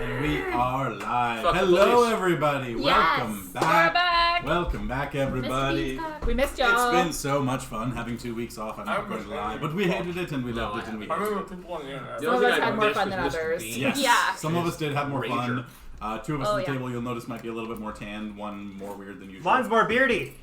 And we are live. Fuck Hello, police. everybody. Yes, Welcome back. we're back. Welcome back, everybody. We missed y'all. It's been so much fun having 2 weeks off. I'm not going to lie, but we hated it and we loved it and we I hated it. remember people on the internet. Some of us had more fun than others. Yes. Yeah. Some of us did have more fun. Rager. 2 of us at the table, you'll notice, might be a little bit more tanned. One more weird than usual. Mine's more beardy.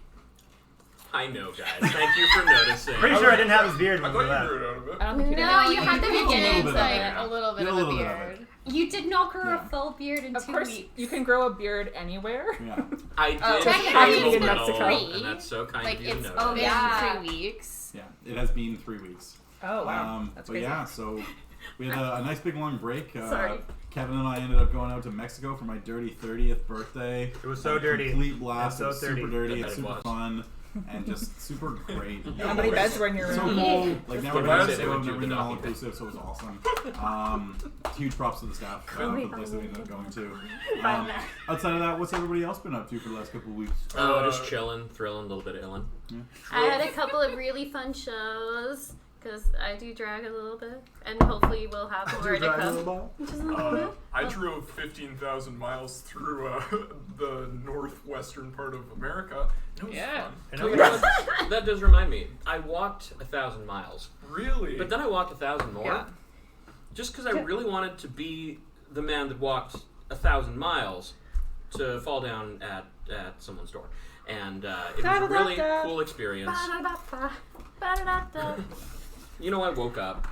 I know, guys. Thank you for noticing. Pretty sure I didn't have his beard I when thought we you left. grew it out of it. I don't think you did. No, you had the a little beginning, bit of like it. a little bit Get of a a little bit of beard. it. You did not grow Yeah. a full beard in Of 2 course, weeks. you can grow a beard anywhere. Yeah. I did technically have it's a been little, 3. and that's so kind Like of you to it's know. been yeah. 3 weeks. Yeah. It has been 3 weeks. Oh, wow. That's but crazy. yeah, so we had a nice big long break. Sorry. Kevin and I ended up going out to Mexico for my dirty 30th birthday. It was so Had a dirty. Complete blast. It was so It was super dirty. I bet It's it super was. fun. And just super great. How many beds were in your So room? cool. Like now we're Glad in they Mexico, would do never the been all document. inclusive, so it was awesome. Huge props to the staff for the place that we ended up going to. Outside of that, what's everybody else been up to for the last couple of weeks? Oh, just chilling, thrilling, a little bit of Ellen. I had a couple of really fun shows because I do drag a little bit, and hopefully we'll have more to come. Just a little bit. I drove 15,000 miles through the northwestern part of America. It was Yeah. fun. That does remind me. I walked 1,000 miles, Really? but then I walked 1,000 more, Yeah. just because I really wanted to be the man that walked 1,000 miles to fall down at someone's door, and it was a really cool experience. Ba-da-da-da. Ba-da-da-da. You know, I woke up.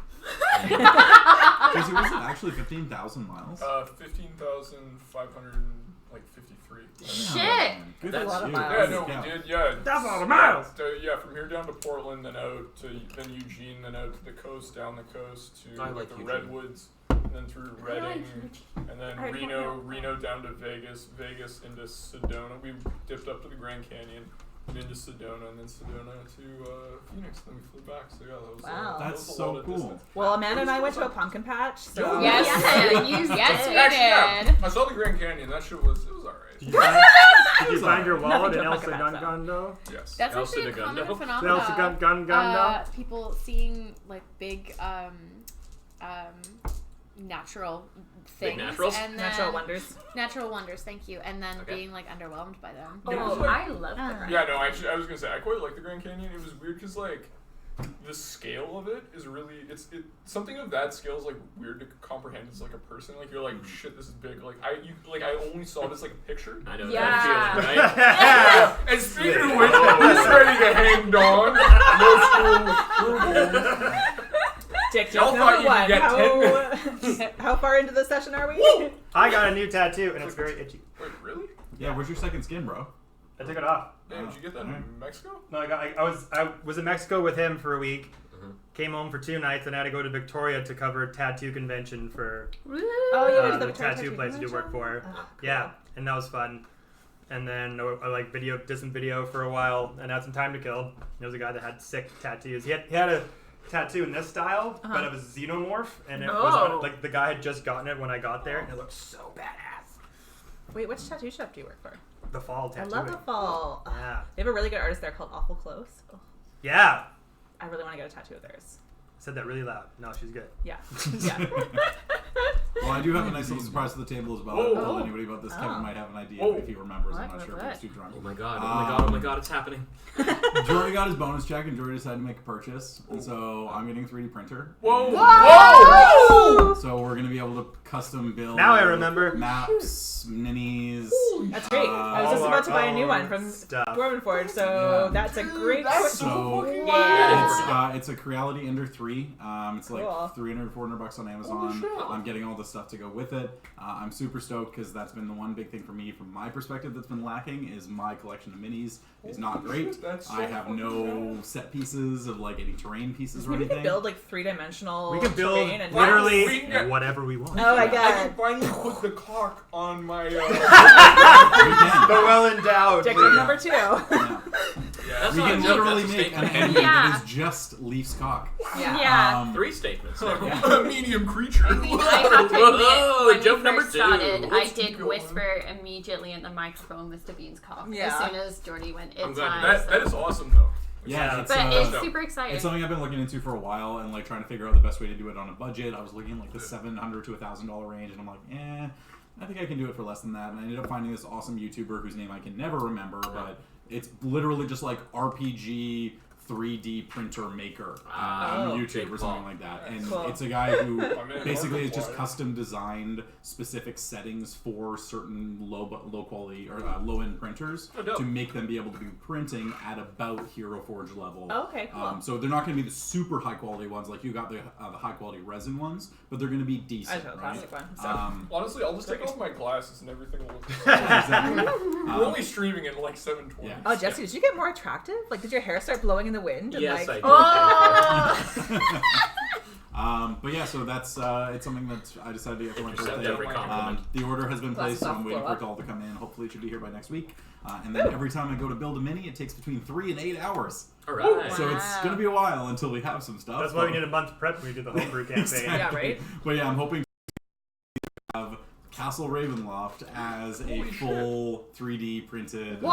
Because it wasn't actually 15,000 miles. 15,553. Shit! Good That's for a lot of you. miles. Yeah, Good no, scout. we did. Yeah, That's a lot of miles. Yeah, from here down to Portland, then out to then Eugene, then out to the coast, down the coast to I like the Eugene. Redwoods, and then through I like Redding, Eugene. and then I don't Reno, know. Reno down to Vegas, Vegas into Sedona. We dipped up to the Grand Canyon, and into Sedona, and then Sedona to Phoenix. Then we flew back. So yeah, that was Wow. that That's was a so lot of cool. distance. Well, Amanda and I went to a pumpkin patch, so... Yes. Yes, we Actually, did. yeah, I saw the Grand Canyon. That shit was alright. Did you find your wallet Nothing in to Elsa fuck about Gun Gun though? Yes. That's Elsa actually a de common Gundo? phenomenon. Elsa Gun Gun Gun People seeing like big natural things. Big naturals? And then, Natural wonders. Natural wonders, thank you. And then Okay. being like underwhelmed by them. Oh, I love the Grand Yeah, no, actually, I was gonna say I quite like the Grand Canyon. It was weird because like the scale of it is really something of that scale is like weird to comprehend as like a person. Like you're like shit, this is big. Like I only saw it as like a picture. I know Yeah. that feeling, right? And speaking of which, he's ready to hang dong. No school. Dick Y'all joke thought number you could one. get How far into the session are we? I got a new tattoo and it's very itchy. Wait, really? Yeah, where's your second skin, bro? I took it off. Man, did you get that in Mexico? No, I was in Mexico with him for a week. Came home for 2 nights and I had to go to Victoria to cover a tattoo convention for Oh, you went to the the Victoria tattoo place I do work for. Oh, cool. Yeah, and that was fun. And then I like did some video for a while and had some time to kill. There was a guy that had sick tattoos. He had a tattoo in this style, but it was xenomorph, and it was on, like the guy had just gotten it when I got there, and it looked so badass. Wait, which tattoo shop do you work for? The Fall I tattoo. love the fall. Yeah. They have a really good artist there called Awful Close. Oh, Yeah. I really want to get a tattoo of theirs. Said that really loud. No, she's good. Yeah. Yeah. Well, I do have a nice little surprise to the table as well. I haven't told anybody about this. Kevin might have an idea if he remembers. I'm not sure if he's too drunk. Oh my god, oh my god, oh my god, it's happening. Jordy got his bonus check and Jordy decided to make a purchase. And so I'm getting a 3D printer. Whoa! Whoa! So we're going to be able to custom build Now I remember. maps, minis. That's great. I was just about to buy a new one from stuff. Dwarven Forge, so Yeah. that's a great So it's a Creality Ender 3. It's like Cool. $300, $400 on Amazon. I'm getting all the stuff to go with it. I'm super stoked because that's been the one big thing for me, from my perspective, that's been lacking is my collection of minis is not great. That's so I have no set pieces of like any terrain pieces or We anything. can build like 3-dimensional We can build terrain and literally We can get- whatever we want. Oh my I god. can finally put the cock on my. We can. The well endowed. Dick joke number 2. Yeah. That's We not can a joke, literally that's a make an statement. enemy Yeah. that is just Leaf's cock. Yeah. Yeah. 3 statements. A medium creature. I mean, I have to Whoa, admit, joke when number we first 2. started, I Let's did keep going. whisper immediately in the microphone Mr. Bean's cock Yeah. as soon as Jordy went, I'm it's glad. time. That is awesome though. Yeah, it's, But it's uh, super exciting. it's something I've been looking into for a while and like trying to figure out the best way to do it on a budget. I was looking at like the $700 to $1,000 range, and I'm like, I think I can do it for less than that. And I ended up finding this awesome YouTuber whose name I can never remember, but it's literally just like RPG 3D printer maker on YouTube or something like that. And it's a guy who basically has just custom designed specific settings for certain low quality or low end printers to make them be able to be printing at about Hero Forge level. Okay, cool. So they're not going to be the super high quality ones like you got the high quality resin ones, but they're going to be decent. Right? Honestly, I'll just take off my glasses and everything will look Exactly. We're only streaming at like 720. Yeah. Oh, Jesse, did you get more attractive? Like, did your hair start blowing in the wind? And Yes, like, I did. But yeah, so that's it's something that I decided to get for my Accept birthday. every compliment. The order has been placed, so I'm waiting for it Blow all to come in. Hopefully, it should be here by next week. And then every time I go to build a mini, it takes between 3 and 8 hours. All right. So it's going to be a while until we have some stuff. That's why we need a month's prep when we do the homebrew campaign. Exactly. Yeah, right? But yeah, I'm hoping to have Castle Ravenloft as a full 3D printed Whoa!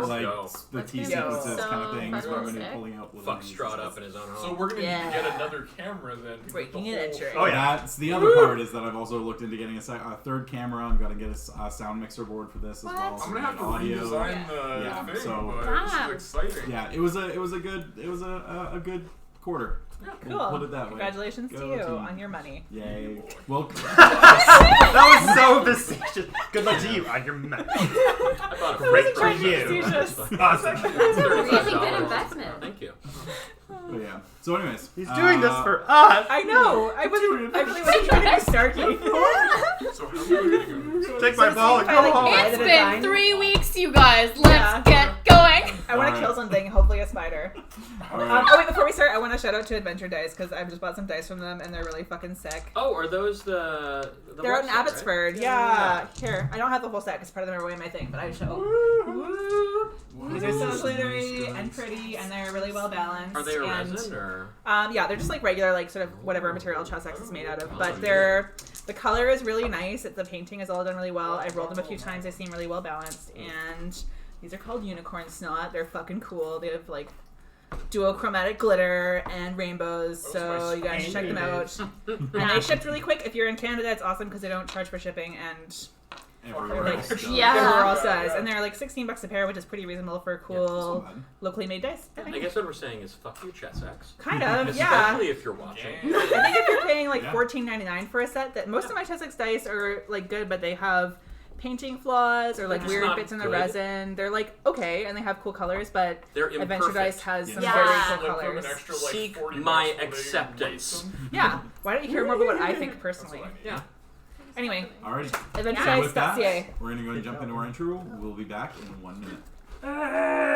like the That's T gonna be sequences so kind of thing. So I'm going to be fucking pulling out. Fuck Strahd up in his own home. So we're gonna need Yeah. to get another camera then. to Breaking get it the at whole- your- Oh, yeah. That's the other part is that I've also looked into getting a third camera. I'm gonna get a sound mixer board for this as well. I'm gonna have to audio. redesign the Yeah, thing, so- but this is exciting. Yeah, it was a good quarter. Cool. We'll put it that way. Congratulations to Go you team. on your money. Yay. Well, That was so facetious. Good luck to you on your map. I bought a Great freight for train. you. That's Awesome. Really good $35. investment. Thank you. but yeah. So anyways. He's doing this for us. I know. I really wasn't trying to be snarky. So how are we gonna go? Take my ball and I go like home. it. It's Did it been dine? 3 weeks, you guys. Let's Yeah. get going. I want to Alright. kill something, hopefully a spider. Alright. Oh wait, before we start, I want to shout out to Adventure Dice because I've just bought some dice from them and they're really fucking sick. Oh, are those the They're out in website, right? Abbotsford. Yeah. Here, I don't have the whole set because part of them are away in my thing, but I show. Woo! These are so glittery and pretty, and they're really well balanced. Are they a and, resin or? Yeah, they're just like regular, like sort of whatever material Chessex is made out of. But the color is really nice. The painting is all done really well. I've rolled them a few times. They seem really well balanced. And these are called Unicorn Snot. They're fucking cool. They have like duochromatic glitter and rainbows. So you guys should check them out. And they shipped really quick. If you're in Canada, it's awesome because they don't charge for shipping and Everywhere like, else does. Yeah. everywhere else does. And they're like $16 a pair, which is pretty reasonable for Yeah, that's cool, not bad. locally made dice. I I think. guess what we're saying is fuck you, Chessex. Kind of, yeah. Especially if you're watching. I think if you're paying like Yeah. $14.99 for a set, that most of my Chessex dice are like good, but they have painting flaws or like They're just weird not bits in the good. resin. They're like okay, and they have cool colors, but They're Adventure imperfect. Dice has some Yeah. very Yeah. cool Like, from colors. an extra, like, Seek $40 my while they acceptance. weight them. Yeah. Why don't you hear more about what I think personally? That's what I need. Yeah. Anyway, Alrighty. So with AdventureDice.ca. that, we're gonna go and jump into our intro. We'll be back in 1 minute.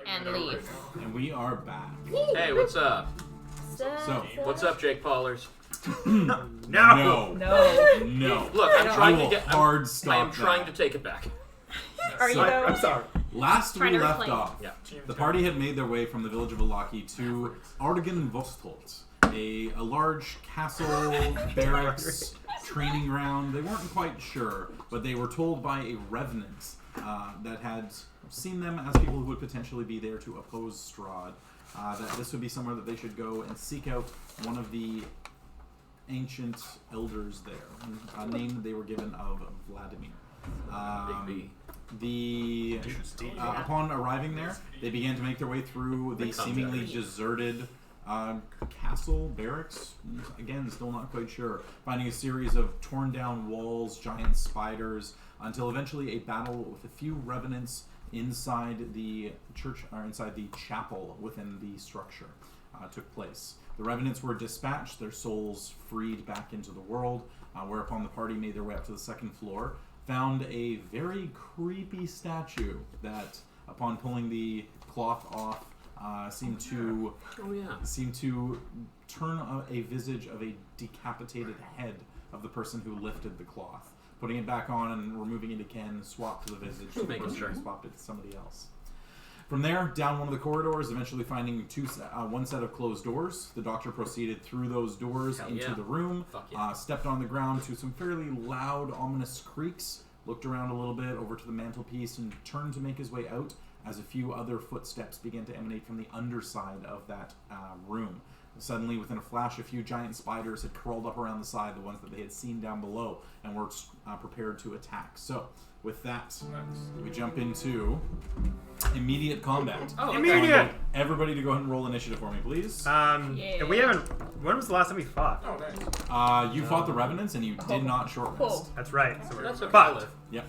And leave. And we are back. Hey, what's up? So, What's up, Jake Paulers? No. no. No. No. Look, I'm I trying will to get. hard stop I am trying to that. take it back. Are you So- though? I'm sorry. Last Trying we to left replace. off, Yeah. the party had made their way from the village of Alaki to Argen-Vostholt, a large castle, barracks, training ground. They weren't quite sure, but they were told by a revenant that had seen them as people who would potentially be there to oppose Strahd, that this would be somewhere that they should go and seek out one of the ancient elders there, a name they were given of Vladimir. Big B. Upon arriving there, they began to make their way through the seemingly deserted castle, barracks. Again, still not quite sure. Finding a series of torn down walls, giant spiders, until eventually a battle with a few revenants inside the church, or inside the chapel within the structure, took place. The revenants were dispatched, their souls freed back into the world, whereupon the party made their way up to the second floor, found a very creepy statue that, upon pulling the cloth off, seemed to turn a visage of a decapitated head of the person who lifted the cloth. Putting it back on and removing it again, swapped to the visage of the person who swapped it to somebody else. From there, down one of the corridors, eventually finding one set of closed doors. The doctor proceeded through those doors into the room, stepped on the ground to some fairly loud, ominous creaks, looked around a little bit over to the mantelpiece, and turned to make his way out as a few other footsteps began to emanate from the underside of that room. Suddenly, within a flash, a few giant spiders had crawled up around the side, the ones that they had seen down below, and were prepared to attack. So, with that, we jump into immediate combat. Oh, immediate! Everybody to go ahead and roll initiative for me, please. We haven't... When was the last time we fought? Oh, nice. You fought the Revenants, and you did not short rest. That's right. So That's okay. fucked. Yep.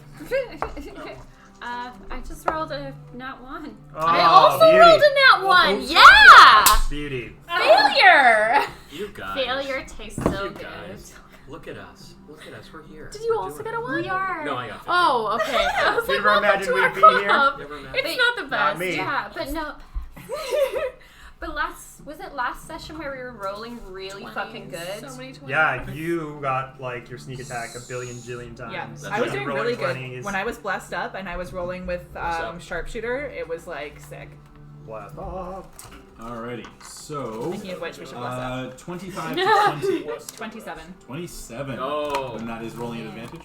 I just rolled a nat 1. Oh, I also beauty. rolled a nat 1. Yeah. Beauty. Failure. You guys. Failure tastes so You good. guys. Look at us. Look at us. We're here. Did you We're also doing get a it. 1? We are. No, I got 15. Oh, okay. I was Did you like, ever welcome imagine to our we'd be here? club. Never mind. It's not the Not best. me. Yeah, but no. But was it last session where we were rolling really fucking good? So many 20s. Yeah, you got like your sneak attack a billion jillion times. Yeah, That's I was right. doing Rolling really good 20s. when I was blessed up and I was rolling with up? sharpshooter. It was like sick. Blast off. Alrighty, so... Speaking of which, we should bless up. 25 to 20. 27. 27. Oh. And that is rolling at advantage?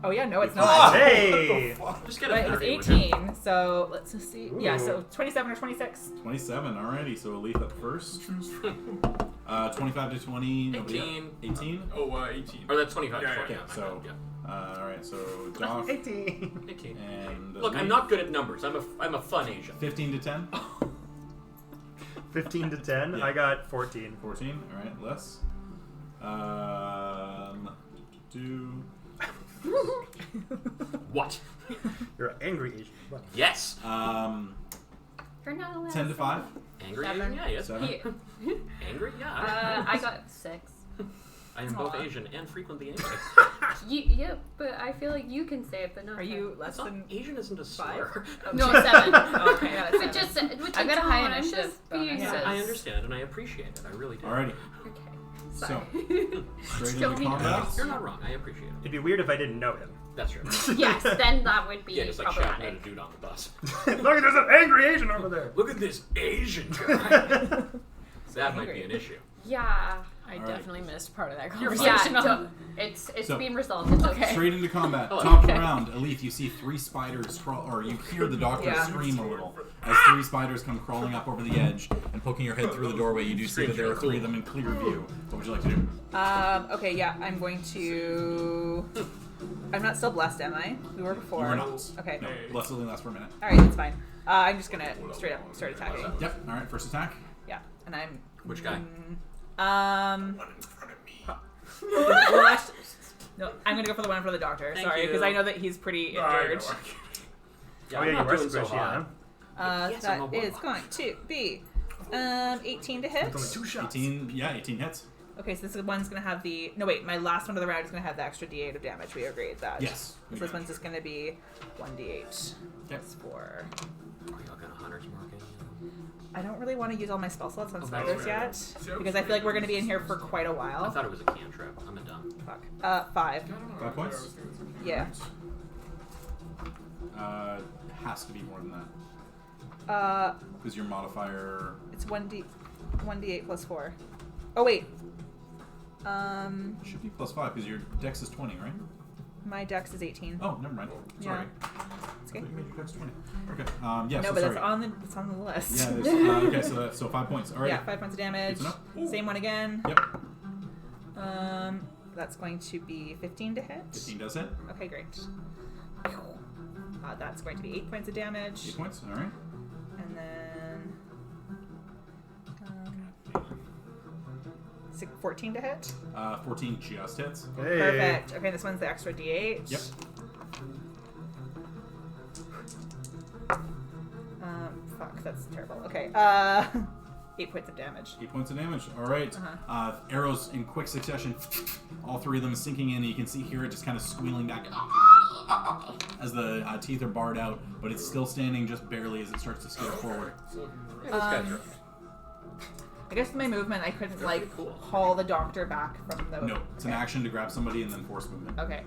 Oh yeah, no, it's not. Hey! Just get a But it was 30, would you? 18, so let's just see. Yeah, so 27 or 26. 27, alrighty, so Elite up first. 25 to 20, nobody 18. up. 18? Oh, 18. Or that's 25 Yeah, to 40. Okay, Yeah, so, yeah. alright, so Doff 18. 18. and... Look, I'm not good at numbers. I'm a fun Asian. 15 to 10? 15 to 10. Yeah. I got 14. 14, alright, less. Do... What? You're an angry Asian. What? Yes. You're not allowed 10 to 5? Angry? Seven. Yeah, yes. 7? Angry? Yeah. I got 6. I am both Aw. Asian and frequently angry. Yeah, but I feel like you can say it, but not Are you her. less It's not, than... Asian isn't a Five? slur. No, 7. Okay, yeah, that's But just with I've the got a high tone, I'm initiative just being bonus. Yeah, sis. I understand and I appreciate it. I really do. Alrighty, Okay. so, Sorry. straight Still into mean combat. You're not wrong. I appreciate it. It'd be weird if I didn't know him. That's true. Yes, then that would be Yeah, just like shouting at a problematic. dude on the bus. Look, there's an angry Asian over there. Look at this Asian guy. That might be an issue. Yeah. I All right. definitely missed part of that Yeah, conversation. it's So- being resolved. It's okay. Straight into combat. Hello. Top of the round, Elif, you see 3 spiders crawl, or you hear the doctor Yeah. scream a little as 3 spiders come crawling up over the edge and poking your head through the doorway. You do see that there are 3 of them in clear view. What would you like to do? Okay, yeah, I'm going to... I'm not still blessed, am I? We were before. You are not. Okay. No, bless only lasts for a minute. Alright, that's fine. I'm just gonna straight up start attacking. Yep. All right. First attack. Yeah, and I'm... Which guy? Well, actually, no, I'm gonna go for the one for the doctor. Thank Sorry, you. because I know that he's pretty I injured. know. Yeah, Oh, I'm yeah, not you were doing so squishy, huh? hot. Yes, I'm a That is warlock. going to be 18 to hit. It's only 2 shots. 18. Yeah, 18 hits. Okay, so this one's gonna have the... No, wait, my last one of the round is gonna have the extra d8 of damage. We agreed that. Yes. So this one's just gonna be 1d8. That's 4. Are you looking at hunter's marking? I don't really want to use all my spell slots on Okay. spiders yet, because I feel like we're gonna be in here for quite a I while. thought it was a cantrip. I'm a dumb. Fuck. 5. 5 points. Yeah. Has to be more than that because your modifier. It's 1d8 plus 4. Oh wait. Should be +5 because your dex is 20, right? My dex is 18. Oh, never mind. Sorry. It's I okay. thought you made your dex 20. Okay. Yeah. No, so but sorry. it's on the list. Yeah. There's, okay. So 5 points. All right. Yeah, 5 points of damage. Good enough. Same one again. Yep. That's going to be 15 to hit. 15 does hit. Okay, great. That's going to be 8 points of damage. 8 points. All right. And then 14 to hit. 14 just hits. Hey. Perfect. Okay, this one's the extra D8. Yep. Fuck, that's terrible. Okay. 8 points of damage. 8 points of damage. All right. Arrows in quick succession. All 3 of them sinking in. You can see here it just kind of squealing back as the teeth are barred out, but it's still standing just barely as it starts to scale forward. I guess with my movement, I couldn't haul the doctor back from the. No, it's an action to grab somebody and then force movement. Okay.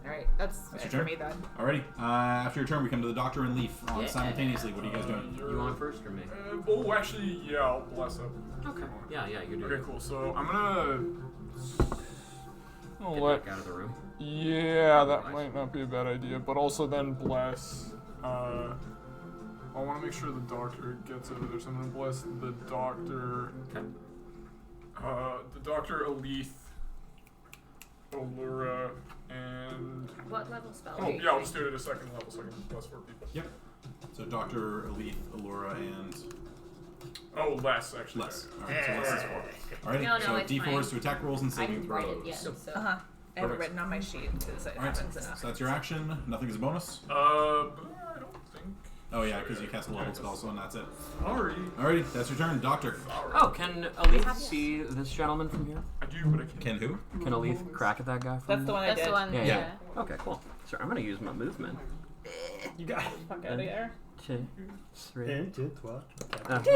All right, that's your it turn? for me then. Alrighty. After your turn, we come to the Doctor and Leaf simultaneously. What are you guys doing? You on first or me? Oh, actually, yeah, I'll bless up. Okay. Yeah, you do. Okay, cool. So I'm gonna. Get Let. back out of the room. Yeah, that might not be a bad idea, but also then bless. I want to make sure the doctor gets over there, so I'm gonna bless the doctor. Okay. The doctor, Aleth, Allura, and. What level spell? Oh, yeah, I'll just do it at a second level so I can bless 4 people. Yep. So Doctor, Aleth, Allura, and Oh, less actually. less. Alright, so less is 4. Alrighty. No, so it's D4 is fine. to attack rolls and I saving didn't write it throws. yet, so. I have it Perfect. written on my sheet because it Alright, happens so enough. that's your action. Nothing is a bonus. But I don't think. Oh yeah, because you cast a level spell, so that's it. Sorry. Alrighty, that's your turn, Doctor. Oh, can Aleth see this gentleman from here? I do, but I can't. Can who? Can Aleth crack at that guy from That's the one I That's did. the one. Yeah, Yeah. Okay, cool. So I'm gonna use my movement. You got it. Fuck out of here. 2, 3. 1, 2, 3.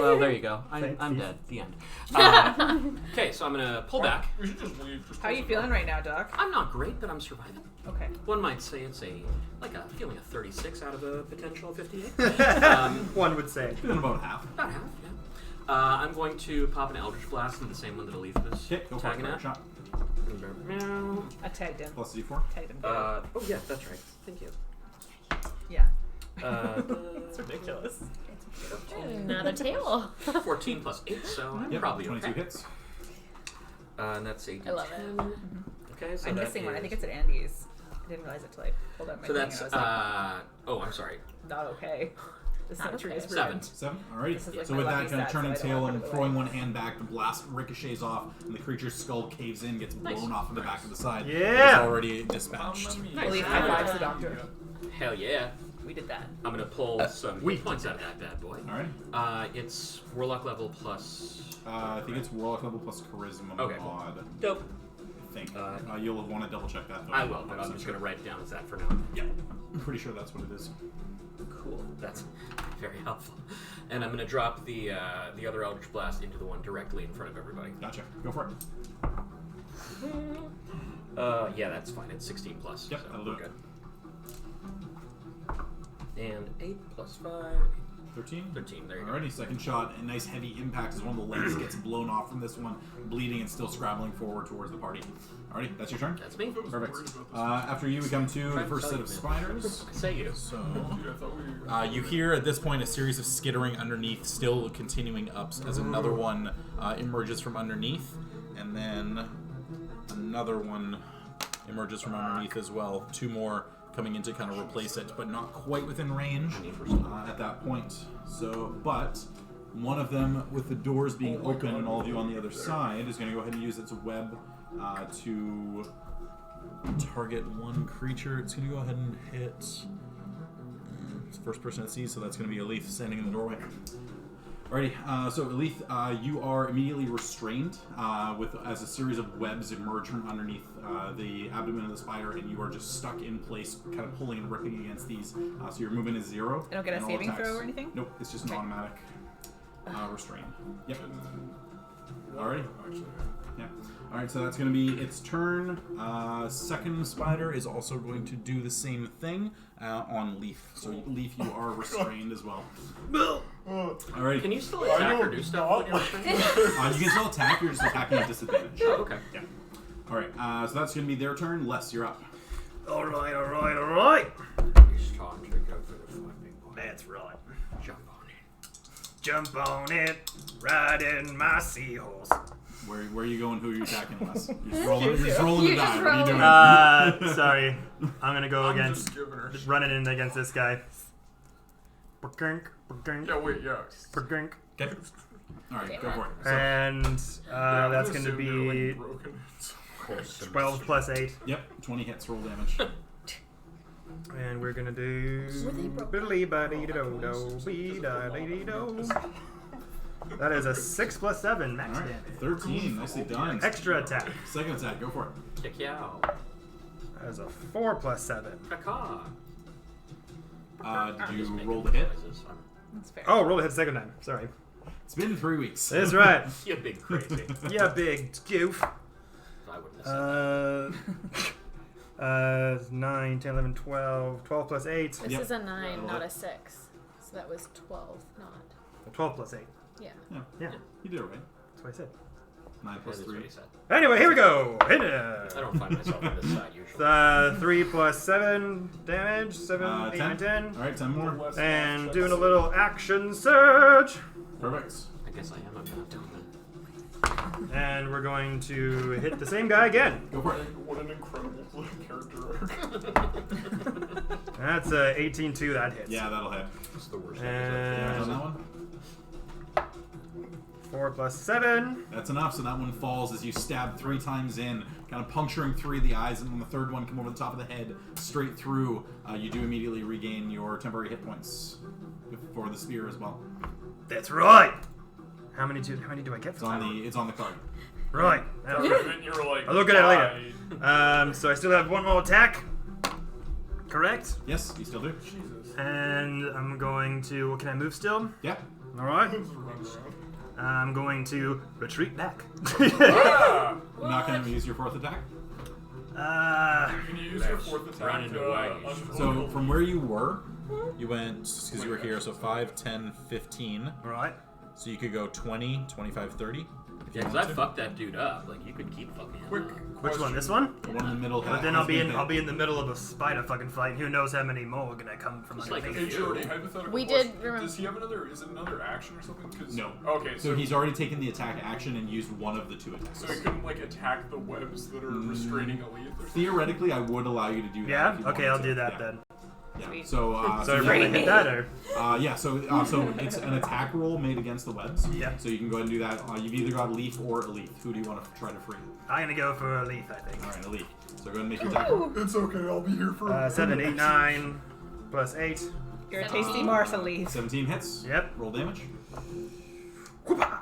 Well, there you go. I'm Thanks. dead. The end. Okay, so I'm gonna pull back. We should just leave. Just How are you feeling right now, Doc? I'm not great, but I'm surviving. Okay. One might say it's a feeling a 36 out of a potential 58. One would say. Doing about half. About half, yeah. I'm going to pop an Eldritch Blast into the same one that Aleth was Okay, go for it. tagging Fire at. shot. Meow. I tagged him. Plus D4. Tagged him down. Oh yeah, that's right. Thank you. Yeah. It's ridiculous. Another tail. 14 plus 8, so I'm Yep, probably 22 okay. hits. And that's a I love it. D10. Okay, so I'm that missing one. I think is- it's at Andy's. I didn't realize it till I pulled up my So thing that's and I was oh, I'm sorry. like, not okay. This Not century okay. is 7. ruined. 7. Alrighty. This is like So my with that, lucky kind of stat, turning so I don't tail wanna and put it throwing away. one hand back, the blast ricochets off, and the creature's skull caves in, gets blown off in the back of the side. Yeah. It's already dispatched. Believe high fives the doctor. Hell yeah. We did that. I'm gonna pull some hit points out of that bad boy. Alright. It's Warlock level plus. I think it's Warlock level plus Charisma Okay. mod. Dope. I think. You'll want to double check that though. I will, but I'm just gonna write it down as that for now. Yeah. I'm pretty sure that's what it is. Cool. That's very helpful. And I'm gonna drop the other Eldritch Blast into the one directly in front of everybody. Gotcha. Go for it. Yeah, that's fine. It's 16 plus. Yep, so that'll do we're it. good. And 8 plus 5. 13? 13, there you go. Alrighty, second shot. A nice heavy impact as one of the legs gets blown off from this one, bleeding and still scrabbling forward towards the party. Alrighty, that's your turn? That's me. Perfect. After you, we come to the first set of spiders. Say you. So, Dude, I thought we you hear at this point a series of skittering underneath, still continuing up as another one emerges from underneath, and then another one emerges from underneath as well. 2 more coming in to kind of replace it, but not quite within range at that point. So, but one of them, with the doors being open and all of you on the other side, is going to go ahead and use its web to target one creature. It's going to go ahead and hit. It's the first person it sees, so that's going to be Aleth standing in the doorway. Alrighty, so Aleth, you are immediately restrained as a series of webs emerge from underneath the abdomen of the spider, and you are just stuck in place, kind of pulling and ripping against these. So your movement is 0. I don't get a and all saving attacks- throw or anything? Nope, it's just an automatic restrain. Yep. Alrighty. Yeah. Alright, so that's going to be its turn. Second spider is also going to do the same thing on Leaf. So Leaf, you are restrained as well. Alright. Can you still attack or do stuff when you're restrained? You can still attack, you're just attacking at disadvantage. Oh, okay. Yeah. Alright, so that's going to be their turn. Les, you're up. Alright. It's time to go for the fight, big boy. That's right. Jump on it. Jump on it, riding my seahorse. Where are you going? Who are you attacking, Les? You're just rolling the die. What are you doing? Sorry. I'm gonna go I'm against just giving her shit. running in against this guy. Yeah, wait, yeah. Okay. All right, go for it. So, And Yeah, that's I'm gonna assuming they're, be like, broken. 12 plus 8. yep, 20 hits. Roll damage. And we're gonna do. That is a 6 plus 7 max All right, damage. 13. Nicely done. Extra attack. Second attack. Go for it. Kick you out. That is a 4 plus 7. Caca. Did you roll the hit? That's fair. Oh, roll a hit second time. Sorry. It's been 3 weeks. That's right. You big crazy. Yeah, big goof. I wouldn't have said that. 9, 10, 11, 12. 12 plus 8. This Yep. is a 9, That'll not hit. a 6. So that was 12, not. 12 plus 8. Yeah. Yeah, You did it right. that's what I said. 9 plus That is 3. what he said. Anyway, here we go. Hit I it. don't find myself on this side usually. 3 plus 7 damage. 7, 8, 10. 9, 10. All right, 10 more. Less And checks. doing a little action surge. Perfect. I guess I am a bad doing And we're going to hit the same guy again. Go for it. What an incredible character arc. That's a 18-2. That hits. Yeah, that'll hit. It's the worst Damage on And that one. 4 plus 7. That's enough. So that one falls as you stab 3 times in, kind of puncturing 3 of the eyes, and on the third one, come over the top of the head, straight through. You do immediately regain your temporary hit points for the spear as well. That's right. How many do I get It's for on that? it's on the card. Right. And then you were like, I'll look at it later. "Fine." So I still have one more attack. Correct. Yes, you still do. Jesus. And I'm going to. Can I move still? Yeah. All right. Just run around. I'm going to retreat back. Ah! You're not going to use your 4th attack. Can you use your 4th attack Run into to waggies. So from where you were, you went, because you were here, so 5, 10, 15. All right. So you could go 20, 25, 30. If Yeah, you because want I to. fucked that dude up. Like, you could keep fucking him Quick up. Which one? question. This one? The one in the middle. But then I'll be in the middle of a spider fucking fight. And who knows how many more are gonna come from It's like underneath. Hey, Jordy, hypothetical We question. did remember- Does he have another? Is it another action or something? 'Cause- No. Okay, So he's already taken the attack action and used one of the 2 attacks. So he couldn't like attack the webs that are restraining Elite or something? Theoretically, I would allow you to do that. Yeah. if you Okay, wanted I'll to. do that Yeah. then. Yeah. Sweet. So, So you everybody have- hit that or? yeah, so it's an attack roll made against the webs. Yeah. So you can go ahead and do that. You've either got Leaf or Elite. Who do you want to try to free? I'm gonna go for a leaf, I think. All right, Elite. So go ahead and make your attack roll. It's okay, I'll be here for 7, 8, 9 plus 8. You're a tasty morsel, Leaf. 17 hits. Yep. Roll damage. Whoopah!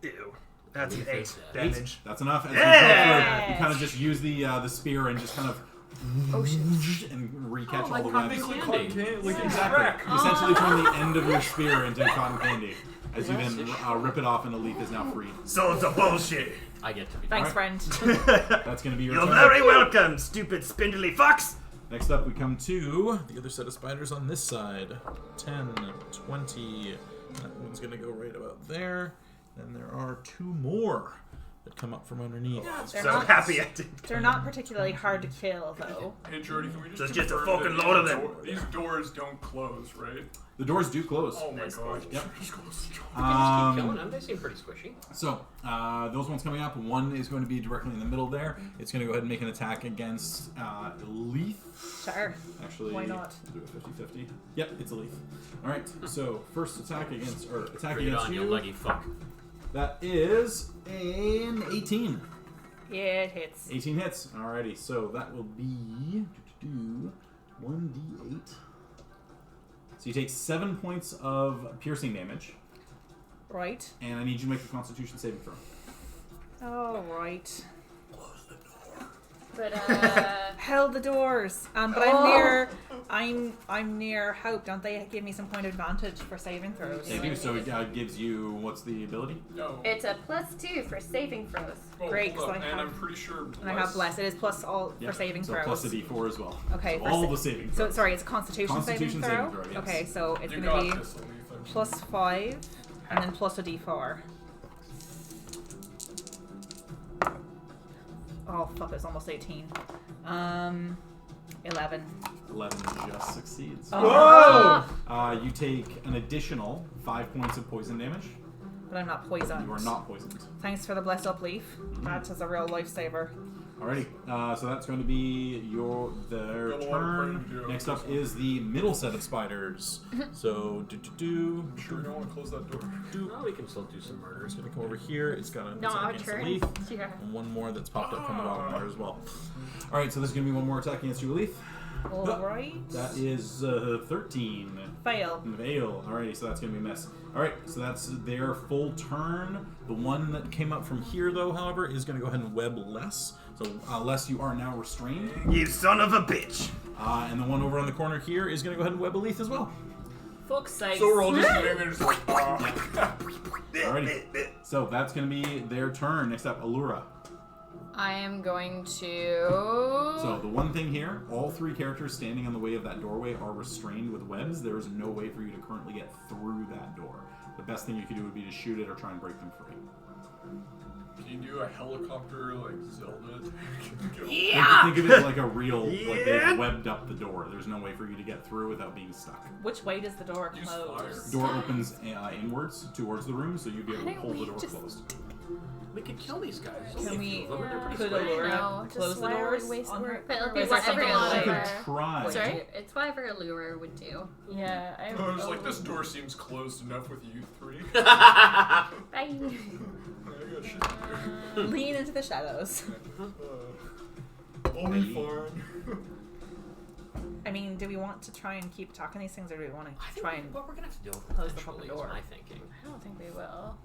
Ew. That's an 8 8. damage. That's enough. As Yeah! you kind of just use the spear and just kind of Oh shit. and recatch Oh, like all the cotton webs. candy. Cotton candy, like Exactly. Shrek. You essentially turn the end of your spear into cotton candy as you then rip it off, and the leaf is now freed. Swords are bullshit. I get to be. Thanks, Alright. friend. That's going to be your You're turn. very welcome, stupid spindly fox. Next up, we come to the other set of spiders on this side. 10, 20. That one's going to go right about there. Then there are 2 more that come up from underneath. They're So not- happy I did. They're not particularly hard to kill, though. Hey Jordy, can we just There's just a confirm fucking that load of these them. These doors don't close, right? The doors do close. Oh my gosh. Yep. Just close the door. You can just keep killing them. They seem pretty squishy. So, those ones coming up, one is going to be directly in the middle there. It's going to go ahead and make an attack against Leaf. Sure. Actually, Why not? Do it 50-50. Yep, it's a Leaf. All right, so first attack against Bring it on, you leggy fuck. That is an 18. Yeah, it hits. 18 hits. Alrighty, so that will be 1d8. So you take 7 points of piercing damage, Right. and I need you to make a Constitution saving throw. Oh, right. But Held the doors. But I'm near Hope. Don't they give me some point of advantage for saving throws? They do, so it gives you, what's the ability? No. it's a +2 for saving throws. Oh, Great, hold so up, I and have- I'm pretty sure. And I have bless. It is plus all Yep, for saving so throws. plus a d4 as well. Okay, So for all sa- the saving So throws. sorry, it's a Constitution Constitution saving saving throw. throw, yes. Okay, so it's You going got to be this, Elif, I'm sure. plus 5 and then plus a d4. Oh fuck! It's almost 18. 11. 11 just succeeds. Oh. Whoa! You take an additional 5 points of poison damage. but I'm not poisoned. You are not poisoned. Thanks for the bless up leaf. That is a real lifesaver. Alrighty, so that's going to be their turn. Next up is the middle set of spiders. So, I'm sure you don't want to close that door. No, we can still do some murder. It's going to come over here. It's got a No, against the turn. leaf. Yeah. And one more that's popped up from the bottom there as well. Alright, so there's going to be one more attack against you, Leaf. Alright. That is 13. Fail. Fail. Alrighty, so that's going to be a miss. Alright, so that's their full turn. The one that came up from here, though, however, is going to go ahead and web Les. So, Les, you are now restrained. You son of a bitch! And the one over on the corner here is going to go ahead and web a Leaf as well. Fuck's sake. So we're all just sitting there just like, Alrighty. So that's going to be their turn. Next up, Allura. I am going to. So the one thing here, all three characters standing in the way of that doorway are restrained with webs. There is no way for you to currently get through that door. The best thing you could do would be to shoot it or try and break them free. can you do a helicopter like Zelda? Think of it like a real, like they've webbed up the door. There's no way for you to get through without being stuck. Which way does the door Use close? Door opens inwards towards the room, so you'd be able to pull the door closed. We could kill these guys. Can we Pretty could sweet. Allura close the doors? on her? But it'll Or be is there whatever something else? You Allura. could try. Sorry? It's whatever Allura would do. Yeah, I I was like, this door seems closed enough with you three. Bye. I got shit to do. Lean into the shadows. Only fun. I mean, do we want to try and keep talking these things, or do we want I to think try and... what we're gonna have to do close the eventually fucking door. is my thinking. I don't think we will.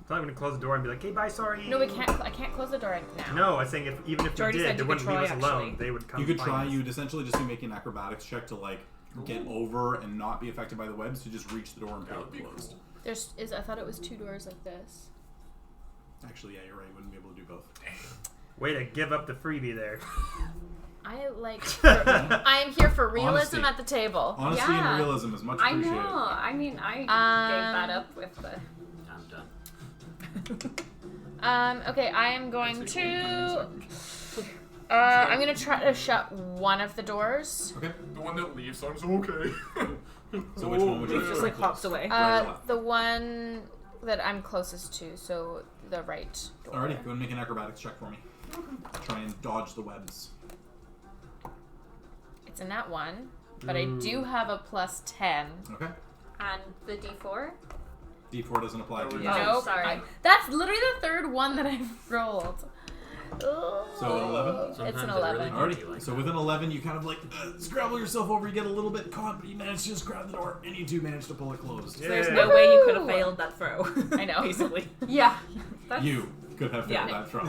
So I'm gonna close the door and be like, "Hey, bye, sorry." No, we can't. I can't close the door right now. No, I was saying even if Jordy you said did, you they could wouldn't leave try, us alone. actually. They would come. You could find try. us. You'd essentially just be making an acrobatics check to like get over and not be affected by the webs to just reach the door and That pull would be it closed. cool. I thought it was 2 doors like this. Actually, yeah, you're right. You wouldn't be able to do both. Way to give up the freebie there. I like. I am here for realism Honesty. at the table. Honesty Yeah. and realism is much I appreciated. know. I mean, I gave that up with the. I'm done. Okay, I am going That's to. like I'm gonna try to shut one of the doors. Okay. the one that leaves, so I'm just okay. So which one would you Leaf just like hops away. Right or left? The one that I'm closest to, so the right door. Alrighty, go ahead and make an acrobatics check for me. Try and dodge the webs. It's in that one, but I do have a plus 10. Okay. And the D4? D4 doesn't apply to you. Oh, Nope. sorry. That's literally the third one that I've rolled. So an 11? It's Sometimes an it 11. really Alrighty, be like so that. with an 11, you kind of like scrabble yourself over, you get a little bit caught, but you manage to just grab the door, and you two manage to pull it closed. Yeah. There's no way you could have Woo! failed that throw. I know. Basically. Yeah. That's, You could have failed Yeah. that throw.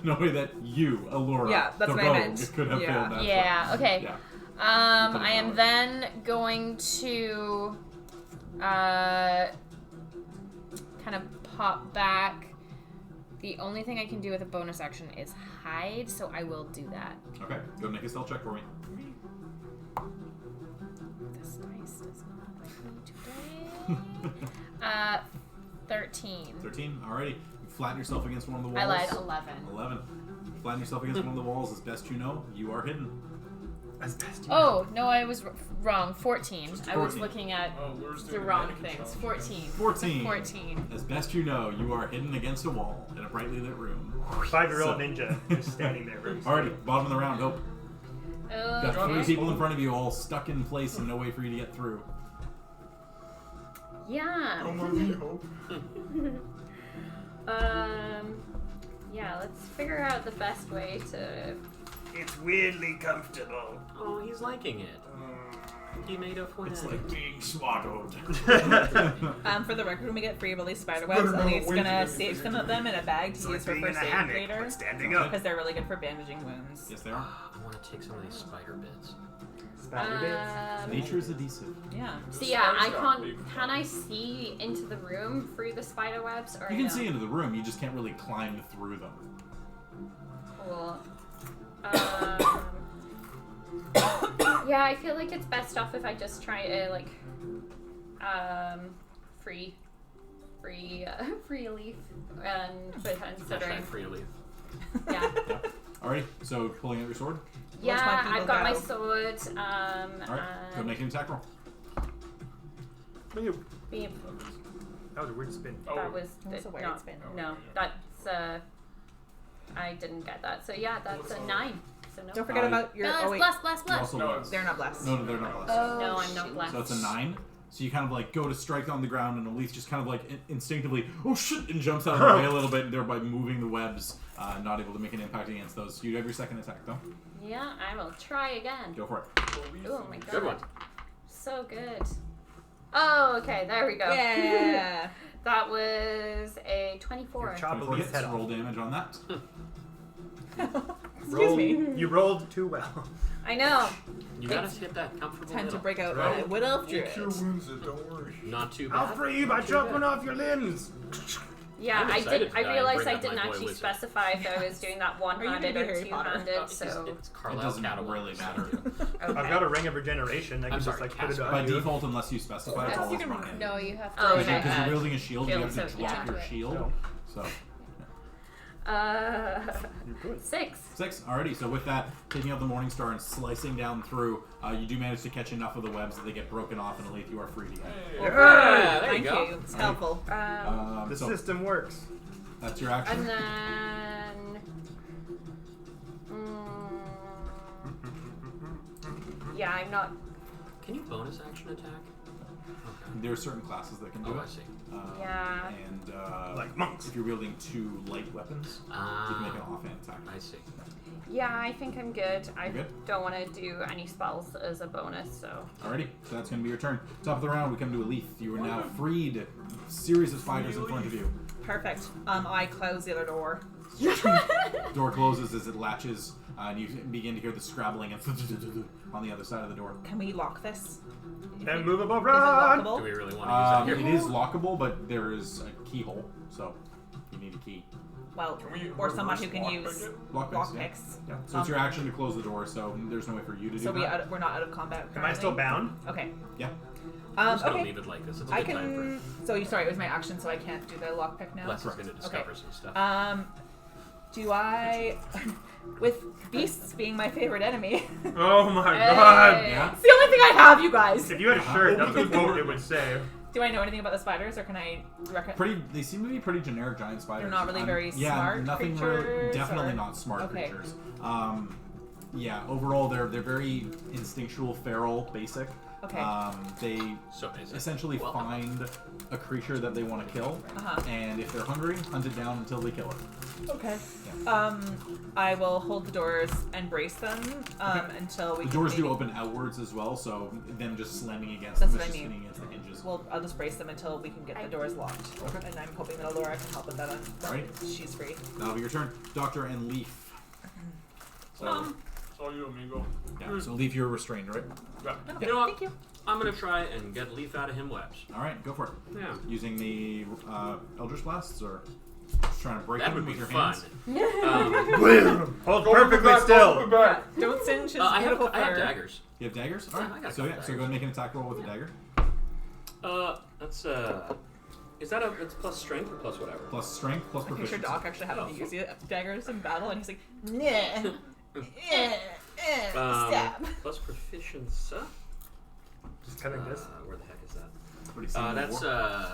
No way that you, Alora, Yeah, that's the what I rogue, meant. could have Yeah. failed that Yeah, okay. throw. Yeah. I am then going to kind of pop back. The only thing I can do with a bonus action is hide, so I will do that. Okay, go make a stealth check for me. This dice does not like me today. 13. 13, alrighty. You flatten yourself against one of the walls. I lied, 11. 11. You flatten yourself against one of the walls. As best you know, you are hidden. As best you Oh, no, I was wrong. 14. Just I was 14. looking at Oh, Lura's the doing wrong mannequin things. challenge. 14. 14. 14. As best you know, you are hidden against a wall in a brightly lit room. 5-year-old So- ninja just standing there. Very Alrighty, bottom of the round. Go. Got okay. 3 people in front of you, all stuck in place and no way for you to get through. Yeah. Come on, me, hope. Yeah, let's figure out the best way to. It's weirdly comfortable. Oh, he's liking it. He made a friend. It's like being swaddled. For the record, when we get free of all these spider webs, No, Elite's wait, gonna wait, save wait, some wait. of them in a bag to It's use like for being in first a aid hammock, later. but standing Okay. up. Because they're really good for bandaging wounds. Yes, they are. I want to take some of these spider bits. Spider bits. Nature is adhesive. Yeah. So yeah, I Spider's got big can't. Can I see into the room through the spider webs, or You can no? see into the room, you just can't really climb through them. Cool. Yeah, I feel like it's best off if I just try to like, free leaf, and but considering, Hashtag free leaf. yeah, Yeah. Alrighty, so pulling out your sword. Watch my yeah, people I've got my go. sword. Alright, go make an attack roll. beep. That was a weird spin. Oh, That was That's a weird not, spin. no, that's I didn't get that. So yeah, that's a 9. So no. Don't forget about your. No, Oh wait, bless. You're also No, blessed. they're not blessed. No, they're not blessed. Oh, No, I'm not blessed. So it's a 9. So you kind of like go to strike on the ground, and Elise just kind of like instinctively, oh shit, and jumps out of the way a little bit, thereby moving the webs, not able to make an impact against those. You have your second attack though. Yeah, I will try again. Go for it. Oh my god. Good one. So good. Oh, okay, there we go. Yeah. That was a 24. Your chop 24 Elise hits, head off. roll damage on that. Excuse me. You rolled too well. I know. You gotta hit that comfortable Time to middle. break out Right. my Wood Elf You Druid. cure wounds, don't worry. Not too bad. I'll free you by Not too chopping bad. off your limbs. Yeah, I'm I excited did. to I die and realized bring I up my didn't boy actually wizard. specify if I was doing that Are you gonna one-handed be or Harry Potter? two-handed. So It's It Carlisle doesn't Catawba. really matter. okay. I've got a ring of regeneration. I I'm can just sorry, like put it Casper. on By you. default, unless you specify, it's Yes, all you can- run. No, you have to. Oh, Because okay. you're wielding a shield, you have to So, drop yeah. your shield. So You're good. 6. 6. Alrighty. So with that, taking out the Morning Star and slicing down through, you do manage to catch enough of the webs that they get broken off, and Elise, you are free again. Hey. Yeah, there Thank you go. you. It's helpful. The So system works. that's your action. And then. Yeah, I'm not. Can you bonus action attack? Okay. There are certain classes that can do Oh, it. I see. Yeah. And Like monks. if you're wielding 2 light weapons, you can make an offhand attack. I see. Yeah, I think I'm good. I You're good? don't want to do any spells as a bonus, so. Alrighty, so that's going to be your turn. Top of the round, we come to Elif. You are now freed. Series of spiders in front of you. Perfect. I close the other door. Door closes as it latches, and you begin to hear the scrabbling and on the other side of the door. Can we lock this? Immovable Is it rod. Do lockable? we really want to use It that here? is lockable, but there is a keyhole, so you need a key. Well, Can we or someone who reverse can lockpick use it? Lockpicks, yeah. lockpicks. Yeah. So it's your action to close the door, so there's no way for you to do So that. we're not out of combat. Am I still currently? bound? Okay. Yeah. Just don't Okay. leave it like this. It's a I good time can. So sorry, it was my action, so I can't do the lockpick now. for Les is going to discover Okay. some stuff. Do I, with beasts being my favorite enemy, Oh my Hey. god. Yeah. it's the only thing I have, you guys. If you had a shirt, that's what it would say. Do I know anything about the spiders, or can I recommend? They seem to be pretty generic giant spiders. They're not really very yeah, smart nothing creatures, definitely or- not smart Okay. creatures. Yeah, overall they're very instinctual, feral, basic. Okay. They So basic. essentially Well, find a creature that they want to kill, Uh-huh. and if they're hungry, hunt it down until they kill it. Okay. Yeah. I will hold the doors and brace them until we. The can doors do maybe- open outwards as well, so them just slamming against That's them what is I just mean. hitting against the hinges. Well, I'll just brace them until we can get the doors locked. Okay. And I'm hoping that Alora can help with that. Alright. She's free. That'll be your turn. Doctor and Leaf. So, It's all you, amigo. yeah, so Leaf, you're restrained, right? Yeah. You know what? Thank you. I'm going to try and get Leaf out of him webs. Alright, go for it. Yeah. Using the Eldritch Blasts, or just trying to break That them would be with your fun. hands? Hold Go in the perfectly back, go in still. the back. Don't singe his I beautiful have fur. daggers. You have daggers? Yeah, I Alright. got a So couple yeah, so go daggers. and make an attack roll with a dagger. That's is that it's plus strength or plus whatever? Plus strength, plus I'm pretty sure proficiency. Doc actually happened to Oh. use the daggers in battle, and he's like, nah, stab. Plus proficiency. Just kind of like this. Where the heck is that? Pretty similar to That's war.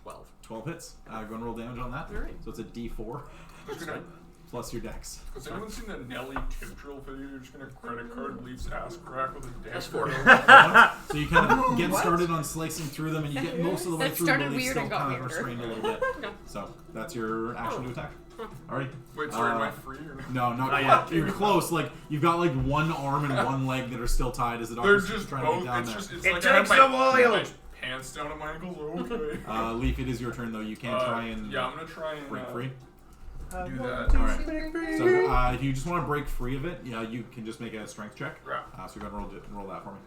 12. 12 hits. Go and roll damage on that. Alright. So it's a D4 Just gonna, plus your dex. has anyone seen the Nelly tip drill video? You're just gonna credit card Leaf's ass crack with a That's dagger. 4. So you kind of get started on slicing through them, and you get most of the way That through, started but it's weird still and got kind of weirder. restrained a little bit. So that's your action to attack. Alright. Wait, sorry, am I free or No, not Not yet. yet. You're close. Like you've got like one arm and one leg that are still tied as the They're doctor's just trying to get both. down It's there. just. It's It like I have takes my, some oil. my pants down at my ankles. Okay. Leaf, it is your turn though. You can try and Yeah, I'm gonna try and break free. do that. Alright. So if you just want to break free of it, yeah, you can just make a strength check. Right. So you're gonna roll that for me.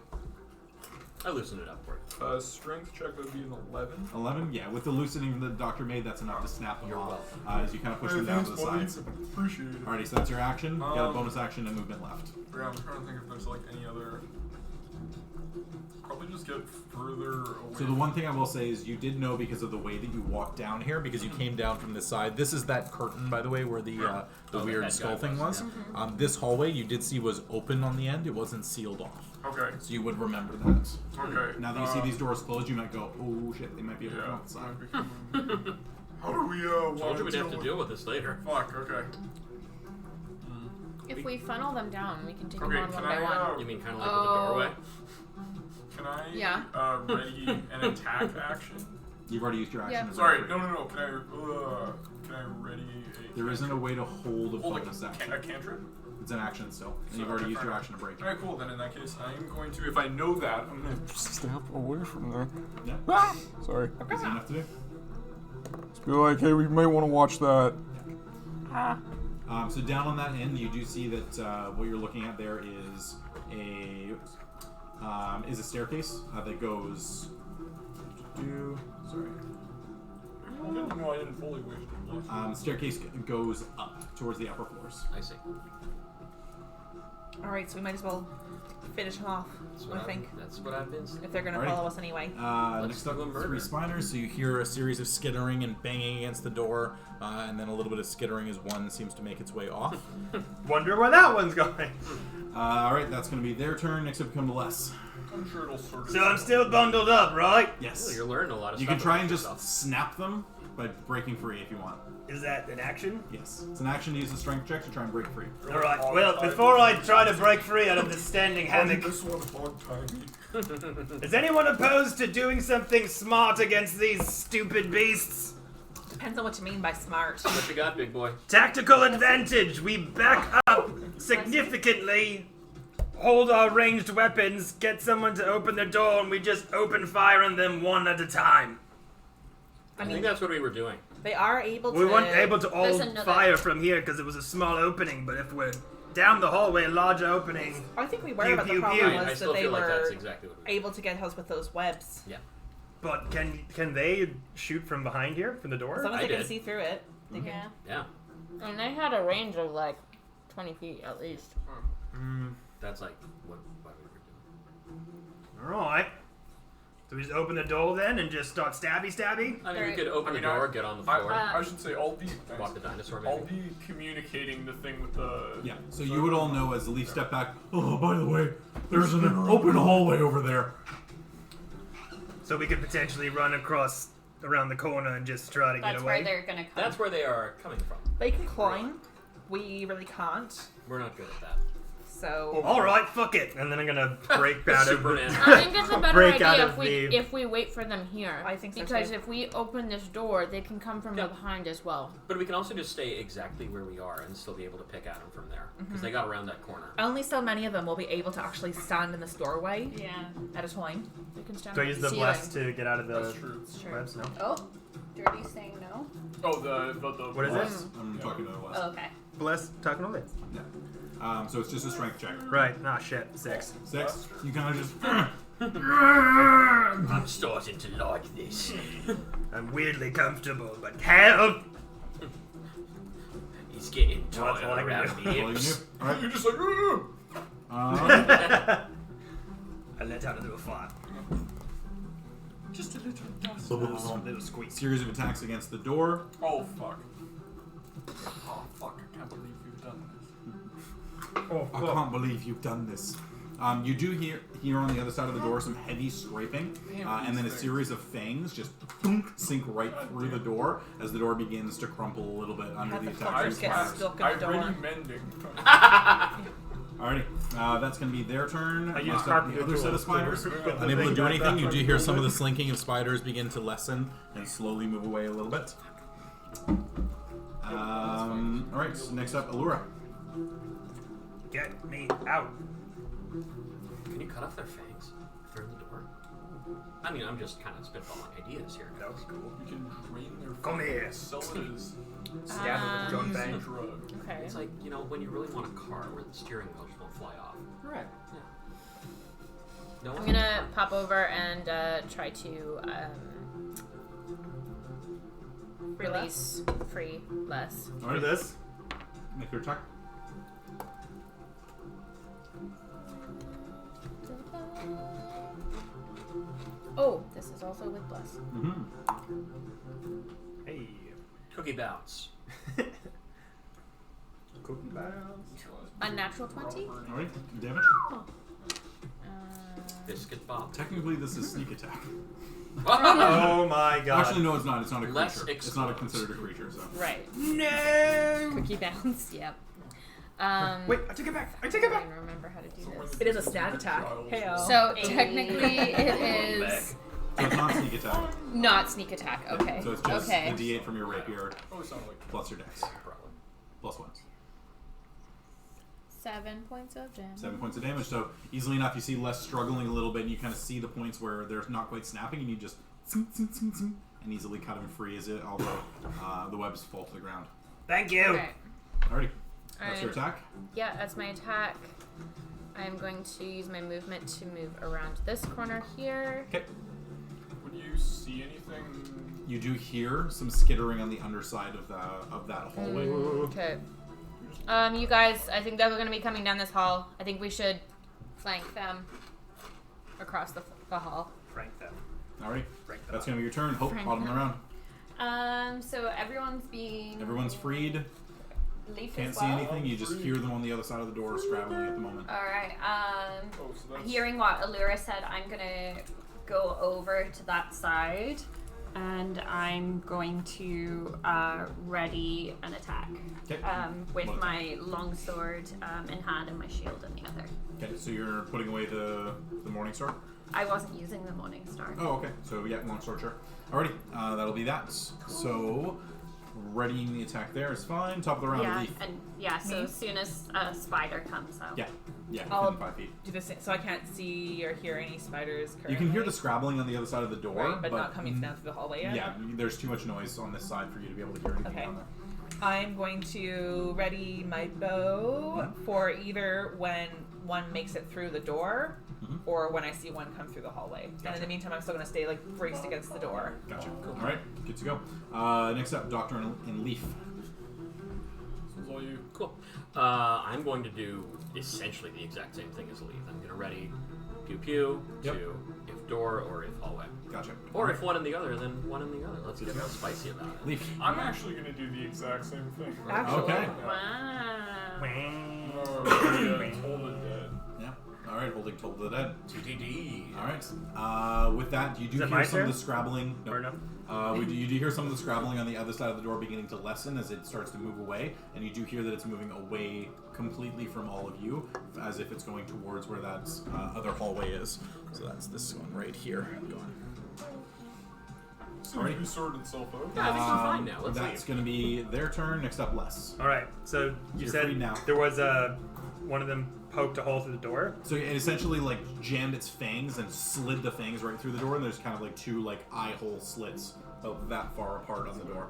I loosened it up for you. Strength check would be an 11. 11. Yeah, with the loosening the doctor made, that's enough to snap them You're off. welcome. As you kind of push them down to the sides. Appreciate it. Alrighty, so that's your action. You got a bonus action and movement left. Yeah, I'm trying to think if there's like any other. Probably just get further away. So the one thing I will say is you did know because of the way that you walked down here, because you came down from this side. This is that curtain, by the way, where the weird head skull guy thing was. was, This hallway you did see was open on the end. It wasn't sealed off. Okay. So you would remember that. Okay. Now that you see these doors closed, you might go, oh shit, they might be able to come outside. How do we Told you we'd have to deal with this later. Fuck. Okay. If we funnel them down, we can take Okay. them on Can one by one. I? You mean kind of like with the doorway? Can I? Yeah. Ready an attack action? You've already used your action. Yeah. as Sorry. well. No. Can I ready a? There isn't a way to hold a Hold bonus action. a cantrip. It's an action still. And you've already used your action to break. Alright, cool. Then in that case, I'm going to, if I know that, I'm going to step away from there. Yeah. Ah! Sorry. Easy enough to do. Just be like, hey, we might want to watch that. So down on that end, you do see that what you're looking at there is a staircase that goes. Sorry. No, I didn't fully wish to. Staircase goes up towards the upper floors. I see. All right, so we might as well finish them off. I think That's what I've been saying. if they're gonna Alrighty. follow us anyway. Next up, do a murder. 3 spiners. So you hear a series of skittering and banging against the door, and then a little bit of skittering as one seems to make its way off. Wonder where that one's going. All right, that's going to be their turn. Next up, we come to Les. I'm sure it'll sort of. So I'm still bundled up, right? Yes. Oh, you're learning a lot of You stuff. can try about and just yourself. snap them by breaking free if you want. Is that an action? Yes. It's an action to use a strength check to try and break free. All right. Well, before I try to break free out of this standing hammock, This one hog tiny. is anyone opposed to doing something smart against these stupid beasts? Depends on what you mean by smart. What you got, big boy? Tactical advantage. We back up significantly, hold our ranged weapons, get someone to open the door, and we just open fire on them one at a time. I think that's what we were doing. They are able to. We weren't able to There's hold another- fire from here because it was a small opening, but if we're down the hallway, a larger opening. I think we were, Pew, but the pew, problem pew. I was still that they feel like that's were exactly what we were able to get us with those webs. Yeah. But can they shoot from behind here, from the As door? long as I they can did. see through it, they Yeah. Yeah. And they had a range of like 20 feet at least. That's like what we were doing. All right. So we just open the door then and just start stabby? I mean, we Right. could open the door, get on the floor, I should say, I'll be. walk the dinosaur I'll maybe. be communicating the thing with the. Yeah. So you would all know as the Leaf step back. Oh, by the way, there's an open hallway over there. So we could potentially run across around the corner and just try to That's get where away. they're gonna come. That's where they are coming from. They can climb. We really can't. We're not good at that. So All right, fuck it. And then I'm gonna break out of Superman. I think it's a better Break out idea of if we wait for them here. I think so, because too. if we open this door, they can come from Yeah. behind as well. But we can also just stay exactly where we are and still be able to pick at them from there. Because they got around that corner. only so many of them will be able to actually stand in this doorway Yeah. at a time. They can stand Do I on use the the ceiling. bless to get out of the That's true. webs? No. Oh, Dirty saying no. Oh, the What is Les. it? I'm talking about Les. Oh, okay. Bless talking all this. Yeah. So it's just a strength check. Right. Ah, shit. 6. 6. You kind of just. I'm starting to like this. I'm weirdly comfortable, but help! He's getting Well, that's all I tired can around do. the All you hips. knew. All right. You're just like. "Ugh." I let out a little fart. Just a little dust. Little squeak. Series of attacks against the door. Oh fuck. Oh fuck! I can't believe you've done this. Oh, I can't believe you've done this. You do hear on the other side of the door some heavy scraping, and then a series of fangs just sink right through the door as the door begins to crumple a little bit under Have the the attack. fuckers get stuck in the door. I'm ready mending. Alrighty, that's going to be their turn. I use Next up, carpenter the other set of tools spiders. to put the Unable to thing do back anything, up you where do it hear was. some of the slinking of spiders begin to lessen and slowly move away a little bit. Alright, so next up, Allura. Get me out. Can you cut off their fangs if they're in the door? I mean, I'm just kind of spitballing ideas here. That would be cool. You can drain their. Come here. Sell it as Stab it with your own a fang. drug. Okay. It's like, you know, when you really want a car where the steering wheel just won't fly off. Right. No I'm one? gonna pop over and try to release free less. For Alright, this? make your attack. also with bless. Mm-hmm. Hey. Cookie bounce. Cookie bounce. Unnatural 20. Alright, damage. Biscuit bob. Technically, this is sneak attack. Oh my god. Actually, no, it's not. It's not a Less creature. It's not considered a creature, so. Right. No! Cookie bounce. Yep. Wait, I take it back. I take I it back. don't remember how to do this. It is a snack attack. Heyo. So technically, it is So it's not sneak attack. not sneak attack. Okay. So it's just okay. the D8 from your rapier Oh, it sounded like plus your dex. Plus 1. 7 points of damage. 7 points of damage. So easily enough, you see Les struggling a little bit, and you kind of see the points where they're not quite snapping, and you just and easily cut him free as it, although the webs fall to the ground. Thank you. Okay. Alrighty. That's your attack. Yeah, that's my attack. I'm going to use my movement to move around this corner here. Okay. Would you see anything? You do hear some skittering on the underside of that hallway. Okay. You guys, I think they're going to be coming down this hall. I think we should flank them across the hall. Frank them. Alrighty. Frank them. That's gonna be your turn. Hope, Frank bottom of the round. So everyone's being. Everyone's freed. Leaf Can't as see well. anything. You just hear them on the other side of the door scrabbling at the moment. All right. Oh, so that's Hearing what Allura said, I'm gonna go over to that side, and I'm going to ready an attack Okay. with What my longsword in hand and my shield in the other. Okay, so you're putting away the Morning Star? I wasn't using the Morning Star. Oh, okay. So, yeah, long sword, sure. Alrighty, that'll be that. So, readying the attack there is fine. Top of the round, Yeah, Leaf. and so as soon as a spider comes out. Yeah, I'll within 5 feet. do the same, so I can't see or hear any spiders currently. You can hear the scrabbling on the other side of the door, right, but not coming down through the hallway yet. Yeah, there's too much noise on this side for you to be able to hear anything Okay. down there. I'm going to ready my bow for either when one makes it through the door or when I see one come through the hallway. And in Gotcha. the meantime, I'm still going to stay like braced against the door. Gotcha. Alright, good to go. Next up, Doctor and Leaf. This one's all you. Cool. I'm going to do essentially the exact same thing as Leaf. I'm going to ready pew pew Yep. to if door or if hallway. Gotcha. Or if one and the other, then one and the other. Let's get real spicy about it. Leaf. I'm actually gonna do the exact same thing. Actually. Okay. Wow. Told it dead. Yeah. Alright, holding Toll to the Dead. TTD. Alright. With that, you do Is it hear my some of turn? the scrabbling. No. Or no? You do hear some of the scrabbling on the other side of the door beginning to lessen as it starts to move away, and you do hear that it's moving away completely from all of you, as if it's going towards where that other hallway is. So that's this one right here. Seems to sort itself out. Yeah, I think we're fine now. Let's That's leave. going to be their turn. Next up, Les. All right. So you You're said free now. there was one of them poked a hole through the door. So it essentially like jammed its fangs and slid the fangs right through the door, and there's kind of like two like eye hole slits about that far apart on the door.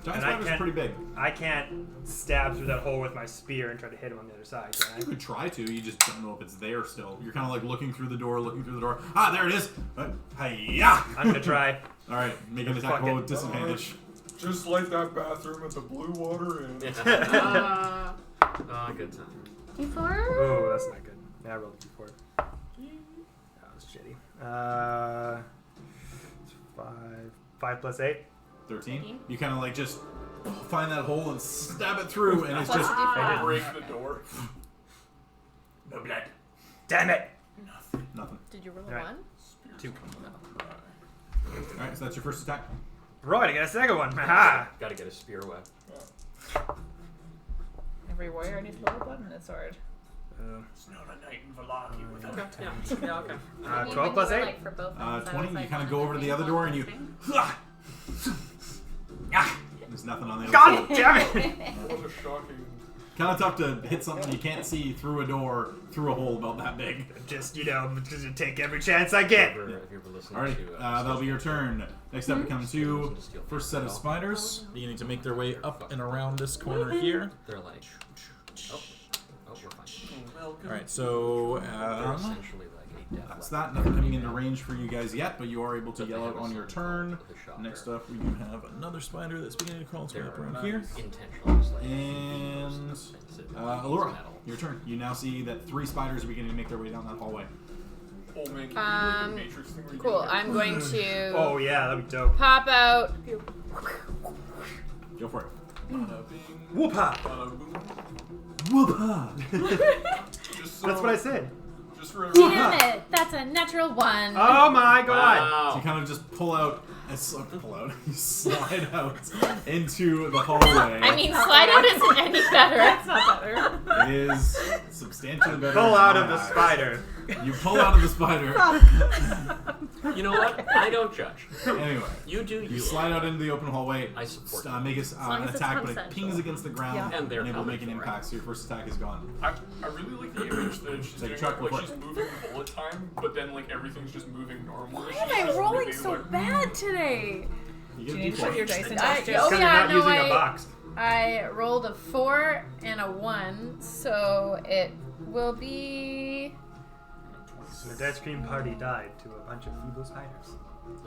Giant And I spider's can't- pretty big. I can't stab through that hole with my spear and try to hit him on the other side, can You I? could try to, you just don't know if it's there still. You're kind of like looking through the door. Ah, there it is! Hi-ya! I'm gonna try. Alright, make an attack Fuck roll it. with disadvantage. Just like that bathroom with the blue water and Good time. D4? Oh, that's not good. Yeah, I rolled a d4. That was shitty. It's 5 plus 8. 13. You kind of like just find that hole and stab it through, and it's just break the door. no blood. Damn it! Nothing. Did you roll a Right. 1? 2. Alright, so that's your first attack. Right, I got a second one. Haha! Got to get a spear web. Every warrior needs a little blood in its sword. It's not a night in Valaki without Okay. Yeah, okay. 12 plus 8. Like, for both of us, I 20. was You like, kind of go over to the other door, and you. There's nothing on the other God side. damn it! What a shocking. Kind of tough to hit something you can't see through a door, through a hole about that big. Just, just take every chance I get. Have you ever listened Alright, to, that'll be your turn. Next up comes to first set of spiders, beginning to make their way up and around this corner here. They're like, oh, we're fine. Alright, so They're essentially like a death that's weapon. that. Nothing coming into range for you guys yet, but you are able to But they yell out have on a your something turn. called the shocker. Next up, we do have another spider that's beginning to crawl its way They're up around here. intentionally just like And offensive Allura, metal. your turn. You now see that 3 spiders are beginning to make their way down that hallway. Oh man, can you do like the Matrix thing where you Cool. do I'm going to Oh yeah, that'd be dope. pop out. Go for it. Bada bing, Whoop-ha! bada boom. Whoop-ha! Just so, That's what I said. Just for everyone. Damn it! That's a natural one. Oh my god! So you kind of just pull out. You slide out into the hallway. I mean, slide out isn't any better. That's not better. It is substantially better. Pull in out my of the eyes. spider. You pull out of the spider. You know what? I don't judge. Anyway, You do you. you slide out into the open hallway. I support you. Make long an as it's attack, but it consensual. pings against the ground, Yeah. And they're unable to make an coming for impact. So your first attack is gone. I really like the image that she's Take doing, track like report. she's moving bullet time, but then like everything's just moving normal. Why She's am I just rolling moving, so like, bad today? You Do get you a need to put D4. your dice in I- textures? oh, Because yeah, you're not no, using I- a box. I rolled a 4 and a 1, so it will be. The Dicecream party died to a bunch of feeble spiders.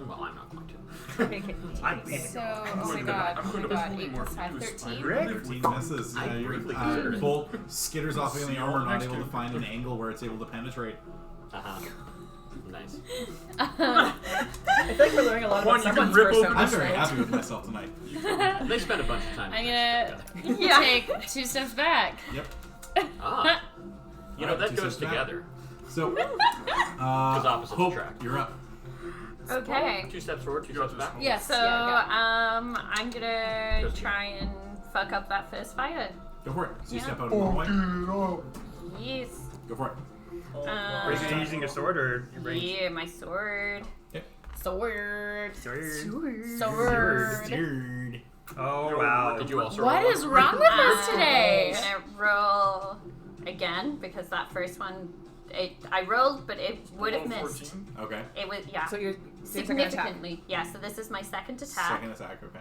Well, I'm not going to. Okay, okay. I'm leaving. So, oh my god, I'm oh going my to god, bully 8 more plus 5, fetus 13. Rick? 13 misses. I Your briefly considered it. bolt skitters off in the Seal armor, not next able to to it. find an angle where it's able to penetrate. Nice. I feel like we're learning a lot One, about you can someone's rip persona. open I'm very tonight. happy with myself tonight. They spent a bunch of time. I'm gonna Yeah. take 2 steps back. Yep. Ah. You know, Alright, that two goes steps back. together. So, opposites Hope, attract. you're up. Okay. 2 steps forward, 2 You got steps back. this. Yes, So, I'm gonna Just- try and fuck up that first fight. Go for it. So you Yeah. step out of the hallway. Yes. Go for it. Are you using a sword or your range? Yeah, my sword. Sword. Sword. Sword. Steered. Oh wow. Did you also What roll is one? wrong with us today? I'm gonna roll again because that first one, I rolled, but it would have Roll missed. 14. Okay. It was So you're second attack. significantly. Yeah. So this is my second attack. Second attack. Okay.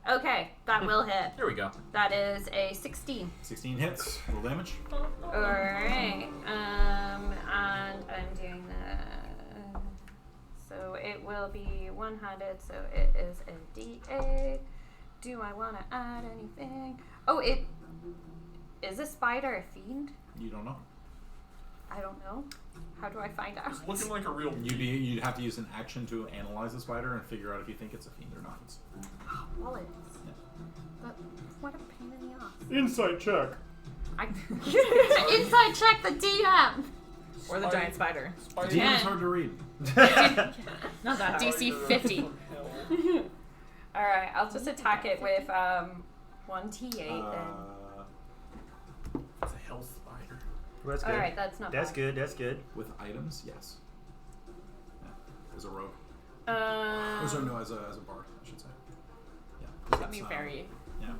Okay, that will hit. There we go. That is a 16. 16 hits. Roll damage. Alright, and I'm doing the. So it will be one-handed, so it is a D8. Do I want to add anything? Oh, it is a spider a fiend? You don't know. I don't know. How do I find out? It's looking like a real. You'd have to use an action to analyze the spider and figure out if you think it's a fiend or not. Wallets. But what a pain in the ass. Insight check. Inside check the DM. Or the giant spider. Spider. DM is hard to read. Not that hard. DC 50. Alright, I'll just attack it with 1d8 then. It's a health spider. Well, that's good. Alright, that's not That's bad. good. That's good. With items, yes. Yeah. As a rogue. Um, Or sorry, no, as a bard, I should say. Yeah. 'cause Got it's, me very Yeah. No,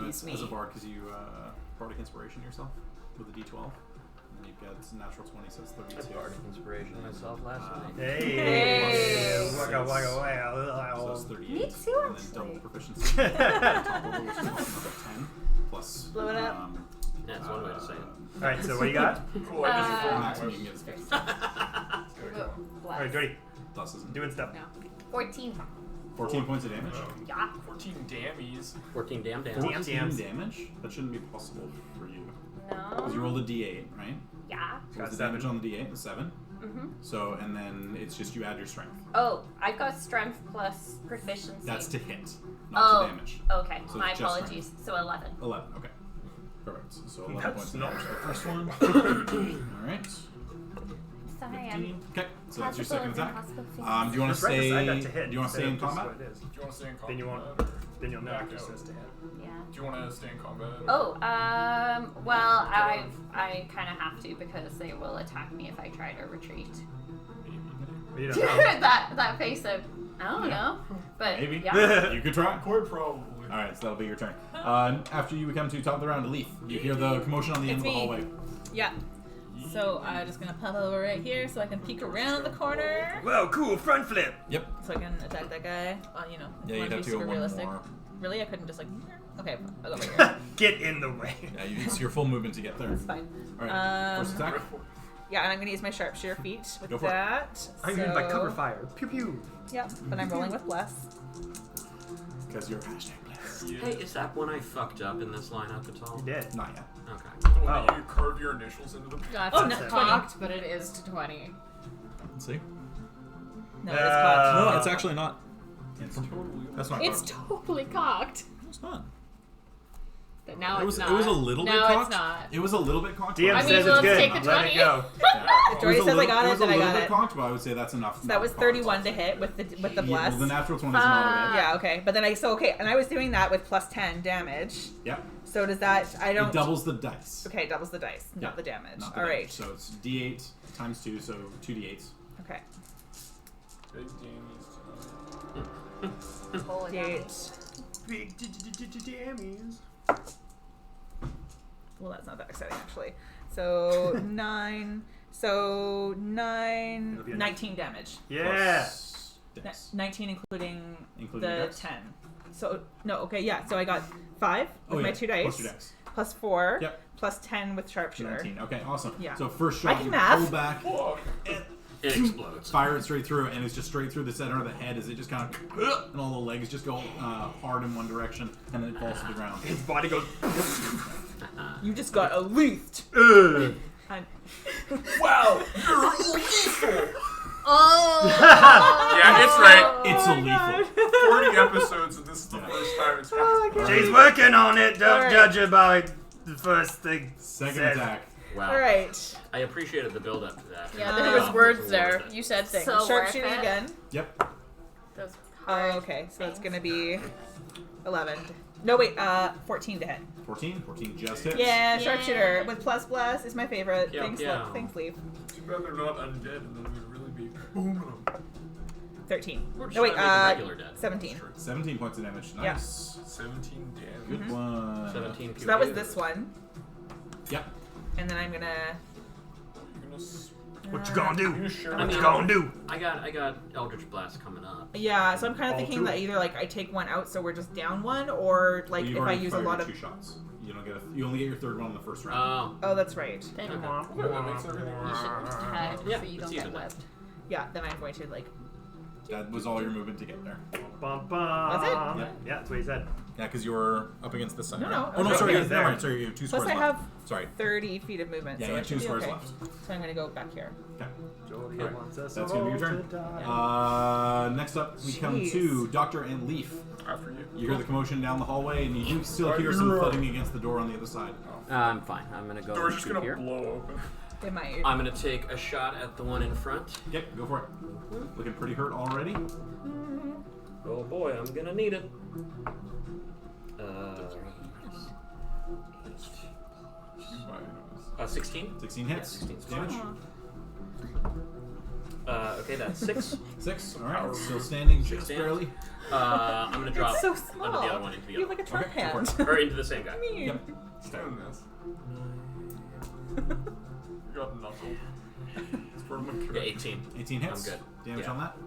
it's tease me. as a bard because you bardic inspiration yourself with a D12, and then you've got natural 20, so it's 32. I bardic inspiration myself last night. Hey. Hey. Waka waka So waka. it's 38. Me too, And then actually. double proficiency. on top of it, which is another 10 plus. Blow it up. That's one way to say it. All right. So what you got? Cool. I just Uh, rolled Maximum my you can get is 50. All right, Jody. Plus isn't Doing stuff. No. 14. 14 points of damage. Yeah. 14 dammies. 14 damn damn. 14 Damn. damage? That shouldn't be possible for you. Because you No. rolled a D8, right? Yeah. So Got what's the damage 7. on the D8? 7. Mm-hmm. So, and then it's just you add your strength. Oh, I've got strength plus proficiency. That's to hit, not Oh. to damage. Okay, So my it's just apologies. So 11. 11, okay. Perfect. So 11 That's points of not damage for the first one. Alright. Sorry, 15. Okay, so that's your second Possible attack. impossible Do you want to Just right beside stay? that to hit. Do you want to stay in Instead of just combat? what it is. Do you want to stay in combat? Then you won't. or- Then you'll know Back it just out. says to hit. Yeah. Do you want to stay in combat? Oh, well, I kind of have to because they will attack me if I try to retreat. But you don't know. that face of, I don't know, but Maybe. yeah. You could try. Quite probably. Alright, so that'll be your turn. After you come to top of the round, Leaf, you hear the commotion on the end of It's the me. hallway. Yeah. So I'm just gonna pop over right here so I can peek around the corner. Whoa, cool front flip. Yep. So I can attack that guy. You know, Yeah, want you'd to have be to go super one realistic. more. Really? I couldn't just like. Okay, I'll go over here. Get in the way. Yeah, it's your full movement to get there. It's fine. Alright, first attack. Yeah, and I'm gonna use my sharpshooter feat with Go for it. that. I'm using my cover fire. Pew pew. Yep, but I'm rolling with bless. Because you're hashtag blessed. Hey, is that when I fucked up in this lineup at all? You did. Not yet. Okay. When you carve your initials into the. That's Oh, not no, cocked, but it is to 20. Let's see. No, it's cocked. No, it's actually not. That's not. It's cocked. totally cocked. It's not. But now It it's was. not. It was a little bit now cocked. it's not. It was a little bit cocked. DM I mean, says let's it's good. take the Let 20. it go. If Jordy says I got it, then I got It was a little bit it. cocked, but I would say that's enough. So that was 31 to hit with the Yeah, bless. well, the natural 20 is not a hit. Yeah, okay. But then and I was doing that with plus 10 damage. Yep. So does that, I don't... It doubles the dice. Okay, doubles the dice, Yeah, not the damage. Not the All damage. right. So it's D8 times 2, so 2D8s. Okay. Big Danny's. Holy D8. Big dammies. Well, that's not that exciting, actually. So 9... So 9... 19 damage. Yeah. Plus dex. 19 including Including the dex? 10. So, no, okay, yeah. So I got 5 with my 2 dice. Plus your dex. Plus 4. Yep. Plus 10 with sharpshooter. 19. Okay, awesome. Yeah. So first I shot, can you math. pull back, Fuck. It explodes. fire it straight through, and it's just straight through the center of the head as it just kind of, and all the legs just go hard in one direction, and then it falls to the ground. His body goes. You just got elithed. Ugh. I'm- Wow, you're lethal. Oh! Yeah, it's right. It's a lethal. 40 episodes, and this is the first time it's happened. She's working on it. Don't Alright. judge her by the first thing. Second said. attack. Wow. All right. I appreciated the build up to that. Yeah, Um, there was words It was there. worth it. You said things. So Sharpshooter worth it. again. Yep. Those Oh, hard okay. So that's things. going to be 11. No, wait. 14 to hit. 14. 14 just hits. Yeah, Yay. sharpshooter with plus bless is my favorite. Yeah, Thanks, yeah. thanks, Leaf. Too bad they're not undead, and then we'd really be booming them. 13. We're just No, wait. trying to make them regular dead. 17. 17 points of damage. Yeah. Nice. 17 damage. Good one. 17 So that was POW. this one. Yep. And then I'm going to... You're gonna What you gonna You're do? gonna share I What mean, you gonna do? I got Eldritch Blast coming up. Yeah, so I'm kind of All thinking two? that either like I take one out, so we're just down one, or like You've if I already use a fired lot your of. 2 shots. You don't get you only get your third one in the first round. Oh. Oh, that's right. Then Okay. Yeah, that makes everything you should tag Yeah, so you it's don't even get then. webbed. Yeah, then I'm going to like. That was all your movement to get there. Bum, bum. Was it? Yeah. Yeah, that's what he said. Yeah, because you were up against the side. No, right? no, Oh no, okay. sorry. Yeah, Never there. mind. Sorry, you have 2 Plus, squares I left. have Sorry. 30 feet of movement. Yeah, so you it have should 2 be squares okay. left. So I'm going to go back here. Okay. Jody Alright, wants us that's gonna be your all turn. to die. Next up, we come Jeez. to Doctor and Leaf. After you. You hear the commotion down the hallway, and you do still hear some thudding against the door on the other side. I'm fine. I'm gonna go Door's just to gonna here. blow open. It might. I'm gonna take a shot at the one in front. Okay, go for it. Looking pretty hurt already. Oh boy, I'm gonna need it. 16. 16 hits. Yeah, 16 's damage. Okay, that's 6. 6. All right, still standing just Stands. barely. I'm gonna drop It's so under small. the other one into the You have other like a trap Okay, go hand. for or into the same guy. Mean. Yep. Stand this. You got knuckled. It's for my Yeah, 18. 18 hits. I'm good. Damage Yeah. on that.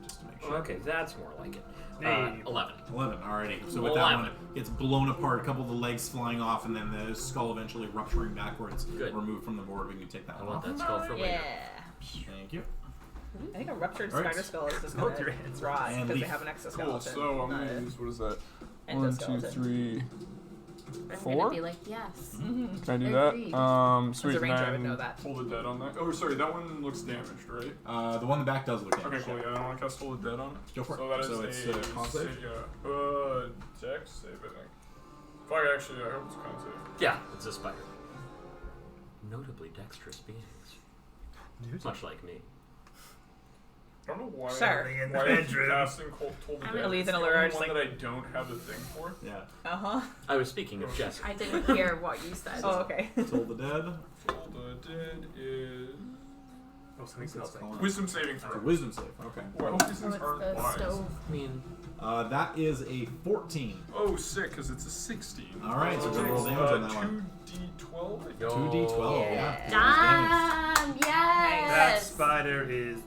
Just to make sure. Okay, that's more like it. Hey. 11. 11. Alrighty. So with Well, that I'm- one, it gets blown apart. A couple of the legs flying off, and then the skull eventually rupturing backwards. Good. Removed from the board. We can take that I one want off. that skull for later. Yeah. Thank you. I think a ruptured All right. spider skull is just Hold going your to hands. rot And because they leaf. have an Cool, exoskeleton. so I'm not gonna a use, what is that? 1, 2, endoskeleton. 3. I'm 4? gonna be like, yes. Mm-hmm. Can I do Agreed. that? As Sweet. a ranger, I would and know that. Hold the dead on that. Oh, sorry, that one looks damaged, right? The one in the back does look Okay, damaged. cool. Yeah, I don't want to cast Hold the Dead on it. Go for it. So that is So it's, a con save? Dex save, I think. Fuck, actually, I hope it's con save. Yeah, it's a spider. Notably dexterous beings. Much like me. I don't know why. Sure. In the Why I'm bedroom. casting Hold the I'm Dead. Elise It's and the Allura are only just one like- that I don't have a thing for. Yeah. Uh huh. I was speaking of Jessica. I didn't hear what you said. Oh, okay. Toll the dead. Hold the Dead is Oh, something smells like. Wisdom saving A throw. wisdom save. Okay. Well, I hope these Oh, things it's aren't the wise. stove. I mean, That is a 14. Oh, sick, because it's a 16. All right, so we'll roll damage on that one. 2d12, I think. yo. 2d12. Yeah. Damn! That Yes! spider is.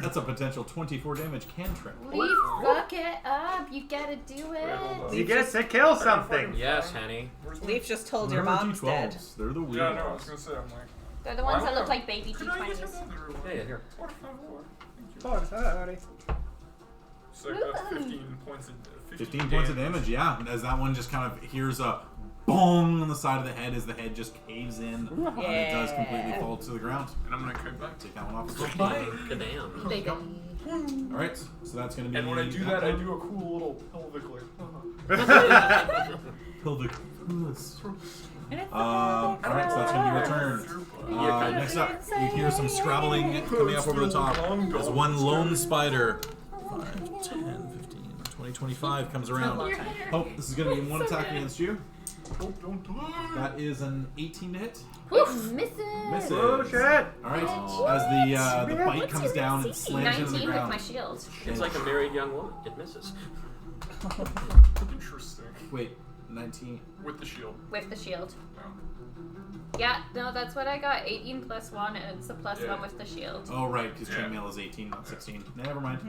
That's a potential 24 damage cantrip. Leaf, fuck it up. You gotta do Wait, hold it. on. You get to kill something. Yes, Henny. Where's my- Leaf just told your Remember mom's dead. D12s. They're the weird Yeah, no, I was ones. gonna say, I'm like, They're the ones Why that look not? like baby could I get D20s. another one? Yeah, here. Por favor. Thank you. Oh, sorry. So I got 15 points of 15 points of damage, yeah. As that one just kind of hears a bong on the side of the head as the head just caves in. And it does completely fall to the ground. And I'm gonna kite back. Take that one off as well. Kadam. Baby. Alright, so that's going to be... And when I do that, I do a cool little pelvic lick. Pelvic. And it's Alright, so that's going to be your turn. Next up, you hear some scrabbling coming up over the top. As one lone spider, 5, 10, 15, 20, 25 comes around. Oh, this is going to be one attack against you. Don't die. That is an 18 to hit. Misses. Misses. Oh shit! Alright, as the bite comes down, it slams into the 19 with ground. my shield. It's like a married young woman. It misses. Interesting. Wait, 19. With the shield. With the shield. Oh. Yeah, no, that's what I got. 18 plus 1, and it's a plus Yeah. 1 with the shield. Oh, right, because Yeah. chainmail is 18, not 16. Never mind.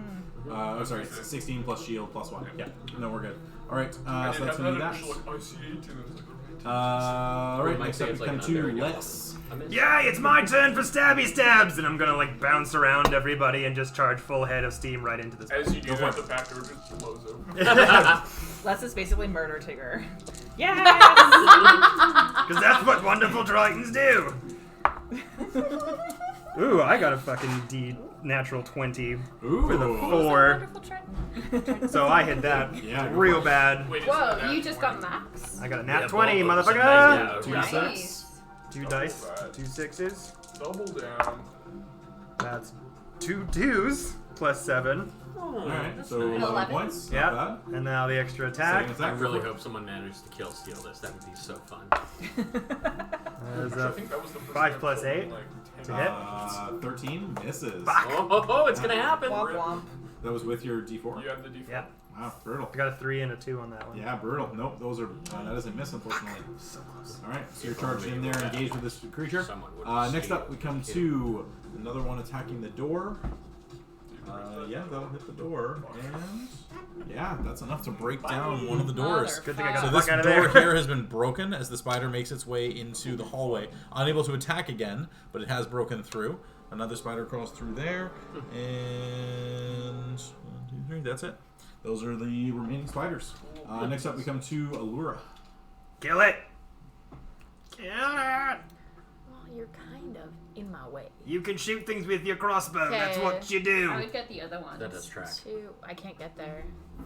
Oh, sorry, it's 16 plus shield plus 1. Yeah, no, we're good. Alright, I so didn't that's have going to that be initial, that. like, I see 18, and I was like, Alright, might next say up we it's like come an to unmarried young Les. woman. Yay, it's my turn for stabby stabs! And I'm gonna like bounce around everybody and just charge full head of steam right into this. as you do Go for that, it. the back door just blows open. Les is basically murder Tigger. Yes! Because that's what wonderful Tritons do! Ooh, I got a fucking natural 20 Ooh. with a 4. So I hit that Yeah, go real for it. bad. Wait, Whoa, is it you just 20? got max? I got a nat Yeah, 20, both of us. motherfucker! Yeah, Two right. Nice. 2 Double dice, that. 2 6s. Double down. That's 2 2s plus 7. Alright, so 11 11. points. Yeah. Not bad. And now the extra attack. Second I attack. really hope someone manages to kill steal this. That would be so fun. There's I a think that was the first 5 time plus I killed, 8 like, to 10. hit. 13 misses. Oh, it's gonna happen. Womp womp. That was with your D4? You had the default. Yeah, Wow, brutal. I got a 3 and a 2 on that one. Yeah, brutal. Nope, those are that doesn't miss, unfortunately. So close. All right, so you're charged in there, engaged with this creature. Someone would Next steal up, we come the to another one attacking the door. Yeah, that'll hit the door, and yeah, that's enough to break down one of the doors. Good thing I got So the this fuck out of door there. here has been broken as the spider makes its way into the hallway, unable to attack again, but it has broken through. Another spider crawls through there, and 1, 2, 3. That's it. Those are the remaining spiders. Next up, we come to Allura. Kill it! Kill it! Well, you're kind of in my way. You can shoot things with your crossbow. That's Okay. what you do. I would get the other one. That does track. 2. I can't get there.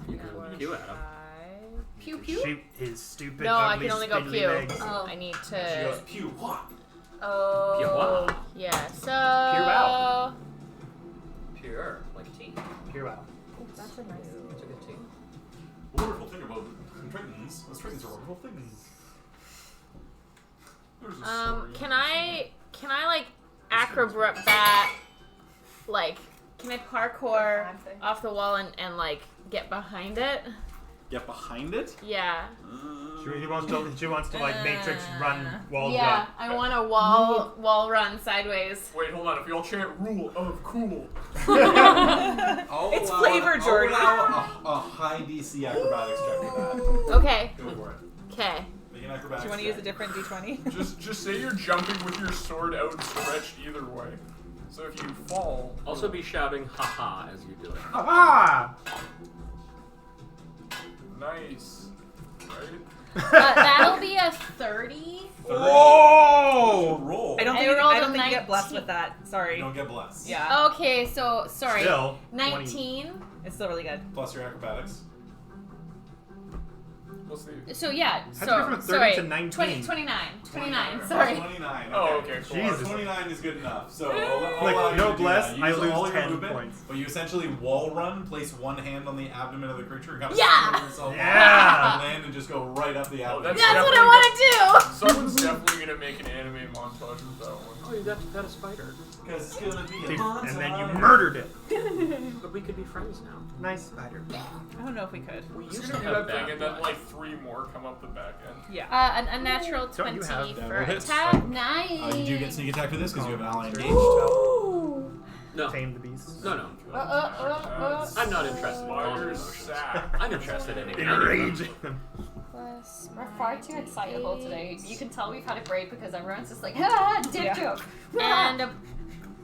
You can 4, pew at him. 5. Pew pew. Shoot his stupid, No, I ugly, can only go spindly pew. legs. Oh. I need She goes, to. pew, what? Oh. Pew out. Yeah. So. out. Pure, like a tea. Pew out. That's a nice. It's a good tea. The wonderful thing about Tritons is Tritons are wonderful things. There's a story. Can I like acrobat, like, can I parkour off the wall and like get behind it? Get behind it? Yeah. She wants to like Matrix run wall Yeah, jump. I want a wall run sideways. Wait, hold on. If y'all chant rule of cool. It's flavor, Jordan. I'll allow a high DC acrobatics check for that. Okay. Go for it. Okay. Make an acrobatics Do you want to check. use a different D20? Just say you're jumping with your sword outstretched either way. So if you fall, Also be shouting haha as you do it. Ah! nice, right? That'll be a 30. Whoa! Roll. I don't I think, rolled I a don't think you get blessed 19. with that. Sorry. You don't get blessed. Yeah. Okay, so sorry. Still, 19. It's still really good. Plus your acrobatics. We'll see. So yeah, How'd you go from 30 sorry. to 19? 29. 29. Plus Sorry. 29. Oh, okay, cool. Jesus. 29 is good enough. So I'll Like, allow you no to do bless, that. You I use lose all your 10 movement, points. But you essentially wall run, place one hand on the abdomen of the creature, and kind of Yeah! spin yourself Yeah! and land and just go right up the abdomen. that's- That's what I want to do. Someone's definitely gonna make an anime montage with that one. Oh, you got a spider. Because it's gonna be a And then you montage. murdered it. But we could be friends now. Nice spider. I don't know if we could. We It's used gonna to do have that thing, bad and then blood. like 3 more come up the back end. Yeah. A natural Don't you 20 have for double hits? attack. Nice. You do get sneak attack for this because you have an ally engaged. No. Tame the beast. No. I'm not interested in calm Spider's emotions. sack. I'm interested in Enrage. Plus We're far too excitable today. You can tell we've had a break because everyone's just like, ah, dip Yeah. joke. and a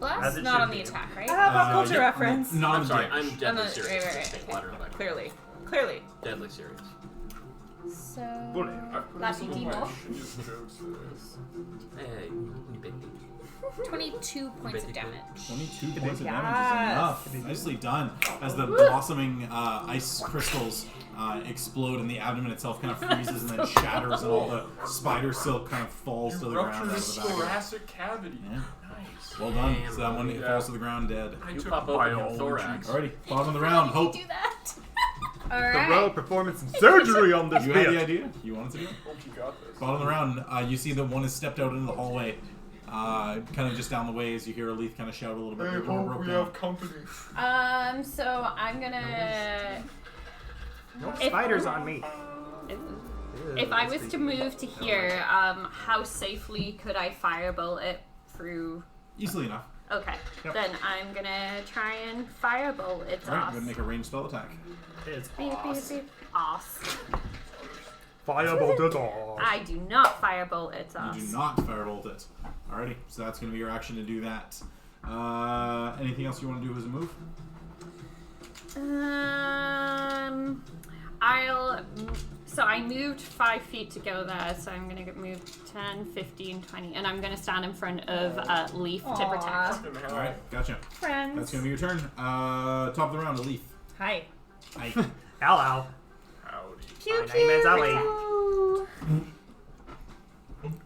Blast? As it Not should on the be. attack, right? Pop culture yeah, reference. Not on I'm the sorry, damage. I'm deadly Right, serious. right, Take right. water in the back. Clearly. Deadly serious. So. I put Laffy some of my Demo. shittiest jokes for this. Hey, you baby. 22 points of damage. 22 points of Yes. damage is enough. Nicely done. As the blossoming ice crystals explode and the abdomen itself kind of freezes and then shatters and all the spider silk kind of falls to You the ground ruptured out his of the back. thoracic cavity. Yeah. Nice. Well done. Damn. So that one Yeah. falls to the ground dead. I You took pop open your biology. thorax. Alrighty, bottom of the round. How Hope. did you do that? The Alright. row performing some surgery on this You had the bitch. idea? You wanted to do it? Hope you got this. Bottom of the round, you see that one has stepped out into the hallway. Kind of just down the way as you hear a leaf kind of shout a little bit. Hey, The door Hope, broke we down. have company. So I'm gonna. No If- spiders on me. If I was to move to here, how safely could I firebolt it through? Easily enough. Okay, Yep. then I'm gonna try and firebolt its Alright, I'm ass. going to make a ranged spell attack. It's Beep, beep, ass. beep. Ass. Firebolted off. I do not firebolt its ass. You do not firebolt it. Alrighty, so that's going to be your action to do that. Anything else you want to do as a move? So I moved 5 feet to go there, so I'm gonna move 10, 15, 20, and I'm gonna stand in front of Leaf to Aw. protect. Fucking hell. Alright, gotcha. Friends. That's going to be your turn. Top of the round, a leaf. Hi. Hi. Hello. Howdy. Pew, My name is Ali.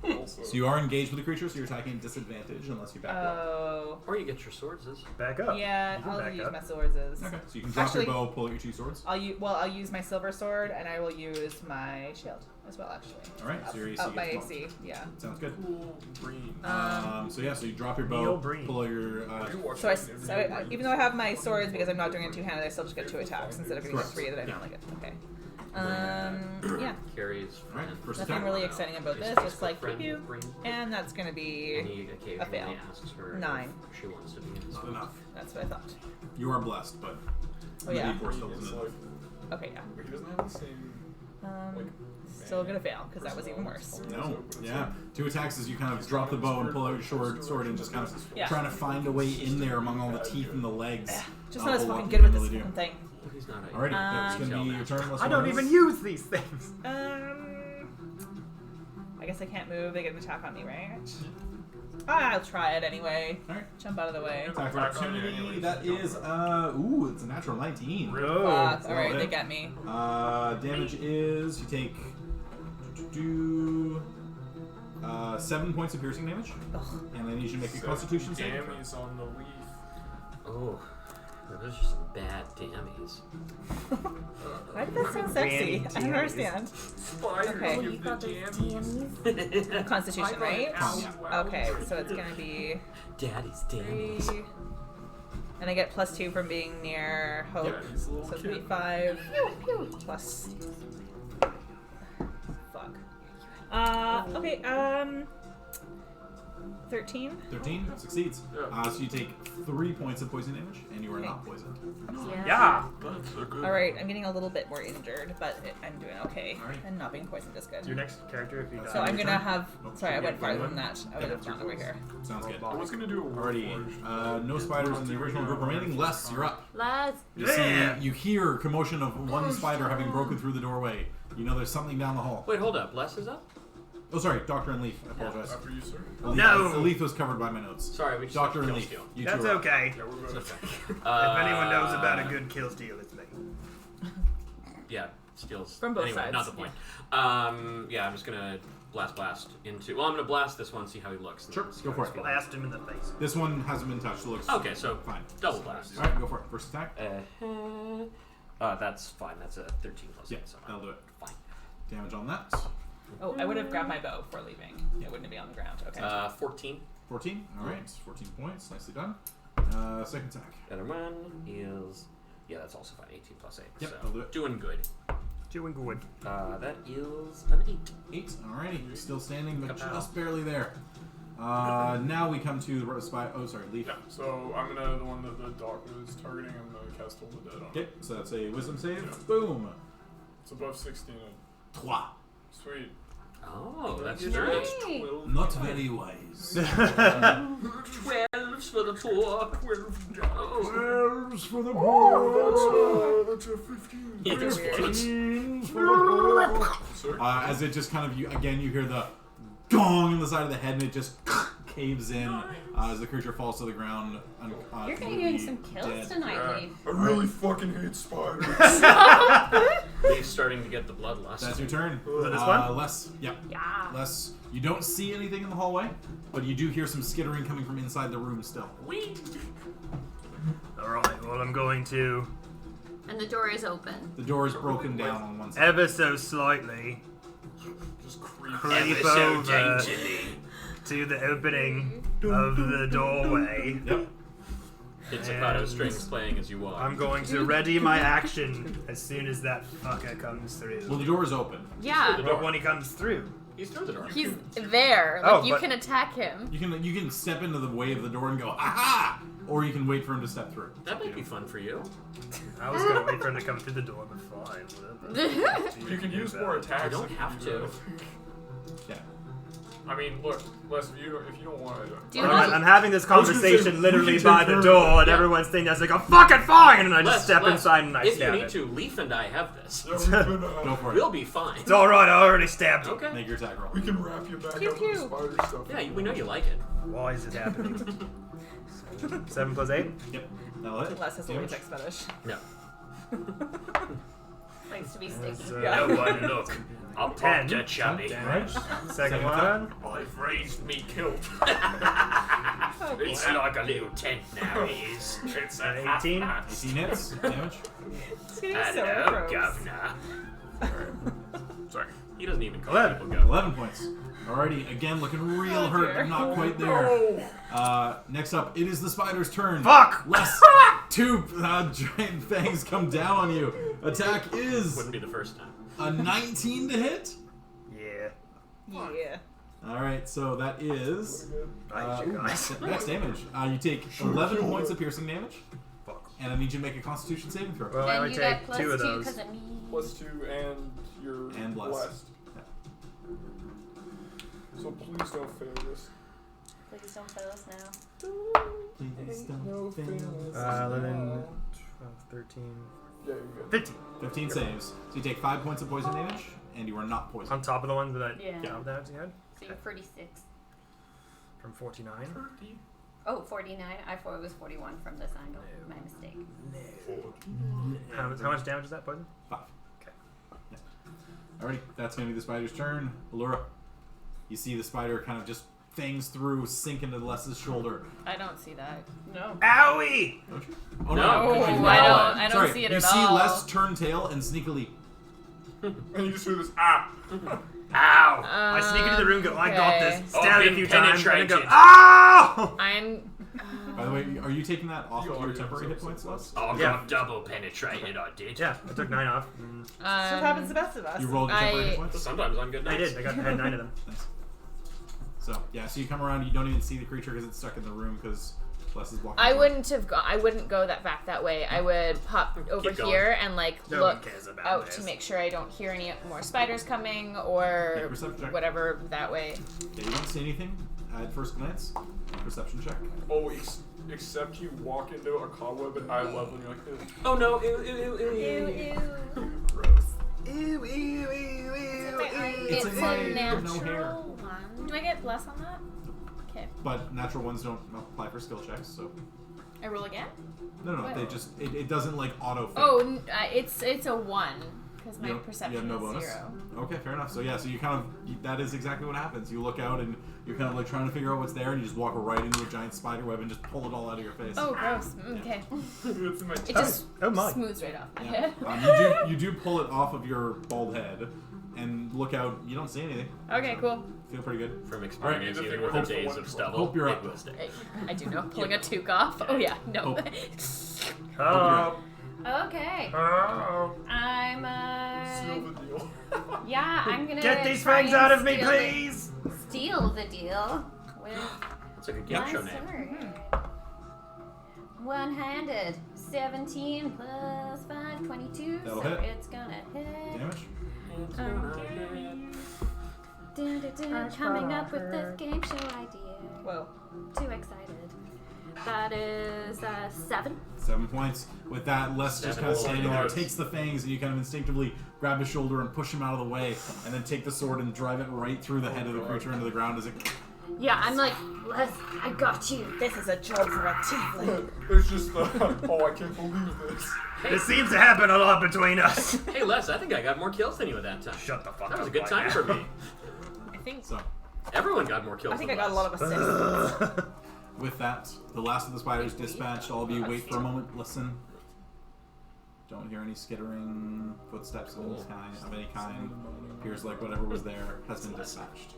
Also, So you are engaged with the creature, so you're attacking at disadvantage unless you back up. Oh. Or you get your swords. Back up. Yeah, You can I'll back use up. my swords as. Okay, so you can drop Actually- your bow, pull out your two swords. I'll use my silver sword and I will use my shield as well. Actually. All right, so your AC Up my gets AC. Yeah. Sounds good. cool green. So yeah, so you drop your bow, Neil Breen. pull out your. You watch So, that every day. even though I have my swords because I'm not doing it two-handed, I still just get 2 attacks instead of getting the Correct. 3 that I Yeah. normally get. Okay. Yeah. Carries All right, first Nothing attack. really exciting about this. It's like friend, pew, ring. and that's gonna And be. he occasionally fail. asks her 9. if she wants to be in his Not group. enough. That's what I thought. You are blessed, but Oh yeah. the D4 still It's isn't like, enough. Okay. Yeah. he doesn't have the same. Like, Still gonna fail because that was even worse. No, yeah. 2 attacks as you kind of drop the bow and pull out your sword and just kind of Yeah. trying to find a way in there among all the teeth and the legs. Just not as of what fucking you good with can this really do. fucking thing. He's not a Alrighty, that's gonna be your turn. unless I don't someone even else- use these things. I guess I can't move. They get an attack on me, right? I'll try it anyway. All right. Jump out of the way. Attack of Attack on you opportunity. anyways. That is ooh, it's a natural 19. Oh. Fuck. All right, it. they get me. Damage is you take 7 points of piercing damage, and then you should make a Constitution save. Dammies on the leaf. Oh, those are some bad dammies. Why did that sound sexy? I don't understand. Spiders Okay. give the jammies. Constitution, right? Ow. Okay, so it's gonna be Daddy's 3, dammies. and I get +2 from being near Hope. Yeah, he's a little So it's gonna be kid. 5 plus. Fuck. Okay. 13. 13 succeeds. Yeah. So you take 3 points of poison damage, and you are Okay. not poisoned. Yeah. That's a good. All right, I'm getting a little bit more injured, but I'm doing okay. All right. And not being poisoned is good. Your next character, if you die. So I'm your gonna turn? have. Oh, Sorry, I yeah, went farther go than that. I would have gone over here. Sounds good. I was gonna do a Alrighty. No spiders in the original group remaining. Les, you're up. Let's. You Yeah. see, you hear commotion of one spider having broken through the doorway. You know there's something down the hall. Wait, hold up. Les is up? Oh, sorry, Doctor and Leaf. I apologize. After you, sir. The Leaf was covered by my notes. Sorry, we just Doctor and kill Leaf. steal. You That's two are up. okay. Yeah, we're It's both. okay. If anyone knows about a good kill steal, it's me. Yeah, steals. From both anyway, sides. not the point. Yeah, I'm just gonna blast into. Well, I'm gonna blast this one, see how he looks. and Sure, see go how for he's it. feeling. Blast him in the face. This one hasn't been touched. It looks Okay, so fine. double blast. All right, go for it. First attack. That's fine. That's a 13 plus Yeah, 8, so that'll do it. fine. Damage on that. Oh, I would have grabbed my bow before leaving. It wouldn't be on the ground. Okay. 14. 14. All right, 14 points. Nicely done. Second attack. The other one is. Yeah, that's also fine. 18 plus 8. Yep, so I'll do it. doing good. Doing good. That is an 8. 8. Alrighty, still standing, but just barely there. Now we come to the spy. Oh, sorry, Leaf. Yeah, so I'm gonna, the one that the doc was targeting, I'm gonna cast Hold the Dead on. Okay, so that's a Wisdom save. Yeah. Boom. It's above 16. Trois. Sweet. Oh, that's Nice. true. Hey. Not very wise. 12 Elves for the poor. Elves for the poor. That's a 15. It explodes. As it just kind of, you hear the gong on the side of the head, and it just caves in as the creature falls to the ground. You're gonna be doing some kills tonight, Leaf. I really fucking hate spiders. Leaf's starting to get the bloodlust. That's your turn. Was it this one? Les. Yep. Yeah. Les, you don't see anything in the hallway, but you do hear some skittering coming from inside the room still. Alright, well, I'm going to And the door is open. The door is broken down on one side. ever so slightly Just creep. creep over to the opening of the doorway. Yep. Pizzicato strings playing as you walk. I'm going to ready my action as soon as that fucker comes through. Well, the door is open. Yeah. But when he comes through. He's through the door. He's there. Like, Oh, you but- can attack him. You can step into the way of the door and go, aha! Or you can wait for him to step through. That might be fun for you. I was going to wait for him to come through the door, but fine, whatever. You can use more attacks. You don't if have do to. that. Yeah. I mean, look, Les, if you don't want to. Do you Alright, want- I'm having this I was gonna say, conversation we literally can by take the care of door, and Yeah. everyone's thinking that's like, oh, fucking fine! And I just step Les, inside and I if you stab need it. to, Leaf and I have this. Yeah, we can, Go for it. We'll be fine. It's alright, I already stabbed him. Okay. Make your attack roll. we can wrap you back Pew, up with pew. spider stuff. Yeah, we know you like it. Why is this happening? 7 plus 8? Yep. That'll hit. Les has a Damage. latex fetish. No. Likes to be sticky. Yeah. No one look. I'll pop 10 to chubby. damage. Second Second one. I've raised me kilt. Oh, It's like a little tent now, he is. It's a 18. 18 hits. Damage. It's getting so Hello, gross. governor. Sorry. He doesn't even call 11. people governor. 11 points. Alrighty, again looking real Oh, hurt, dear. but not quite there. Next up, it is the spider's turn. Fuck! Less 2 giant fangs come down on you. Attack is Wouldn't be the first time. a 19 to hit. Yeah. Yeah. Alright, so that is I hate you guys. max damage. You take 11 points of piercing damage, Fuck. and I need you to make a constitution saving throw. Well, I And only you get take plus 2 of 2 those. because of me. +2 and you're And blessed. So please don't fail this. Please don't fail us now. Please don't fail us. 11, 12, 13, Yeah, you're good. 15. 15 saves. So you take 5 points of poison damage, and you are not poisoned. On top of the ones that I Yeah. jumped out had So you're 46. from 49. Oh, 49. I thought it was 41 from this angle. My mistake. How much damage is that poison? 5. Okay. Yeah. Alrighty, that's going to be the spider's turn. Allura, you see the spider kind of just fangs through, sink into Les's shoulder. I don't see that. No. Owie! Don't you? Oh, No, no. I don't Sorry, see it you at see all. Les turn tail and sneakily. And you just hear this, ah! Ow! I sneak into the room, go, I got Okay. this, stab it a been few times, and then go, penetrated. ow! I'm. By the way, are you taking that off of your temporary hit points, Les? I Yeah. got double penetrated, I did. Yeah, I took 9 off. That's what happens to the best of us. You rolled your temporary hit I- So points? sometimes on good I nights. did, I had 9 of them. Nice. So, yeah, so you come around, you don't even see the creature because it's stuck in the room because Les is blocking. I the wouldn't have. I wouldn't go that that way. I would pop over Keep going. here and like No one look cares about out this. to make sure I don't hear any more spiders coming Make a or perception check. whatever that way. Yeah, you don't see anything at first glance. Perception check. Oh, except you walk into a cobweb at eye level and you're like, ew. Oh no, ew, ew, ew, ew, Ew, ew. ew. Gross. Ew, ew, ew, ew, It's a a glade with no natural one. Do I get less on that? Okay. But natural ones don't apply for skill checks, so. I roll again. No, What? they just it doesn't like auto. Oh, it's a 1 because my You have perception no is bonus. 0. Okay, fair enough. So yeah, so you kind of that is exactly what happens. You look out and you're kind of like trying to figure out what's there, and you just walk right into a giant spider web and just pull it all out of your face. Oh, gross. Okay. It's in my It just Oh my. smooths right off my Yeah. head. You do pull it off of your bald head, and look out. You don't see anything. Okay, cool. Feel pretty good. From Alright, experience, the even thing with with the the days one- of stubble, Hope you're it up. will stay. I do know. Pulling a toque off. Oh yeah, no. Oh. Okay. Oh. I'm, Seal the deal. yeah, I'm gonna Get these try fangs and out of me, steal please! Steal the deal with It's like a game my show name. sword. One-handed. 17 plus 5, 22. That'll so hit. it's gonna hit. Damage. Coming up with this game show idea. Whoa. Too excited. That is 7. 7 points. With that, Les just kind of standing there, yards. takes the fangs, and you kind of instinctively grab his shoulder and push him out of the way, and then take the sword and drive it right through the head of the creature into the ground as it... Yeah, I'm like, Les, I got you. This is a job for a tiefling. There's just the, oh, I can't believe this. It seems to happen a lot between us. Hey, Les, I think I got more kills than you at that time. Shut the fuck up. That was a good right time now. for me. I think So, Everyone got more kills I think than I got a Les. lot of assists. with that, the last of the spiders dispatched. All of you wait for a moment, listen. Don't hear any skittering footsteps of any kind. Appears like whatever was there has been dispatched.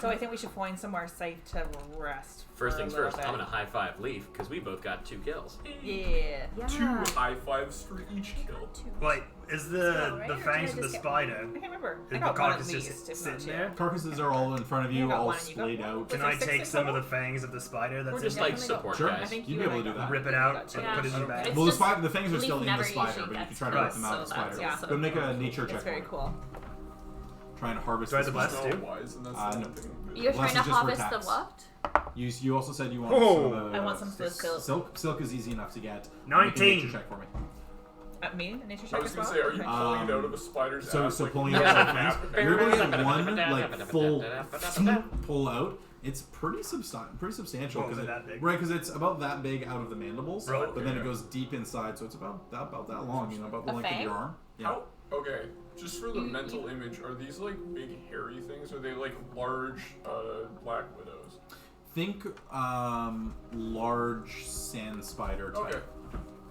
So I think we should find somewhere safe to rest. First for a things little first, bit. I'm gonna high five Leaf because we both got 2 kills. Yeah. 2 high fives for each kill. Wait, is the fangs of the spider? I can't remember. I Is the got one at carcass least, just if sitting not there? two. Carcasses are all in front of you, You got all one and you got splayed one. out. Can there I 6 take in some of total? the fangs of the spider that's We're in just there? like Definitely support Sure, guys. think you'd you be able and to I do got that. Rip it out and Yeah. put it in the It's bag. Well, the, just- the fangs are Leaf still in the never spider, usually but you can gets try to to rip them out of the so spider. that's Yeah. Go make a nature check It's very for me. cool. Try and harvest Do I the have the spider. bless too? Wise, and that's No. nothing. You're Unless trying it's to just for harvest the attacks. what? You also said you want Oh. some of the I want some silk. Silk is easy enough to get. 19. Make a nature check for me. Me? A nature I check was as gonna well? say, are you Okay. pulling it out of a spider's So, ass? so like, pulling you out have the an fangs. app? You're able to get one like full pull out. It's pretty substantial Oh, is because it that big? right because it's about that big out of the mandibles, Right. but then Yeah. it goes deep inside, so it's about that long, about the A length of fang? your arm. Yeah. How? Okay, just for the mental image, are these like big hairy things? Or are they like large black widows? Think large sand spider type. Okay.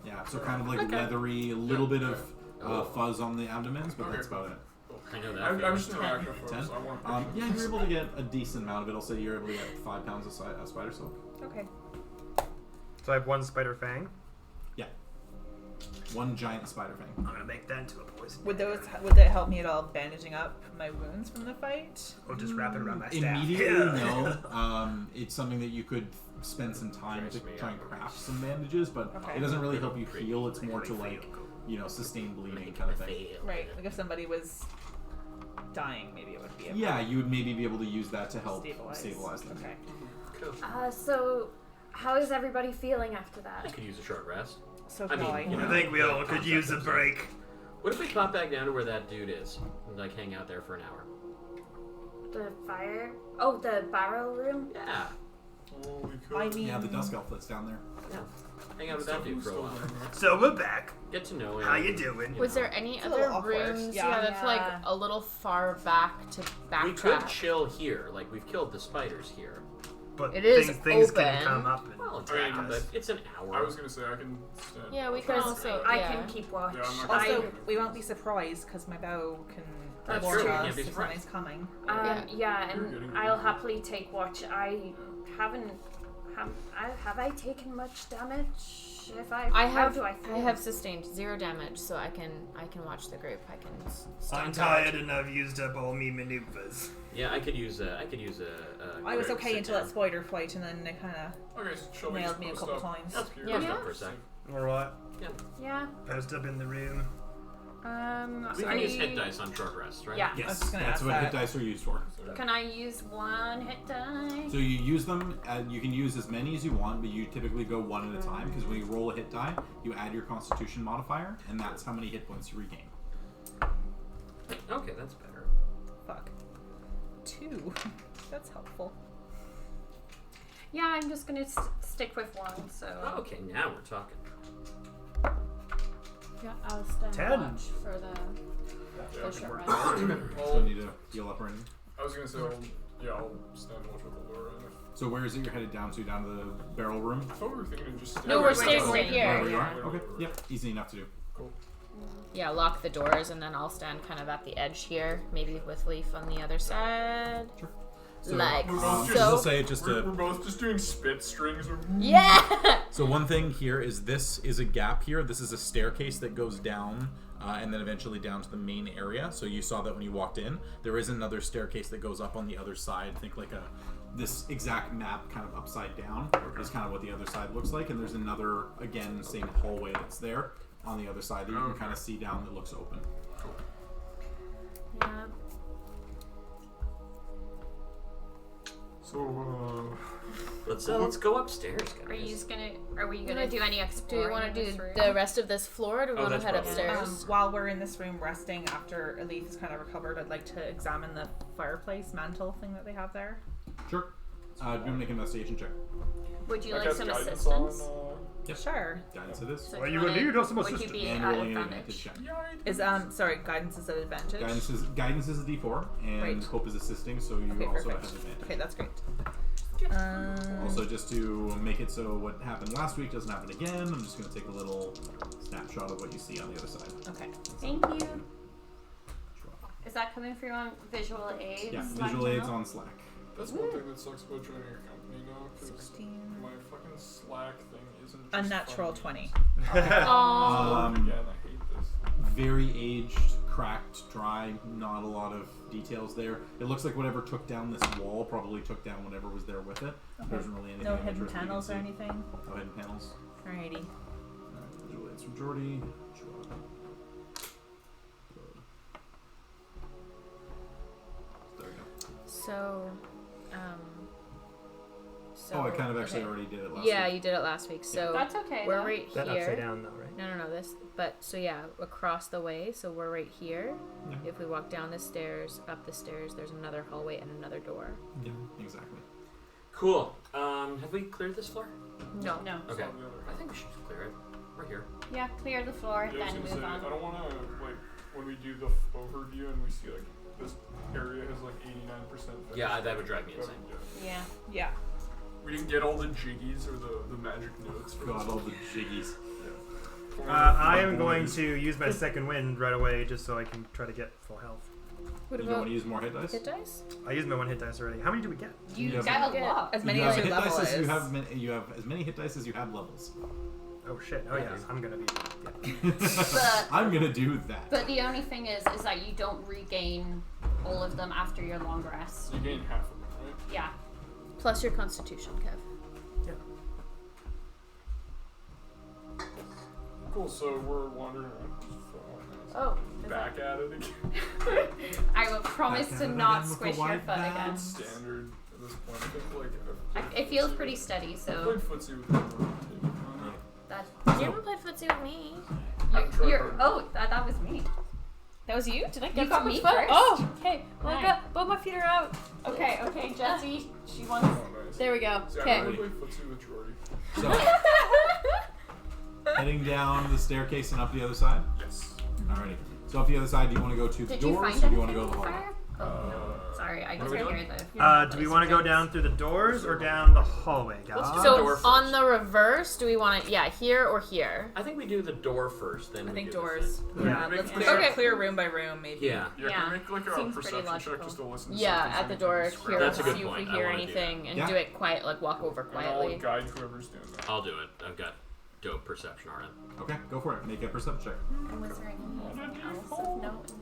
Yeah, so kind of like Okay. leathery, a little bit of Oh. fuzz on the abdomens, but Okay. that's about it. I know that. I'm feeling. just an actor for 10? so I want to Yeah, you're able to get a decent amount of it. I'll say you're able to get 5 pounds of spider silk. Okay. So I have one spider fang. Yeah. One giant spider fang. I'm gonna make that into a poison. Would that help me at all bandaging up my wounds from the fight? Or just wrap it around my staff. Immediately, Yeah. no. It's something that you could spend some time to try and craft some bandages, but Okay. it doesn't really help you heal. It's more to like, sustain bleeding kind of thing. Right. Like if somebody was dying, maybe it would be. Yeah, you would maybe be able to use that to help Stabilize them. Okay. So, how is everybody feeling after I that? could use a short rest. So I mean, I. you know. I think we all could use a break. What if we pop back down to where that dude is and like hang out there for an hour? The fire? Oh, the barrel room? Yeah. Oh, we could. I mean. Yeah, the dust elf that's down there. Yeah. Hang out with that dude for a while. So we're back. Get to know him. How you doing? Was there any It's a little other awkward. rooms? Yeah. Yeah, that's like Yeah. a little far back to We could backtrack. chill here. Like we've killed the spiders here. But It is things can open. come up. And Well, it's I mean, but it's an hour. I was gonna say I can stand. Yeah, we can Because also. I yeah. can keep watch. Yeah, I'm not Also, gonna- we won't be surprised because my bow can That's warn true, we us can't be if surprised. something's coming. Yeah, You're and getting- I'll happily take watch. I haven't. Have I taken much damage? If I how have do I feel? I have sustained 0 damage, so I can watch the group. I can. I'm stand tired guard. and I've used up all me maneuvers. Yeah, I could use a. I was quick okay sit until down. that spider fight, and then it kind of Okay, so shall we nailed just me a post couple up times. here? Yeah. Post up for a sec. Alright. Yeah. Post up in the room. We can use hit dice on short rest, right? Yeah. I was Yes, just gonna that's ask what hit that. dice are used for. Can I use one hit die? So you use them, you can use as many as you want, but you typically go one at a time, because when you roll a hit die, you add your constitution modifier, and that's how many hit points you regain. Okay, that's better. Fuck. 2. That's helpful. Yeah, I'm just gonna stick with one. So. Okay, now we're talking. Yeah, I'll stand 10. watch for the Yeah, short rest. Don't I'll- need to heal up or anything. I was gonna say, I'll stand watch with Allura. And So where is it you're headed down to? Down to the barrel room? I thought we were thinking of just. No, we're staying right Oh, here. where you are? Yeah. Okay, yep, easy enough to do. Cool. Yeah, lock the doors, and then I'll stand kind of at the edge here, maybe with Leaf on the other side. Sure. So, Like both so. I'll say just We're to... both just doing spit strings. Or... Yeah. So one thing here is this is a gap here. This is a staircase that goes down and then eventually down to the main area. So you saw that when you walked in. There is another staircase that goes up on the other side. Think like this exact map kind of upside down is kind of what the other side looks like. And there's another, again, same hallway that's there on the other side that you can kind of see down that looks open. Yeah. So, Let's go upstairs, guys. Are we gonna do any Do exploring? we want to in do this room? the rest of this floor, or do we want to that's head probably- upstairs? While we're in this room resting after Elise is kind of recovered, I'd like to examine the fireplace mantle thing that they have there. Sure. Do you want to make an investigation check? Would you I like guess some guidance assistance? Yep. Sure. Guidance it is. So What if you wanna- gonna do? Some would you assistance. be And at rolling an advantage? advantage check. Is sorry, guidance is at advantage. Guidance is a D4, and Right. hope is assisting, so you Okay, also perfect. have advantage. Okay, that's great. Also, just to make it so what happened last week doesn't happen again, I'm just going to take a little snapshot of what you see on the other side. Okay. Thank you. Is that coming from your visual aids? Yeah, Slack visual aids channel? on Slack. That's one thing that sucks about joining your company now, because 16. my fucking Slack thing isn't just Unnatural funny. 20. Aww. Again, I hate this. Very aged, cracked, dry, not a lot of details there. It looks like whatever took down this wall probably took down whatever was there with it. There isn't really anything No of hidden interest you can panels or see. anything? No hidden panels. Alrighty. Alright, visual aids from Jordy. There we go. So, Oh, I kind of actually okay. already did it last Yeah, week. you did it last week. So That's okay. we're though. right That here. upside down though, right? No, this. But so yeah, across the way. So we're right here. Yeah. If we walk down the stairs, up the stairs, there's another hallway and another door. Yeah, exactly. Cool. Have we cleared this floor? No. No. Okay. It's on the other I think we should clear it. We're here. Yeah, clear the floor, Yeah, I was then gonna move say, on. I don't want to, like, when we do the overview and we see, like, this area has, like, 89%. Yeah, that would drive me insane. Yeah. Yeah. We didn't get all the jiggies or the magic notes. For Got this. all the jiggies. Yeah. I am boys. going to use my second wind right away just so I can try to get full health. What You don't about want to use more hit dice? hit dice? I used my one hit dice already. How many do we get? You Yeah, got but- a lot. As many you as have your hit level dice as is. you have as many hit dice as you have levels. Oh shit. Oh Yeah, yeah, dude. I'm gonna be. Yeah. But, I'm gonna do that. but the only thing is that you don't regain all of them after your long rest. You gain half of them, right? Yeah. Plus your constitution, Kev. Cool, so we're wandering around. Oh. Back at it again. I will promise Back to at it not again with the squish your white foot again. band. Standard at this point. I think, like, It feels pretty steady, I so played footsie with everyone. that. You haven't played footsie with me. That was me. That was you? Did I You get got someone's me foot? first. Oh, okay. Well, I Nice. got both my feet are out. Okay, Jesse. She wants. Oh, nice. There we go. See, I Okay. only play footsie with Jordy. So, heading down the staircase and up the other side. Yes. Alrighty. So up the other side, do you want to go to the Did you doors find or do you want to anything go to the in the hallway? fire? Oh no. Sorry, I what just are we hear doing? the. Do we want to go down through the doors or down the hallway, guys? Let's do So door on first. the reverse, do we want to? Yeah, here or here? I think we do the door first, then I we think do the doors. thing. Yeah, Make let's it clear, Okay. clear room by room, maybe. Yeah. Yeah, Yeah. can we make like a Seems pretty perception check logical. just to listen to Yeah, something at the so door we can here. That's a See good if point. we I hear wanna do anything and Yeah. do it quiet, like walk over And I'll quietly. guide whoever's doing that. I'll do it. I've got dope perception already. Okay, go for it. Make a perception check. And was there anything else of note?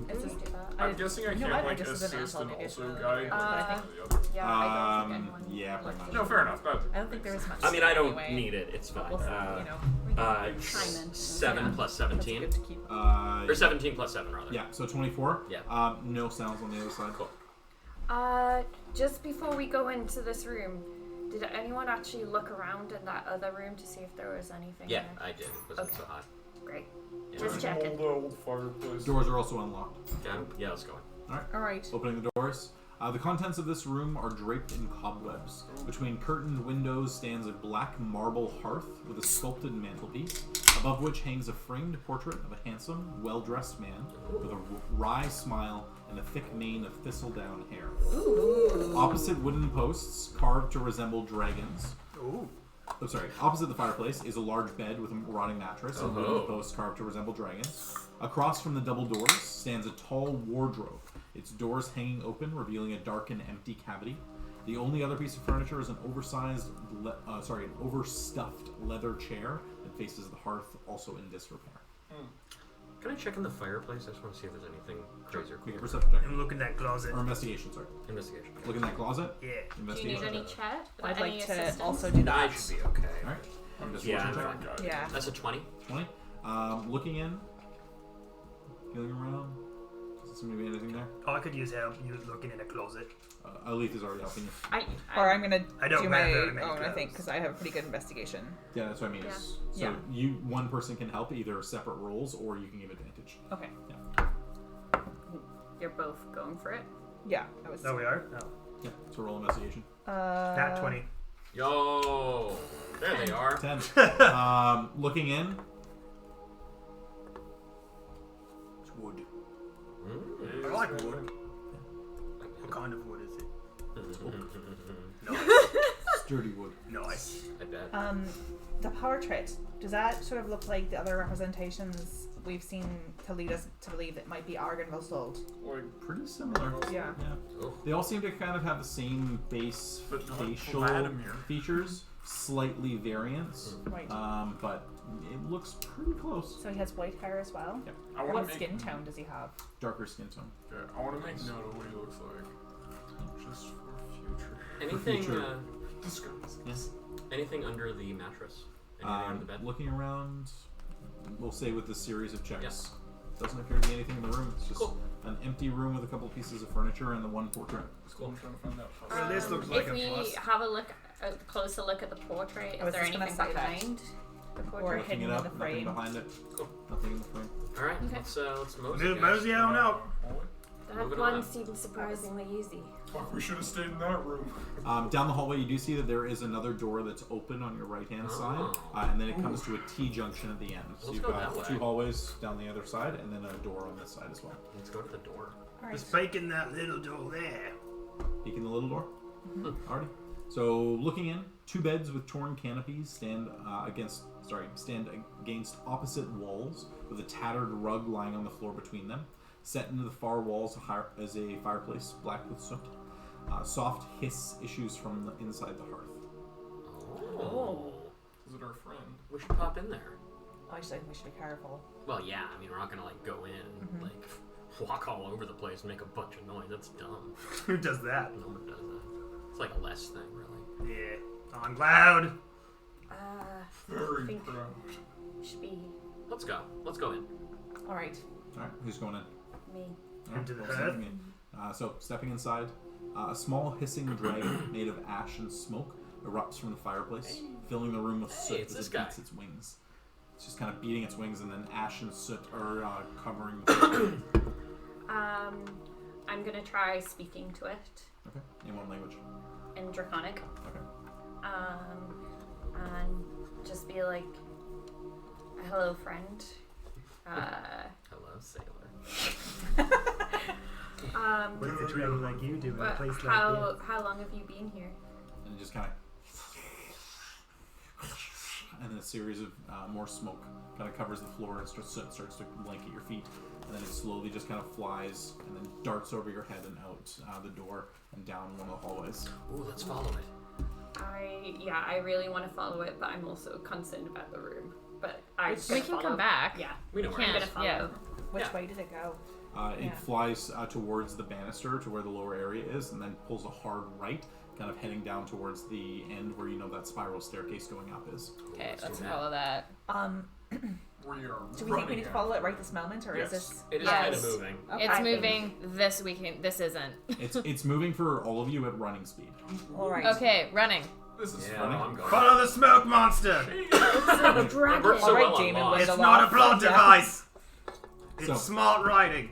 It's Let's just, do that. I'm guessing I you know can't what? I like guess it's an assist and asshole also because guide I one think- or the other. Yeah, I don't think anyone. Yeah, pretty much. No, fair enough. I don't think there was much. I mean, I don't anyway. need it. It's fine. We'll see, you know. Time in. 7 plus That's 17. good to keep. Or 17 plus 7, rather. Yeah, so 24. Yeah. No sounds on the other side. Cool. Just before we go into this room, did anyone actually look around in that other room to see if there was anything Yeah, there? I did. It wasn't Okay. so hot. Great. Yeah. Just There's checking. an old fireplace. Doors are also unlocked. Yeah, let's go. Alright. Opening the doors. The contents of this room are draped in cobwebs. Between curtained windows stands a black marble hearth with a sculpted mantelpiece, above which hangs a framed portrait of a handsome, well-dressed man with a wry smile and a thick mane of thistledown hair. Opposite wooden posts, carved to resemble dragons. Ooh. Oh, sorry. Opposite the fireplace is a large bed with a rotting mattress and wooden posts carved to resemble dragons. Across from the double doors stands a tall wardrobe, its doors hanging open, revealing a dark and empty cavity. The only other piece of furniture is an overstuffed leather chair that faces the hearth, also in disrepair. Can I check in the fireplace? I just want to see if there's anything crazy or Make a cool. perception check. And look in that closet. Or investigation, sorry. Investigation. Look in that closet. Yeah. Do you need Investigation. any chat? I'd Any like to assistance? also do I that. should be okay. Alright. Yeah, Investigation I'm check. fine. Yeah. That's a 20. 20. Looking in. Feeling around. somebody anything there? Oh, I could use help. You looking in a closet. Alith is already helping you. Or I'm gonna I don't do wear my very many own, I clothes. think, because I have pretty good investigation. Yeah, that's what I mean. Yeah. So one person can help either separate rolls or you can give advantage. Okay. You're both going for it. Yeah, I was. Oh, we are? Oh. Yeah, so roll investigation. Nat 20. Yo, there they are. 10. Looking in. It's wood. I like wood. What kind of wood is it? Sturdy wood. Nice. I bet. The power trait, does that sort of look like the other representations we've seen to lead us to believe it might be Argonville sold? Like, Pretty similar. Yeah. Oh. They all seem to kind of have the same base But not facial Vladimir. features, slightly variants, Right. but it looks pretty close. So he has white hair as well? Yep. I want What to make skin tone does he have? Darker skin tone. Okay, I want to make note of what he looks like, just for future Anything? future. discussions. Anything under the mattress? Anything under the bed? Looking around, we'll say with this series of checks, doesn't appear to be anything in the room. It's just Cool. an empty room with a couple pieces of furniture and the one portrait. Cool. I'm trying to find out. Well, this looks like if a we plus. have a closer look at the portrait, I is was there just gonna anything suck that. behind the Or portrait? Looking hidden it in up, the nothing frame? behind it. Cool. Nothing in the frame. All right, Okay. let's mosey. guys. Mosey on out. That Moving one on. seems surprisingly easy. Fuck, we should have stayed in that room. Down the hallway, you do see that there is another door that's open on your right-hand side, and then it comes to a T-junction at the end. So Let's you've go got that way. 2 hallways down the other side, and then a door on this side as well. Let's go to the door. Alright. Just breaking that little door there. Peeking the little door. Alrighty. So looking in, 2 beds with torn canopies stand against opposite walls with a tattered rug lying on the floor between them. Set into the far walls is a fireplace, black with soot. Soft hiss issues from the inside the hearth. Oh. Is it our friend? We should pop in there. I just think we should be careful. Well, yeah. I mean, we're not gonna like go in and like walk all over the place and make a bunch of noise. That's dumb. Who does that? No one does that. It's like a less thing, really. Yeah. On cloud. Very think- proud. Should be Let's go. Let's go in. Alright. Alright, who's going in? me. Into the Well, hearth? stepping in. So stepping inside, a small hissing dragon made of ash and smoke erupts from the fireplace, filling the room with soot it's as this it guy. beats its wings. It's just kind of beating its wings, and then ash and soot are covering the floor. I'm gonna try speaking to it Okay, in one language. in Draconic. Okay. And just be like, hello, friend. Hello, sailor. What's a dragon like you do in a But place like how long have you been here? And just kind of, and then a series of more smoke kind of covers the floor, and soot starts to blanket your feet, and then it slowly just kind of flies and then darts over your head and out the door and down one of the hallways. Ooh, let's follow it. I really want to follow it, but I'm also concerned about the room. But I'm We gonna can follow. come back. Yeah, We know where I'm it gonna is. follow. Yeah. Which Yeah. way did it go? It Yeah. flies towards the banister to where the lower area is, and then pulls a hard right, kind of heading down towards the end where you know that spiral staircase going up is. Okay, Let's let's do that. follow that. We are Do we think we need to follow it right this moment, or Yes. is this? It is Yes. kind of moving. Okay. It's moving this weekend. This isn't. It's moving for all of you at running speed. Alright. Okay, running. This is Yeah, funny. I'm going. Follow the smoke monster. It's a dragon. We're so Alright, well Damon, along. win It's the not a laugh. plot Yeah. device. It's So- smart writing.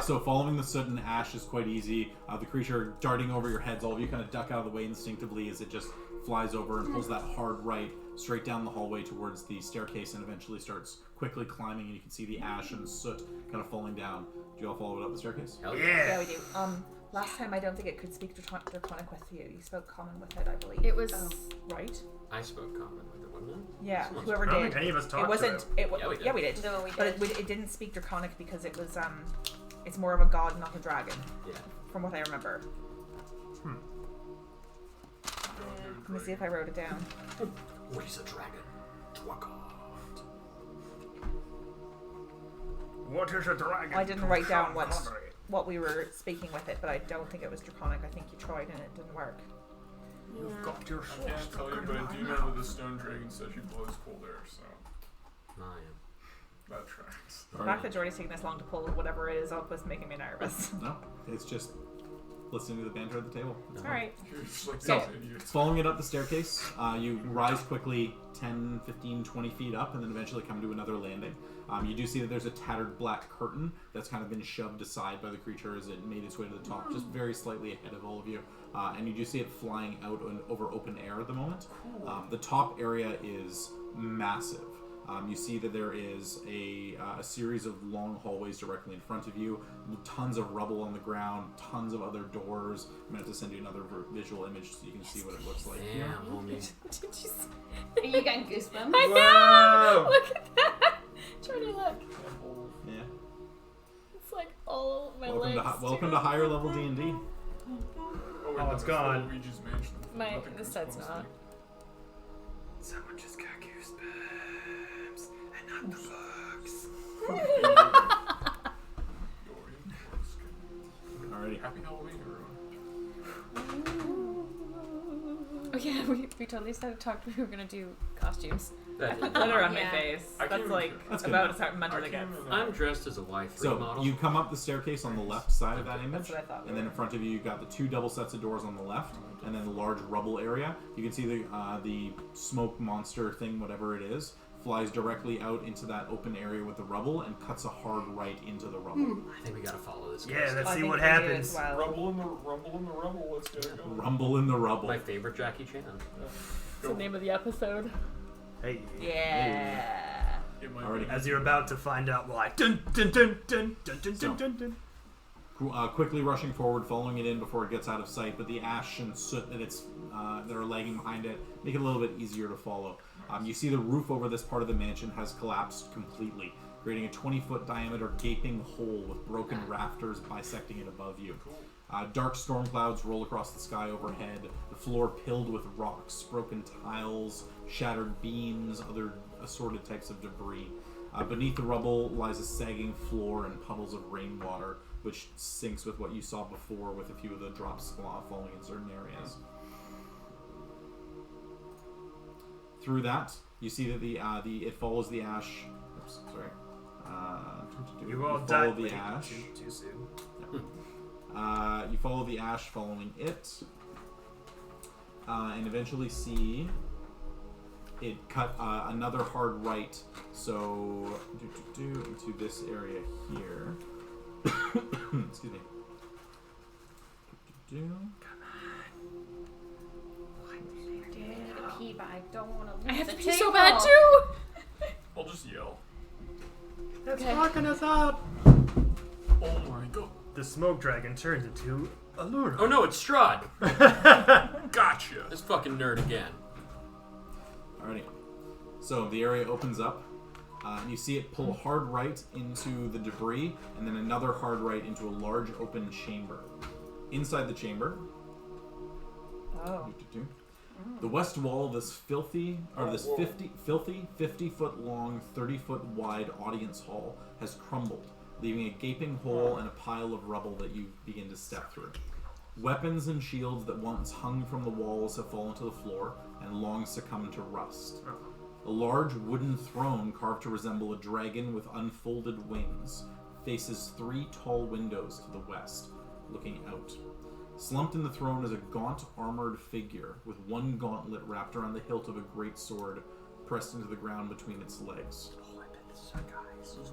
So following the soot and ash is quite easy. The creature darting over your heads, all of you kind of duck out of the way instinctively as it just flies over and pulls that hard right straight down the hallway towards the staircase and eventually starts quickly climbing, and you can see the ash and soot kind of falling down. Do you all follow it up the staircase? Hell yeah. Yeah, Yeah. we do. Last time I don't think it could speak Draconic with you. You spoke common with it, I believe. It was. Right? I spoke common with it, wouldn't it? Yeah, Someone's- whoever I don't did. think any of us talked It wasn't. to It, Yeah, we did. yeah, we did. No, we But did. it didn't speak Draconic because it was it's more of a god, not a dragon, Yeah. from what I remember. Let me see if I wrote it down. What is a dragon? Dwakot. What is a dragon? I didn't write down Sean what Connery. what we were speaking with it, but I don't think it was Draconic. I think you tried and it didn't work. You've got your I can't tell you, but I do know that the stone dragon says she blows cold air, so. I am. That tracks. The fact that Jordy's taking this long to pull whatever it is up was making me nervous. No, it's just listening to the banter at the table. All right. So, following it up the staircase, you rise quickly 10, 15, 20 feet up and then eventually come to another landing. You do see that there's a tattered black curtain that's kind of been shoved aside by the creature as it made its way to the top, just very slightly ahead of all of you. And you do see it flying out over open air at the moment. The top area is massive. You see that there is a series of long hallways directly in front of you, tons of rubble on the ground, tons of other doors. I'm going to have to send you another visual image so you can see what it looks like. Damn, homie. Are you getting goosebumps? I know! Whoa! Look at that! Jordy, look. Yeah. It's like all my Welcome legs. welcome to higher level D&D. Oh, it's gone. Luigi's Mansion. My Nothing this set's goosebumps not. me. Someone just got goosebumps, and not the books. Alrighty. Happy Halloween, everyone. Oh yeah, we totally started talking. We were gonna do costumes. That- Glitter on my Yeah. face. I can't That's even like do That's good about enough. as hard much as I it can't gets. even- I'm dressed as a Y3 So model. you come up the staircase on the left side of that image, That's what I thought. and then in front of you you've got the two double sets of doors on the left, and then the large rubble area. You can see the smoke monster thing, whatever it is, flies directly out into that open area with the rubble and cuts a hard right into the rubble. I think we gotta follow this. Yeah, quest. let's I see think what we do as happens. well. Rumble in the rumble. Let's get it going. Rumble in the rubble. My favorite Jackie Chan. That's the name of the episode. Hey. Yeah. It might Alrighty. be. As you're about to find out why. Dun dun dun dun dun dun dun dun dun. Quickly rushing forward, following it in before it gets out of sight, but the ash and soot that are lagging behind it make it a little bit easier to follow. You see the roof over this part of the mansion has collapsed completely, creating a 20-foot diameter gaping hole with broken rafters bisecting it above you. Dark storm clouds roll across the sky overhead, the floor pilled with rocks, broken tiles, shattered beams, other assorted types of debris. Beneath the rubble lies a sagging floor and puddles of rainwater, which syncs with what you saw before with a few of the drops falling in certain areas. Through that, you see that it follows the ash. Oops, sorry. You all follow died the late. ash. Too soon. You follow the ash following it, and eventually see it cut another hard right. So into this area here. Excuse me. I need to pee, but I don't want to lose I have the to pee so table. bad too. I'll just yell. That's fucking us up. Oh my god. The smoke dragon turns into a lure. Oh no, it's Strahd. Gotcha. This fucking nerd again. Alrighty. So the area opens up. And you see it pull hard right into the debris, and then another hard right into a large open chamber. Inside the chamber, Oh. the west wall of this filthy 50-foot long, 30-foot wide audience hall has crumbled, leaving a gaping hole and a pile of rubble that you begin to step through. Weapons and shields that once hung from the walls have fallen to the floor and long succumbed to rust. A large wooden throne carved to resemble a dragon with unfolded wings faces 3 tall windows to the west, looking out. Slumped in the throne is a gaunt, armored figure with one gauntlet wrapped around the hilt of a great sword pressed into the ground between its legs. Oh, I bet this is our guy. This is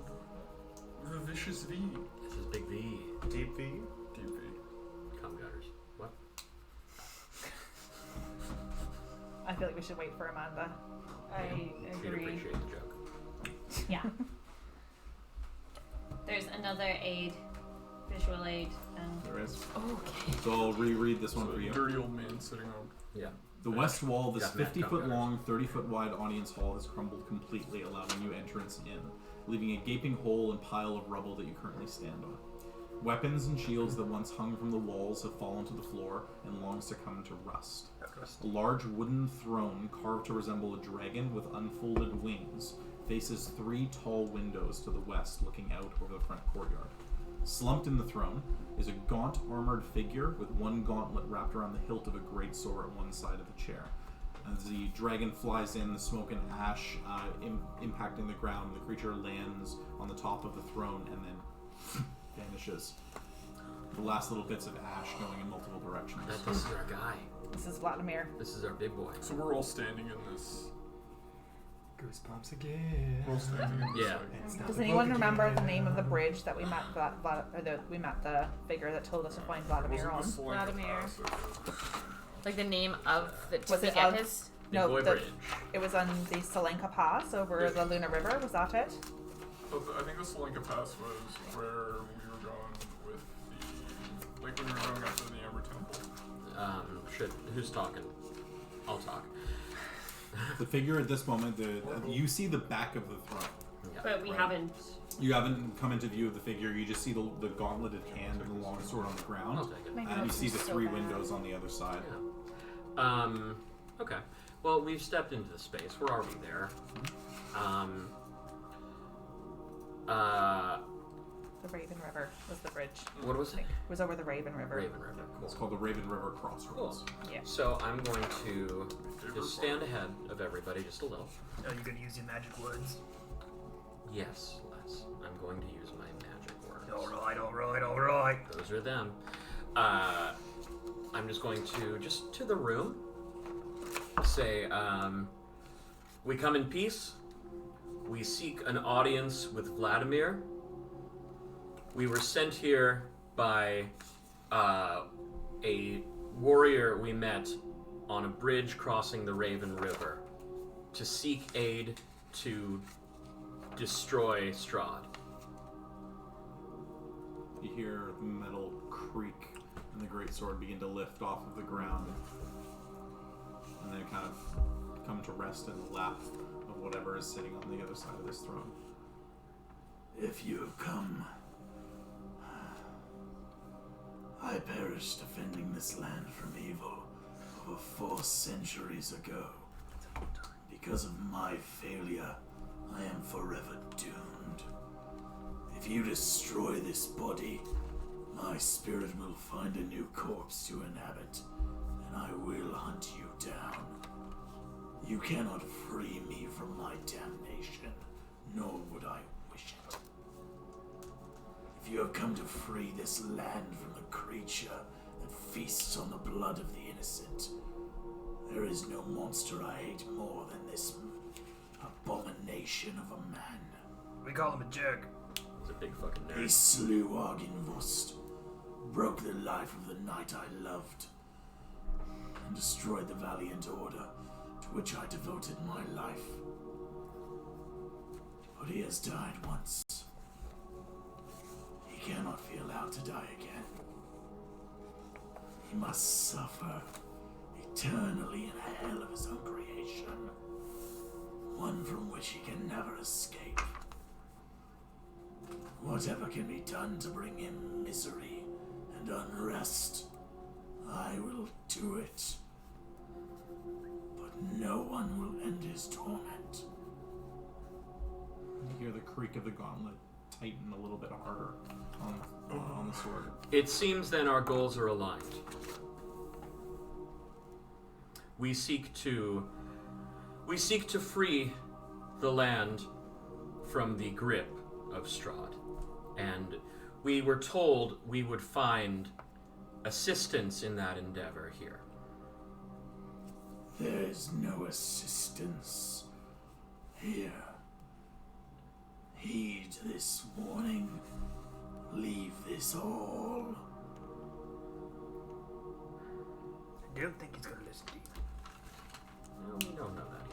the vicious V. This is Big V. Deep V. Deep V. Cum gutters. What? I feel like we should wait for Amanda. I She'd agree. appreciate the joke. Yeah. There's another aid, visual aid. There is. Okay. So I'll reread this one So for you. dirty old man sitting on. Yeah. The west wall of this Got Matt 50-foot Gumgutters. long, 30-foot wide audience hall has crumbled completely, allowing you entrance in, leaving a gaping hole and pile of rubble that you currently stand on. Weapons and shields that once hung from the walls have fallen to the floor and long succumbed to rust. A large wooden throne carved to resemble a dragon with unfolded wings faces 3 tall windows to the west looking out over the front courtyard. Slumped in the throne is a gaunt armored figure with one gauntlet wrapped around the hilt of a great sword at one side of the chair. As the dragon flies in, the smoke and ash impacting the ground, the creature lands on the top of the throne and then vanishes. The last little bits of ash going in multiple directions. This is our guy. This is Vladimir. This is our big boy. So we're all standing in this. Goosebumps again. We're all standing in this. Yeah. Like, Does anyone remember the name of the bridge that we met the figure that told us to find Vladimir on? wasn't the Slinka Vladimir. Pass, Like the name of the. Was Did we it get of- his? Big No, boy the, bridge. it was on the Salenka Pass over the Luna River. Was that it? I think the Slinka Pass was where we were going with the. Like when we were going after the Amber Temple. Shit. Who's talking? I'll talk. The figure at this moment, you see the back of the throne. Yeah. But we Right. haven't. You haven't come into view of the figure. You just see the gauntleted hand and the long sword on the I'll ground, take it. My and you notes see are the so 3 bad. windows on the other side. Yeah. Okay. Well, we've stepped into the space. We're already there. The Raven River was the bridge. What was it? It was over the Raven River. Raven River. It's Cool. called the Raven River Crossroads. Yeah. So I'm going to just stand ahead of everybody just a little. Are you gonna use your magic words? Yes, Les. I'm going to use my magic words. Alright. Those are them. I'm just going to, just to the room, say, we come in peace. We seek an audience with Vladimir. We were sent here by a warrior we met on a bridge crossing the Raven River to seek aid to destroy Strahd. You hear the metal creak and the great sword begin to lift off of the ground, and then kind of come to rest in the lap of whatever is sitting on the other side of this throne. If you have come, I perished defending this land from evil over 4 centuries ago. Because of my failure, I am forever doomed. If you destroy this body, my spirit will find a new corpse to inhabit, and I will hunt you down. You cannot free me from my damnation, nor would I wish it. If you have come to free this land from the creature that feasts on the blood of the innocent, there is no monster I hate more than this abomination of a man. We call him a jerk. He's a big fucking He nerd. slew Arginvost, broke the life of the knight I loved, and destroyed the valiant order to which I devoted my life. But he has died once. He cannot be allowed to die again. He must suffer eternally in a hell of his own creation, one from which he can never escape. Whatever can be done to bring him misery and unrest, I will do it. But no one will end his torment. You hear the creak of the gauntlet tighten a little bit harder on the sword. It seems then our goals are aligned. We seek to free the land from the grip of Strahd. And we were told we would find assistance in that endeavor here. There is no assistance here. Heed this warning. Leave this all. I don't think he's gonna listen to you. Well, we don't know that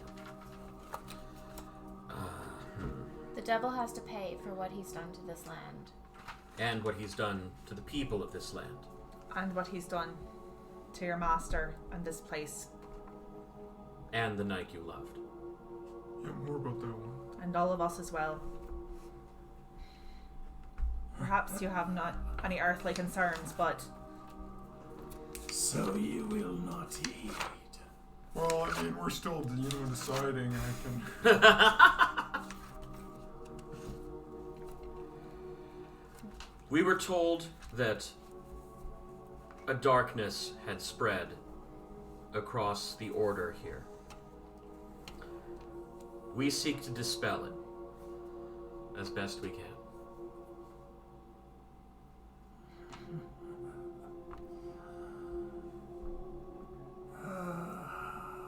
yet. The devil has to pay for what he's done to this land. And what he's done to the people of this land. And what he's done to your master and this place. And the knight you loved. Yeah, more about that one. And all of us as well. Perhaps you have not any earthly concerns, but... So you will not heed. Well, I mean, we're still, deciding. I can. We were told that a darkness had spread across the order here. We seek to dispel it as best we can.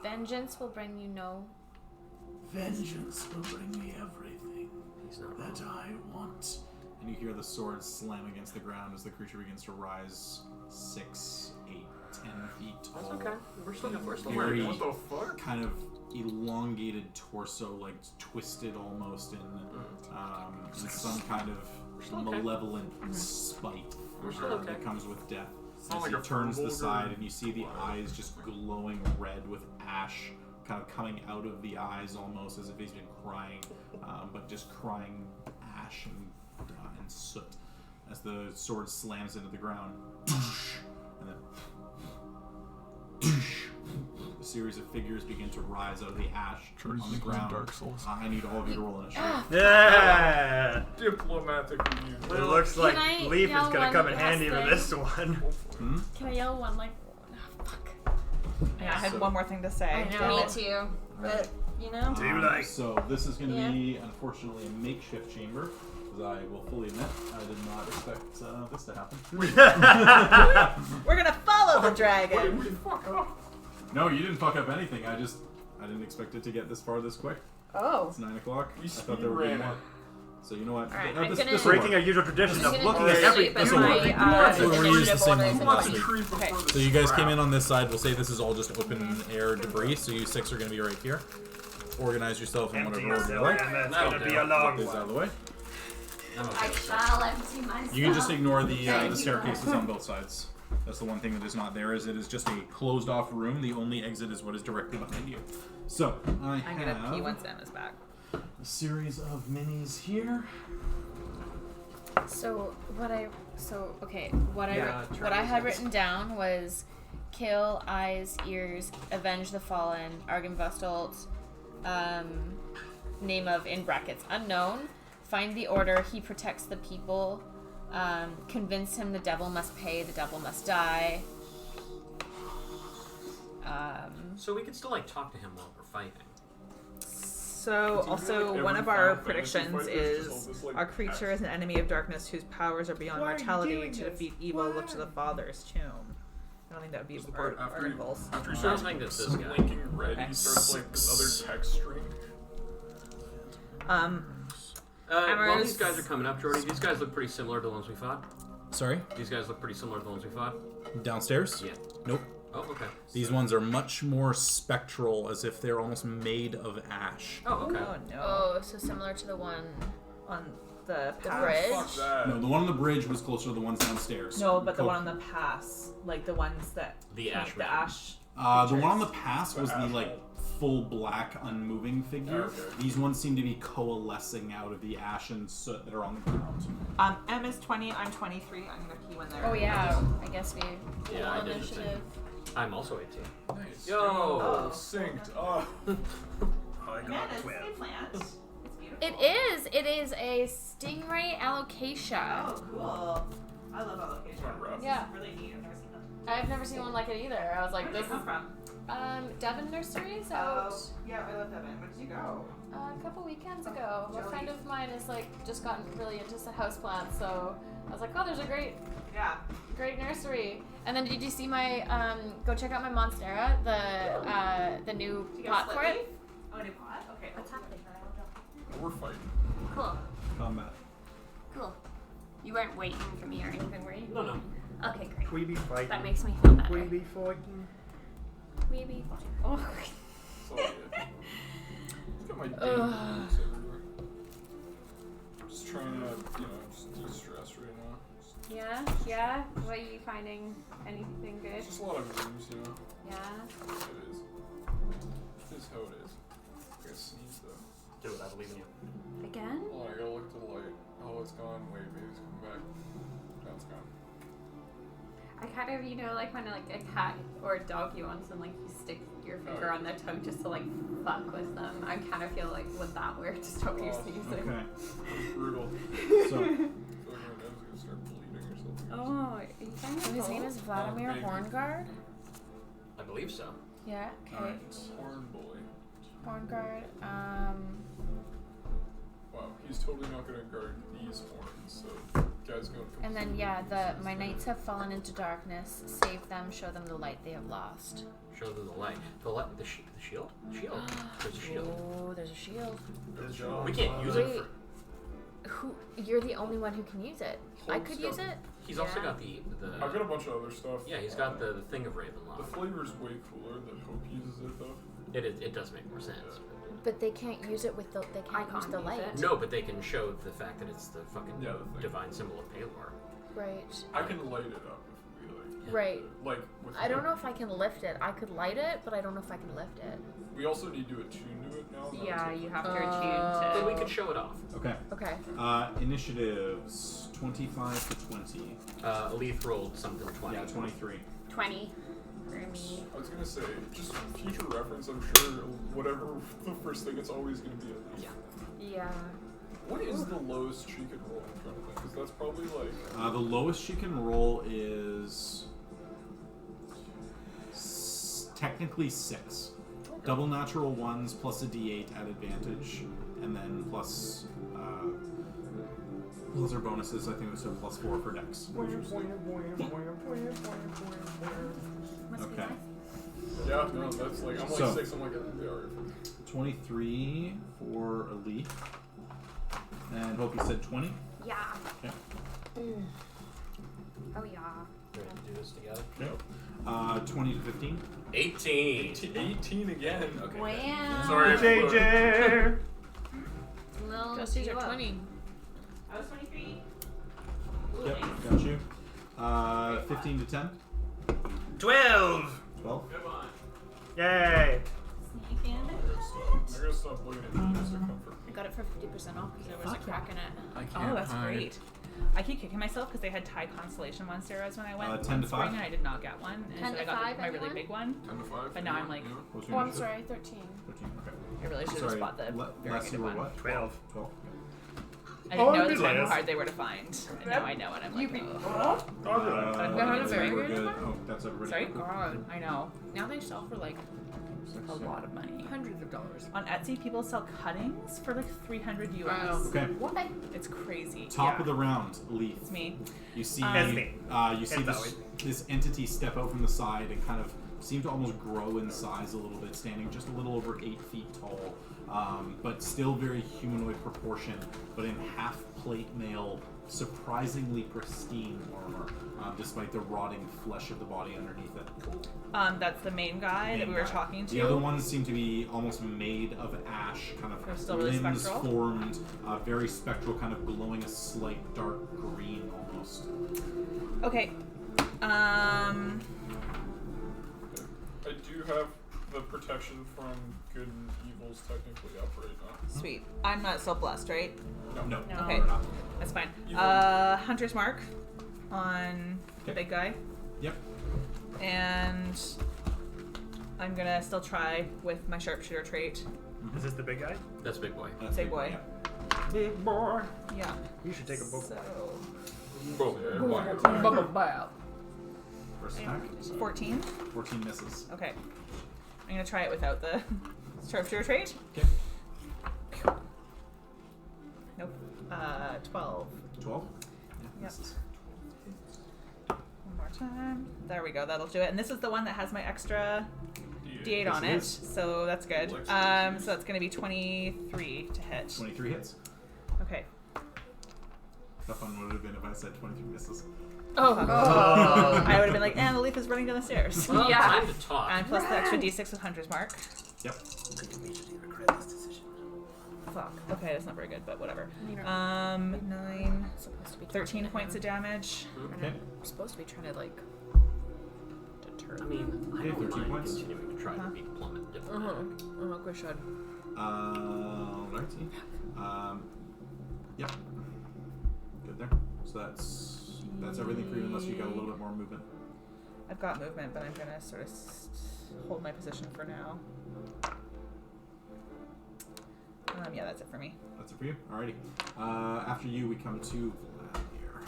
Vengeance will bring you no. Vengeance will bring me everything He's not that wrong. I want. And you hear the sword slam against the ground as the creature begins to rise 6, 8, 10 feet tall. That's okay. We're still Very learning. What the fuck? kind of elongated torso, like twisted almost in some kind of still okay. malevolent spite We're still okay. that comes with death. not As like he a turns the furball side or- and you see the eyes just glowing red with ash kind of coming out of the eyes almost as if he's been crying, but just crying ash and soot as the sword slams into the ground. And then a series of figures begin to rise out of the ash on the ground. Dark Souls. I need all of you to roll initiative. Yeah. Diplomatic review. It looks like I Leaf is yell gonna one come in last handy for thing? this one. Hmm? Can I yell one like? Oh, fuck. Yeah, I had So- one more thing to say. I know. Damn Me it. too. But, you know. Do you like- So this is going to Yeah. be, unfortunately, a makeshift chamber, because I will fully admit I did not expect this to happen. We're gonna follow the dragon. No, you didn't fuck up anything. I didn't expect it to get this far this quick. Oh. It's 9 o'clock. We I thought there would be speed more. ran So you know what? Alright, this I'm gonna- will Breaking work. our usual tradition I'm of gonna looking at every. shape this in will my work. So we're gonna use the initiative same order one so from that last I week. Tree before Okay. the So you guys came crowd. in on this side. We'll say this is all just open air debris. So you 6 are going to be right here. Organize yourself in Empty whatever order you yourself, like. and that's That'll gonna do. be a long These out of one. the way. I'm okay I with that. shall empty myself. You can just ignore the Thank you. staircases on both sides. That's the one thing that is not there. Is it is just a closed off room. The only exit is what is directly behind you. So I I'm gonna have pee once Sam is back. a series of minis here. So what I Yeah, what I had written down was kill, eyes, ears, avenge the fallen, Argenvestalt, name of in brackets unknown, find the order, he protects the people, convince him the devil must pay, the devil must die. So we can still like talk to him while we're fighting. So, It's also, like one every of our Final Fantasy predictions fight, there's just is all this, like, our creature is an enemy of darkness whose powers are beyond Why are you mortality. doing To this? defeat evil, look to the Why? Father's tomb. I don't think that would be There's the our, part our after you, goals. after you I start think that's this guy. blinking red, Okay. he starts like other text string. While these guys are coming up, Jordy, these guys look pretty similar to the ones we fought. Sorry, These guys look pretty similar to the ones we fought. downstairs. Yeah. Nope. Oh, okay. These ones are much more spectral, as if they're almost made of ash. Oh, okay. Oh no. Oh, so similar to the one On the the pass. bridge. Fuck that. No, the one on the bridge was closer to the ones downstairs. No, but the Co- one on the pass, like the ones that The paint ash the man. ash. The one on the pass was the asshole. like full black unmoving figure. Okay. These ones seem to be coalescing out of the ash and soot that are on the ground. M is 20. I'm 23. I'm gonna pee when they're. Oh yeah, I guess we Yeah, I roll did the initiative. I'm also 18. Nice. Yo! Oh, synced. Oh. I got 12. plant. It's beautiful. It is a stingray alocasia. Oh, cool. I love alocasia. Not rough. Yeah. It's really neat. I've never seen them. I've never seen one like it either. I was like, Where did this they is come from? Devon Nurseries out Yeah, I love Devon. Where did you go? a couple weekends ago. A friend of mine has like just gotten really into houseplants, so I was like, oh, there's a great Yeah. nursery. And then did you see my go check out my Monstera, the new Did you get a pot split for it? leaf? Oh, a new pot? Okay. What's happening? We're fighting. Cool. Combat. Cool. You weren't waiting for me or anything, were you? No, no. Okay, great. We be fighting. That makes me feel better. We be fighting. We be fine. Oh. It's all good. Look at my demons everywhere. Just trying to, just de-stress right now. Yeah? What are you finding? Anything good? It's just a lot of rooms, Yeah? It is. It is how it is. I gotta sneeze though. Do it, I believe in you. Again? Oh, I gotta look at the light. Oh, it's gone. Wait, maybe it's coming back. No, it's gone. I kind of, like when like a cat or a dog you want and like you stick your finger on their tongue just to like fuck with them. I kind of feel like would that work to stop you sneezing? Okay. It's brutal. So I feel like my nose is gonna start bleeding or something. Oh, are you finding So his name is Vladimir maybe. Horngard. I believe so. Yeah. Okay. Alright. Horn boy. Horn guard. Wow, he's totally not gonna guard these horns, so guys going for And then my knights have fallen into darkness. Save them. Show them the light they have lost. Show them the light. The shield? Shield. There's a shield. Oh, there's a shield. Good job. We can't use it. Wait. You're the only one who can use it. I could use it. He's also got the. I've got a bunch of other stuff. Yeah, he's got the thing of Ravenloft. The flavor's way cooler. The Hope uses it though. It does make more sense. But they can't use it with the. They can't use the light. No, but they can show the fact that it's the fucking the thing. divine symbol of Palor. Right. I can light it up if we like. Right. Like. With I don't know if I can lift it. I could light it, but I don't know if I can lift it. We also need to attune to it now. Yeah, you have to attune Then to. we could show it off. Okay. Okay. Initiatives 25 to 20. Alith rolled something 20. Yeah, 23. 20 for me. I was gonna say, just future reference. I'm sure whatever the first thing, it's always gonna be at least. Yeah. What is the lowest she can roll? I'm trying to think, because that's probably like. The lowest she can roll is technically 6. Okay. Double natural ones plus a d8 at advantage, and then plus her bonuses. I think it was a +4 for dex. Okay. Yeah, no, that's like I'm like So- 6. I'm like they are. 23 for Elite, and Hope you said 20. Yeah. Okay. Oh yeah. Ready to do this together? Yep. 20 to 15. 18. 18 again. Okay. Wow. Sorry, JJ. Little Just use your duo. 20. I was 23. Yep, got you. 15 to 10. 12. 12. Yay. Sneaking. They're gonna stop looking at me just to comfort I me. got it for 50% off because there was a crack in it. I can't Oh, that's great. I keep kicking myself because they had Thai Constellation Monsteras when I went 10 to one spring 5? and I did not get one. And 10 so to I got 5, my really anyone? big one. 10 to 5. But now I'm like, What's Oh, your I'm initiative? sorry, 13. 13. Okay. I really should have Sorry, bought the Les, variegated you were one. what? 12. 12. I didn't know at Oh, the time how yes. hard they were to find. And now I know and I'm like, oh. That's very we're good. good. Oh, that's everybody. Sorry? God, I know. Now they sell for like A lot of money. hundreds of dollars. On Etsy, people sell cuttings for like 300 US. Wow. Okay. What? It's crazy. Top Yeah. of the round, Elite. It's me. You see, That's me. you see It's this, Zoe. this entity step out from the side and kind of seem to almost grow in size a little bit, standing just a little over 8 feet tall, but still very humanoid proportion, but in half-plate mail, surprisingly pristine armor, despite the rotting flesh of the body underneath it. That's the main guy that we were talking to. The other ones seem to be almost made of ash, kind They're of still really limbs spectral? formed, very spectral, kind of glowing a slight dark green almost. Okay. I do have the protection from good and evils technically up right now. Sweet. I'm not so blessed, right? No. No. Okay. you're not. That's fine. You- Hunter's Mark on the Okay. big guy. Yep. And I'm gonna still try with my sharpshooter trait. Is this the big guy? That's big boy. That's Big big boy. Yeah. Big boy. Yeah. You should take a book. So First attack. 14. 14 misses. Okay. I'm gonna try it without the sharpshooter trait. Okay. Nope. 12. 12. Yeah, Yep. misses. One more time. There we go. That'll do it. And this is the one that has my extra D8 on it, Yes, it is. so that's good. Flex So it's gonna be 23 to hit. 23 hits. Okay. How fun would it have been if I said 23 misses? Oh. I would have been like, and the leaf is running down the stairs. Well, Yeah. time to talk. And plus the extra D6 with Hunter's Mark. Yep. Fuck. Okay, that's not very good, but whatever. You know, 9, supposed to be 13 talking points to of him. damage. Okay. I'm supposed to be trying to like deter I them. mean, I Okay, don't 13 mind points. continuing to try to be plummet diplomatic. Oh, good shot. Alrighty. Yep. Good there. So that's everything for you unless you got a little bit more movement. I've got movement, but I'm gonna sort of hold my position for now. Yeah, that's it for me. That's it for you? Alrighty. After you, we come to Vladimir.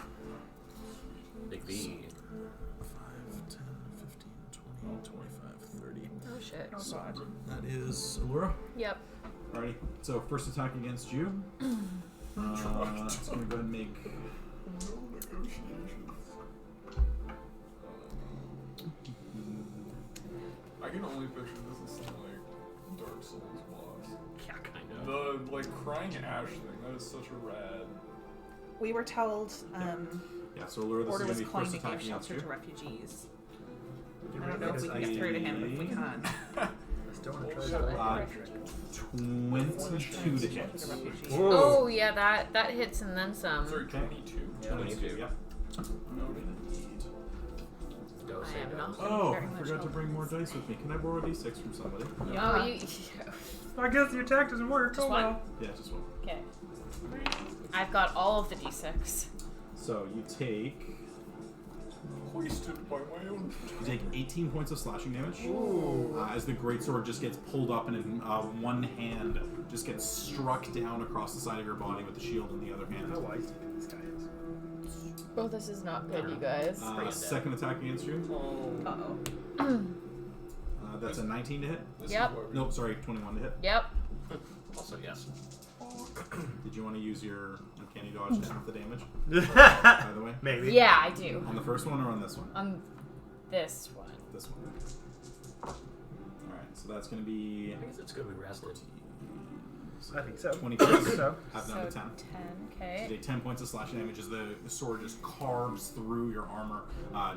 Big V. 5, 10, 15, 20, 25, 30. Oh shit. So that is Allura. Yep. Alrighty. So first attack against you. So I'm gonna go ahead and make. No negotiations. I can only picture this as some like Dark Souls boss. Yeah, kind of. The like crying ash thing. That is such a rad. We were told Yeah. So Allura, this Order is was gonna be calling first to attack give against shelter you. to refugees. You I don't know if we can get through to him, but if we can. Still want to try that. 22 to hit. To the refugees. Oh yeah, that hits and then some. Sorry, 22. 22. Yeah. Noted. Dose I am dose. not. Oh, Very I much forgot to help. bring more dice with me. Can I borrow a d6 from somebody? Oh, you. I guess the attack doesn't work. Just Oh one? well. Yeah, just one. Okay. I've got all of the d6. So you take Hoisted by my own. 18 points of slashing damage. Ooh. As the greatsword just gets pulled up and in one hand just gets struck down across the side of your body with the shield in the other hand. How wise do you think this guy is? Oh, this is not good, you guys. Second attack against you. Oh. Uh-oh. That's a 19 to hit. This Yep. Is why we- Nope, sorry, 21 to hit. Yep. Also, yes. Did you want to use your uncanny dodge to half the damage? By the way, Maybe. Yeah, I do. on the first one or on this one? This one. This one. All right, so that's going to be I guess it's good we rested. I think so. 26. So. Half down to 10. 10. You Okay. take 10 points of slashing damage as the sword just carves through your armor.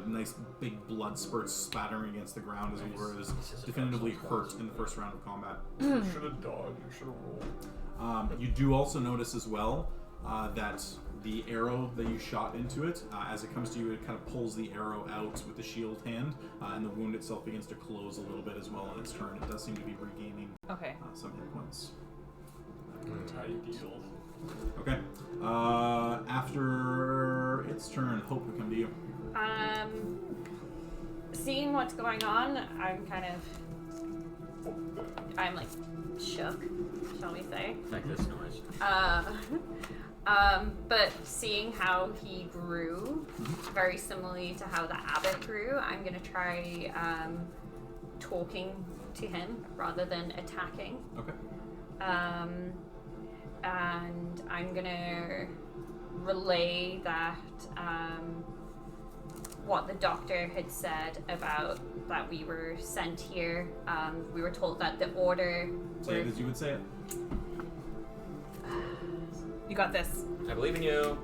Nice big blood spurts spattering against the ground as Allura is definitively hurt in the first round of combat. You should have dodged. You should have rolled. You do also notice as well that the arrow that you shot into it, as it comes to you, it kind of pulls the arrow out with the shield hand, and the wound itself begins to close a little bit as well on its turn. It does seem to be regaining Okay. some hit points. Ideal. Okay. After its turn, Hope, we come to you. Seeing what's going on, I'm like shook, shall we say? Like this noise. But seeing how he grew, very similarly to how the abbot grew, I'm gonna try talking to him rather than attacking. Okay. And I'm gonna relay that what the doctor had said about that we were sent here. We were told that the order. Say it as you would say it. You got this. I believe in you.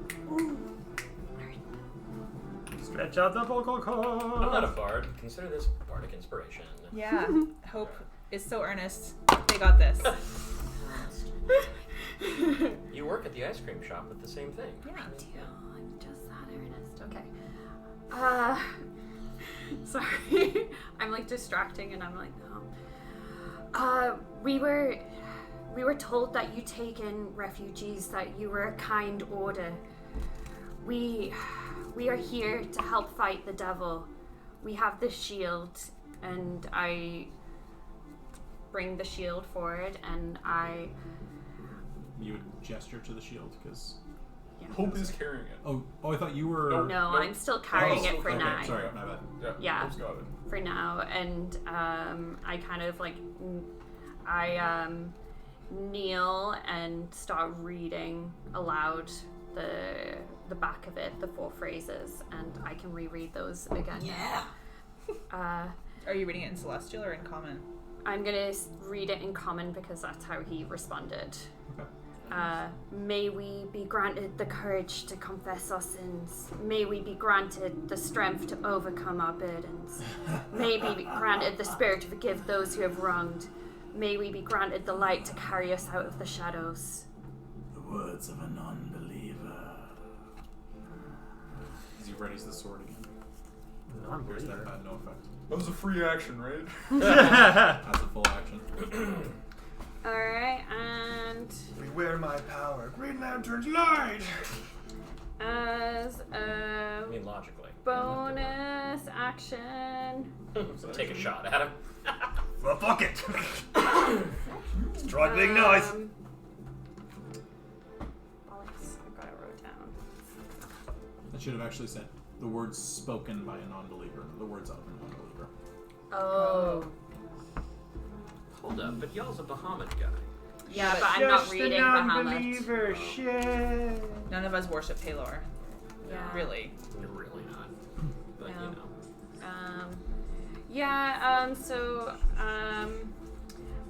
Stretch out the vocal cord. I'm not a bard. Consider this bardic inspiration. Yeah. Hope is so earnest. They got this. You work at the ice cream shop with the same thing. Yeah. I'm just that earnest. Okay. Sorry. I'm like distracting and I'm like, oh. We were told that you take in refugees, that you were a kind order. We are here to help fight the devil. We have the shield, and I bring the shield forward, and You would gesture to the shield because. Hope is carrying it. Oh, I thought you were. Nope. No, I'm still carrying it for okay, now. Sorry, my bad. Yeah. Hope's got it. For now, and I kind of like kneel and start reading aloud the back of it, the 4 phrases, and I can reread those again. Yeah. Now. Are you reading it in Celestial or in Common? I'm gonna read it in Common because that's how he responded. Okay. May we be granted the courage to confess our sins. May we be granted the strength to overcome our burdens. May we be granted the spirit to forgive those who have wronged. May we be granted the light to carry us out of the shadows. The words of a non-believer. As he readies the sword again. Here's that had no effect. That was a free action, right? That's a full action. Alright, and Beware my power. Green Lantern's light. as I a mean, logically. bonus action. Take a shot at him. Well, fuck it. Strike big noise. Bollocks, I've got it wrote down. I should have actually said the words spoken by a non-believer, the words of a non-believer. Oh. up, but y'all's a Bahamut guy. Yeah, but I'm not Just reading a Bahamut. non-believer. Shit. None of us worship Palor. Yeah. Really. You're really not. But No. you know.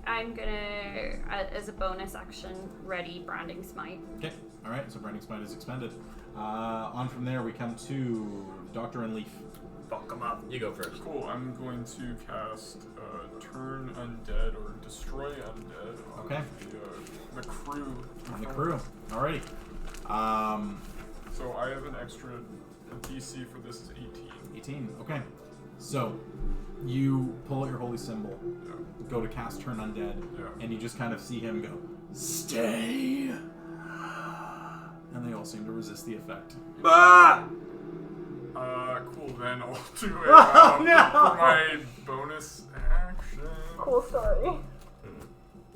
I'm gonna, as a bonus action, ready Branding Smite. Okay. All right. So Branding Smite is expended. On from there, we come to Doctor and Leaf. Fuck them up. You go first. Cool. I'm going to cast Turn Undead or Destroy Undead on Okay. the crew. On the crew. Alrighty. So I have an extra DC for this is 18. 18. Okay. So you pull out your holy symbol, Yeah. go to cast Turn Undead, Yeah. and you just kind of see him go, "Stay." And they all seem to resist the effect. Ah! Cool. Then I'll do it Oh, no! for my bonus action. Cool story.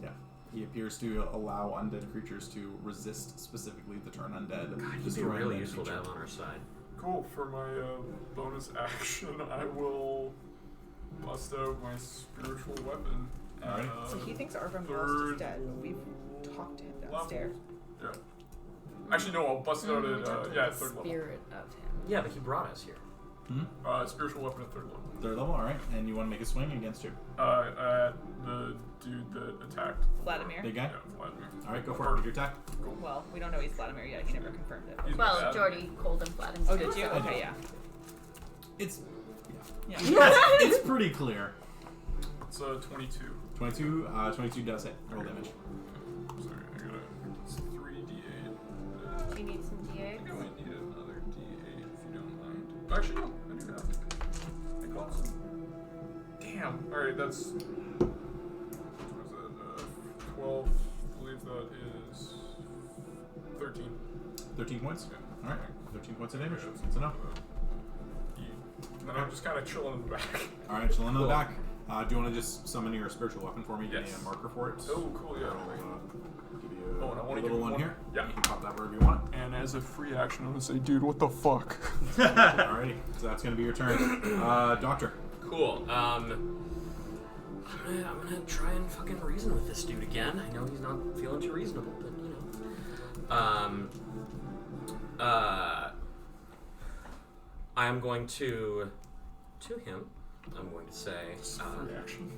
Yeah. He appears to allow undead creatures to resist specifically the Turn Undead. He'd be destroying really that useful to creature. have on our side. Cool. For my bonus action, I will bust out my spiritual weapon. Alright. So he thinks Arvin third Lost is dead, but we've talked to him downstairs. Yeah. Actually, no. I'll bust it out at third level. Spirit of him. Yeah, but he brought us here. Spiritual weapon at third level. Third level, alright. And you want to make a swing against who? At the dude that attacked. Vladimir. Big guy? Yeah, Vladimir. Alright, go for it. With your attack. Well, we don't know he's Vladimir yet. He never confirmed it. He's Well, bad. Jordy called him flat and Oh, did you? I Okay, did. yeah. It's Yeah. it's pretty clear. It's 22. 22 does hit. Roll damage. Sorry, I gotta. It's 3d8. Do you need some I D8s? think I might need another d8 if you don't mind. Actually, no, I do have. I got some. Damn. Alright, that's. What is that? 12. I believe that is. 13. 13 points? Yeah. Alright. 13 points of damage. Yeah, That's enough. And then I'm just kind of chilling in the back. Alright, chilling in the Cool. back. Do you want to just summon your spiritual weapon for me? Give me Yes. a marker for it. Oh, cool, yeah. I'll, give you Oh, and I wanna a give little you one one. here. Yeah. You can pop that wherever you want. And as a free action, I'm gonna say, dude, what the fuck? Alrighty. So that's going to be your turn. Doctor. Cool. I'm gonna try and fucking reason with this dude again. I know he's not feeling too reasonable, but you know. I am going to him. I'm going to say Free action.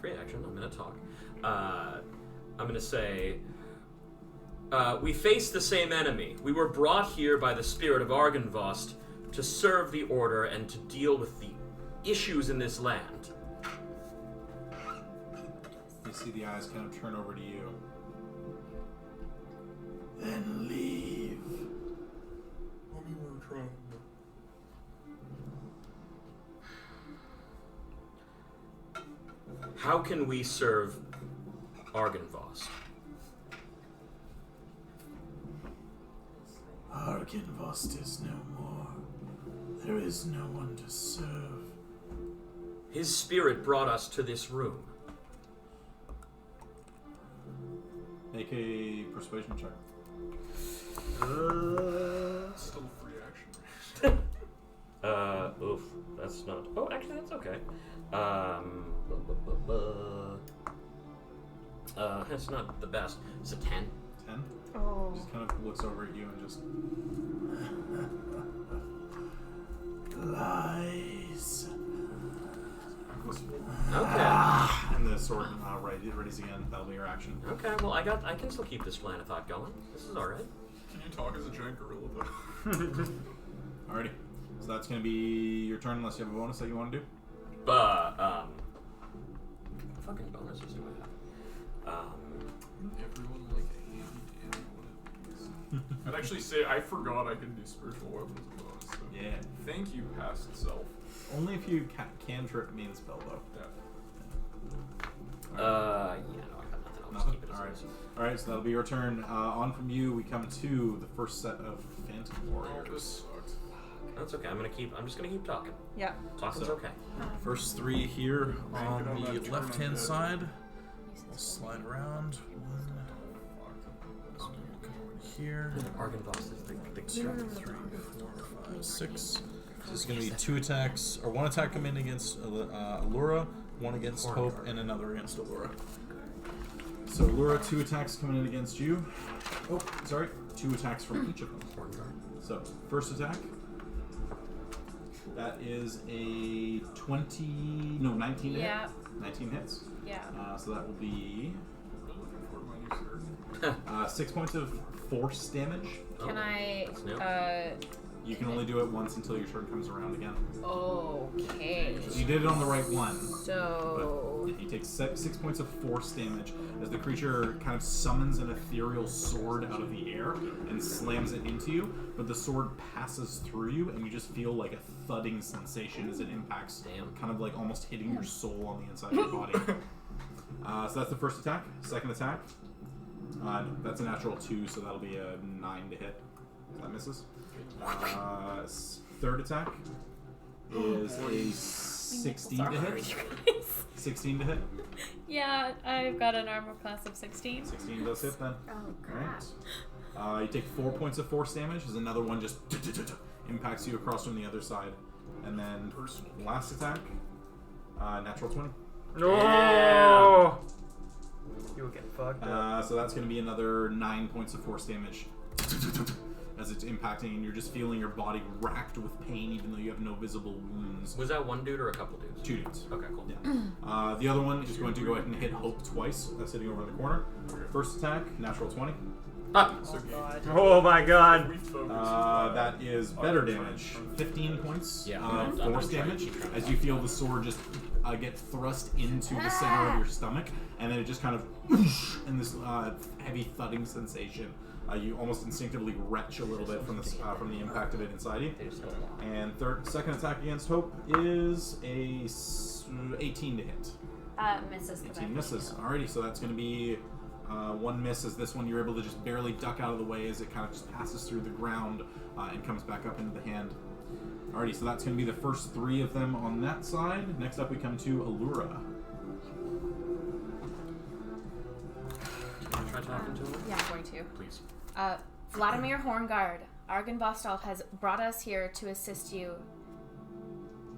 free action. I'm gonna talk. I'm gonna say. We face the same enemy. We were brought here by the spirit of Argynvost to serve the Order and to deal with the issues in this land. You see the eyes kind of turn over to you. Then leave. Homie, we're trying. How can we serve Argynvost? Argynvost is no more. There is no one to serve. His spirit brought us to this room. Make a persuasion check. Still free action. Oof, that's not. Oh, actually, that's okay. That's not the best. It's a 10. 10? Oh. Just kind of looks over at you and just. Lies. Okay. And the sword readies again. That'll be your action. Okay. Well, I can still keep this plan of thought going. This is all right. Can you talk as a giant gorilla, though? Alrighty. So that's going to be your turn unless you have a bonus that you want to do. But fucking bonuses do I have? Everyone like a handy dandy one of these. I'd actually say I forgot I could do spiritual weapons as a bonus. So Yeah. thank you, past self. Only if you cantrip main spell, though. Yeah. Yeah, no, I got nothing. I'll just keep it as Alright. is. Alright, so that'll be your turn. On from you, we come to the first set of Phantom Oh, this Warriors. sucks. That's okay. I'm just gonna keep talking. Yeah. Talking's So- okay. First three here Right, on get on the that turn left-hand undead. side. We'll slide around. One. Here. Argynvost is the 2, 3, 4, 5, 6. So this is going to be 2 attacks, or 1 attack coming in against Allura, One against Hope and another against Allura. So Allura, 2 attacks coming in against you. Oh, sorry. 2 attacks from each of them. So, first attack. That is a 19 to hit. 19 hits. Yeah. So that will be 6 points of force damage. Can I? You can only do it once until your turn comes around again. Okay. So you did it on the right one. So. But you take 6 points of force damage as the creature kind of summons an ethereal sword out of the air and slams it into you, but the sword passes through you and you just feel like a thudding sensation as it impacts, kind of like almost hitting your soul on the inside of your body. So that's the first attack. Second attack. That's a natural 2, so that'll be a 9 to hit. That misses. Third attack is a 16 to hit. 16 to hit. Yeah, I've got an armor class of 16. 16 does hit then. Oh, crap. Alright. You take 4 points of force damage as another one just impacts you across from the other side. And then last attack, natural 20. No! You'll get fucked up. So that's going to be another 9 points of force damage as it's impacting, and you're just feeling your body racked with pain even though you have no visible wounds. Was that one dude or a couple dudes? 2 dudes. Okay, cool. Yeah. The other one is going to go ahead and hit Hope twice. That's sitting over in the corner. First attack, natural 20. Oh my god. That is better damage. 15 points of force damage as you feel the sword just get thrust into the center of your stomach, and then it just kind of in this heavy thudding sensation. You almost instinctively retch a little bit from the impact of it inside you. And second attack against Hope is a 18 to hit. Misses. 18 misses. Alrighty, so that's going to be 1 miss as this one you're able to just barely duck out of the way as it kind of just passes through the ground and comes back up into the hand. Alrighty, so that's going to be the first 3 of them on that side. Next up we come to Allura. Try talking to him? Yeah, I'm going to. Please. Vladimir Horngard, Argon Vostal has brought us here to assist you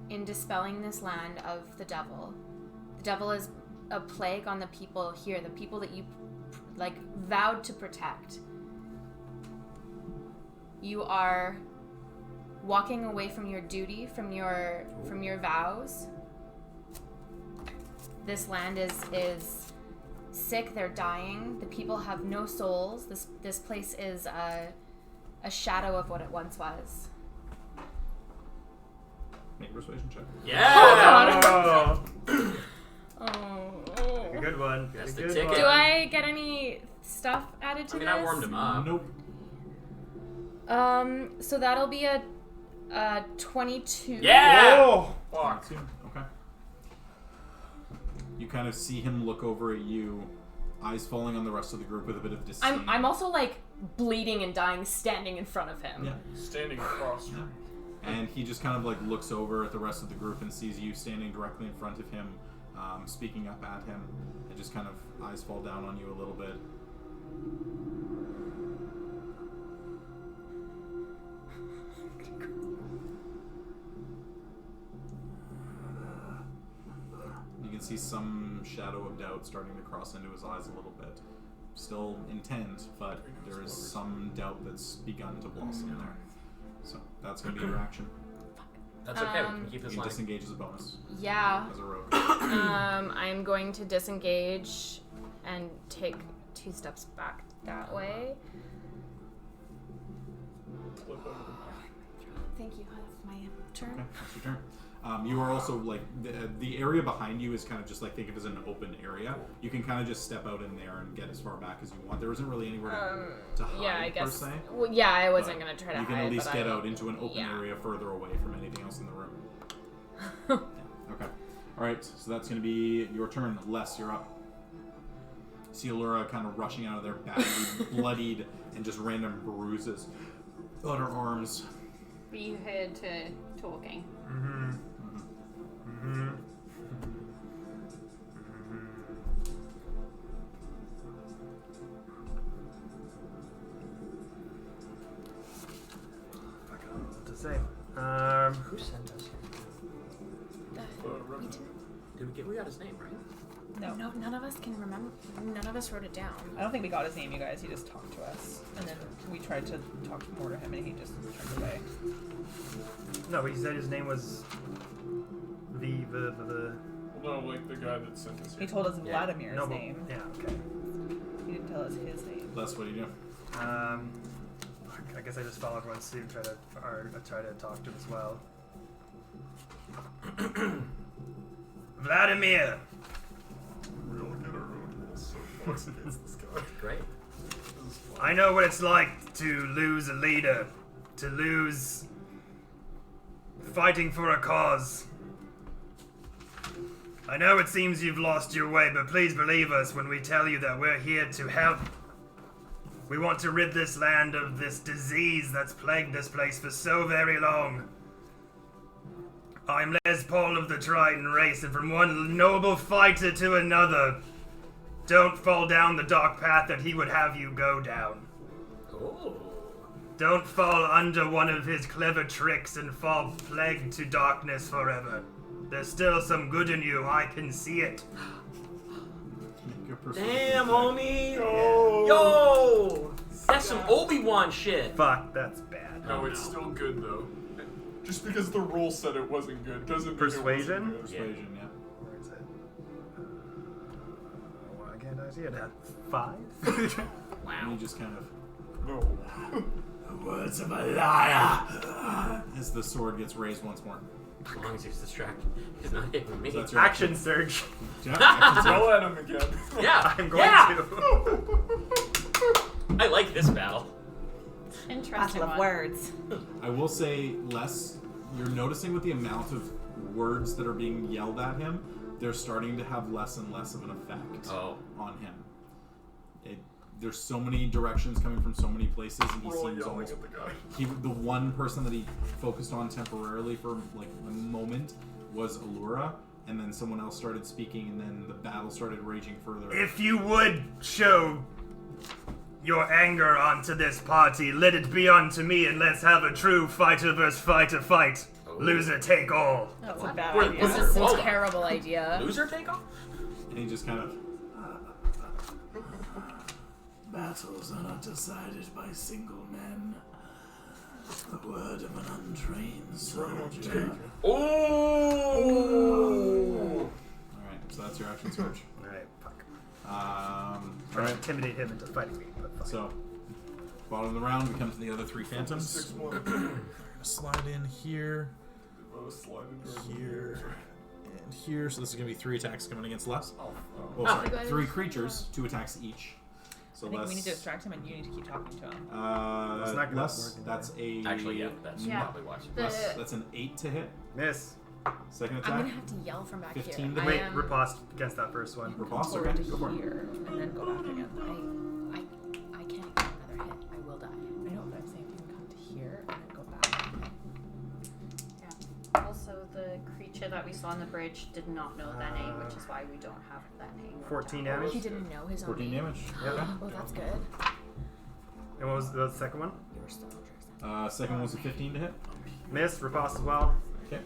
in dispelling this land of the devil. The devil is a plague on the people here, the people that you vowed to protect. You are walking away from your duty, from your vows. This land is sick, they're dying. The people have no souls. This place is a shadow of what it once was. Make a persuasion check. Yeah! A good one. That's A the good ticket. one. Do I get any stuff added to I mean, this? I warmed him up. Nope. So that'll be a 22. Yeah! Oh! Fuck. Okay. You kind of see him look over at you, eyes falling on the rest of the group with a bit of disdain. I'm also like bleeding and dying standing in front of him. Yeah. Standing across. And he just kind of like looks over at the rest of the group and sees you standing directly in front of him, speaking up at him, and just kind of eyes fall down on you a little bit. You can see some shadow of doubt starting to cross into his eyes a little bit. Still intent, but there is some doubt that's begun to blossom there. So that's going to be your action. That's okay, we can keep You this can line. disengage as a bonus. Yeah. As a rogue. I'm going to disengage and take 2 steps back that way. Thank you. That's my turn. Okay, that's your turn. You are also like the area behind you is kind of just like think of it as an open area. You can kind of just step out in there and get as far back as you want. There isn't really anywhere to hide Yeah, I guess. per se. Well, yeah, I wasn't but gonna try to you hide. can at least but get I- out into an open yeah. area further away from anything else in the room. Yeah, okay. All right. So that's going to be your turn. Les, you're up. See Allura kind of rushing out of there, badly bloodied, and just random bruises on her arms. But you heard her talking. Mm-hmm. Mm-hmm. What to say? Who sent us here? Did we We got his name, right? No. No, none of us can remember. None of us wrote it down. I don't think we got his name, you guys. He just talked to us. And then we tried to talk more to him, and he just turned away. No, he said his name was the. Well, no, like the guy that sent us He here. told us Vladimir's No, but- name. Yeah. Okay. He didn't tell us his name. Les, what do you do? I guess I just follow everyone's suit and try to talk to him as well. Vladimir! We all get our own rules, so fucks against this guy. Great. This is fun. I know what it's like to lose a leader, to lose fighting for a cause. I know it seems you've lost your way, but please believe us when we tell you that we're here to help. We want to rid this land of this disease that's plagued this place for so very long. I'm Les Paul of the Triton race, and from one noble fighter to another, don't fall down the dark path that he would have you go down. Oh. Don't fall under one of his clever tricks and fall plagued to darkness forever. There's still some good in you, I can see it. Make a persuasion Damn, check. homie. Yo! Yo! That's some Obi-Wan shit. Fuck, that's bad. No, it's still good though. Just because the rule said it wasn't good doesn't mean Persuasion? it wasn't good. Persuasion, yeah. Where is it? Well, I can't see it at 5? And you just kind of, No. the words of a liar, as the sword gets raised once more. As long as he's distracted. He's not hitting me. So that's your Action surge. Yeah, action surge. Go at him again. Yeah. I'm going to. I like this battle. Interesting Battle of one. words. I will say, Les, you're noticing with the amount of words that are being yelled at him, they're starting to have less and less of an effect on him. There's so many directions coming from so many places, and he We're all seems yelling almost... at the guy. The one person that he focused on temporarily for like a moment was Allura, and then someone else started speaking, and then the battle started raging further. If you would show your anger onto this party, let it be unto me, and let's have a true fighter versus fighter fight. Loser take all. That's a bad Wait, idea. was This is Hold a on. terrible idea. Loser take off? And he just kind of... Battles are not decided by single men. The word of an untrained soldier. Oh! Alright, so that's your action surge. Alright, fuck. Alright, Try to intimidate him into fighting me, but fuck. so bottom of the round, we come to the other three phantoms. 6-1. Slide in here, Slide into our here, and here. So this is gonna be 3 attacks coming against Les. Oh, Oh, sorry, 3 creatures, 2 attacks each. So I think Les, we need to distract him, and you need to keep talking to him. It's not gonna Les, work, that's a... Actually, yeah, that's Yeah. probably wise. Les, that's an 8 to hit. Miss. Second I'm attack. gonna have to yell from back 15 here. to I Wait, am riposte against that first one. Riposte? Forward Okay, to go for it. here, and then go back again. I can't get another hit. I will die. I know, but I'm saying you can come to here and then go back. Also, the creature that we saw on the bridge did not know their name, which is why we don't have that name. 14 down. damage. He didn't know his own 14 name. damage. Oh, that's good. And what was the second one? You were so interested. Second one was a 15 to hit. Miss, riposte as well. Okay,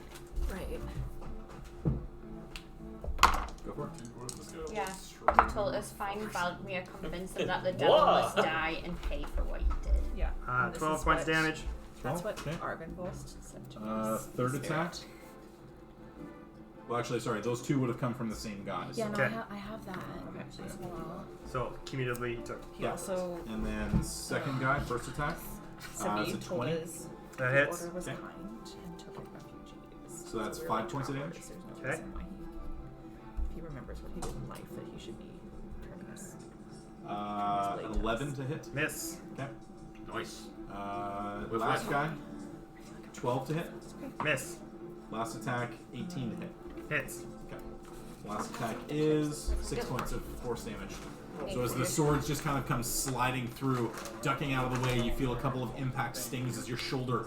Right. go for it. What if this guy Yeah. was strong? He told us fine Valdemir convinced him that the devil must die and pay for what he did. Yeah. and this 12 is points what- damage. That's what Okay. Arvenvost said to me. Third attack. Well, actually, sorry, those 2 would have come from the same guys. Yeah, no, Okay. I have that. Okay. As well. So, cumulatively, he took. He Yeah. also And then second guy, first attack. Sabine it's a told 20. us That the hits. order was Okay. kind and took in refugees. So that's we're 5 like points of travelers. damage? There's no Okay. reason why if he remembers what he did in life, that he should be terminus. 11 to hit. Miss. Okay. Nice. Last what? guy, 12 to hit. Miss. Last attack, 18 to hit. Hits. Okay. Last attack is 6 points of force damage. So as the swords just kind of come sliding through, ducking out of the way, you feel a couple of impact stings as your shoulder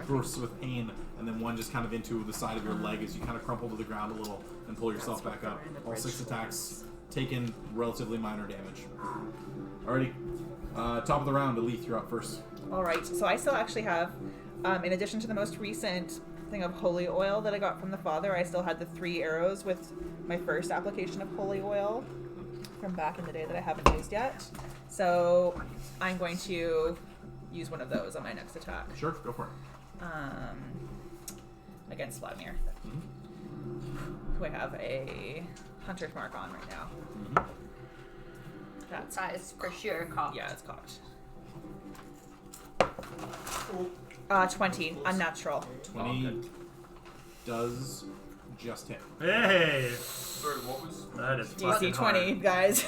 bursts with pain, and then one just kind of into the side of your leg as you kind of crumple to the ground a little and pull yourself back up. All 6 attacks taken relatively minor damage. Alrighty. Top of the round, Elith, you're up first. All right, so I still actually have, in addition to the most recent thing of holy oil that I got from the father. I still had the 3 arrows with my first application of holy oil from back in the day that I haven't used yet. So I'm going to use one of those on my next attack. Sure, go for it. Against Vladimir, Mm-hmm. who I have a hunter's mark on right now. Mm-hmm. That is for sure cocked. Yeah, it's cocked. 20, unnatural. 20 does just hit. Hey! Sorry, what was? That is DC fucking 20, hard. guys.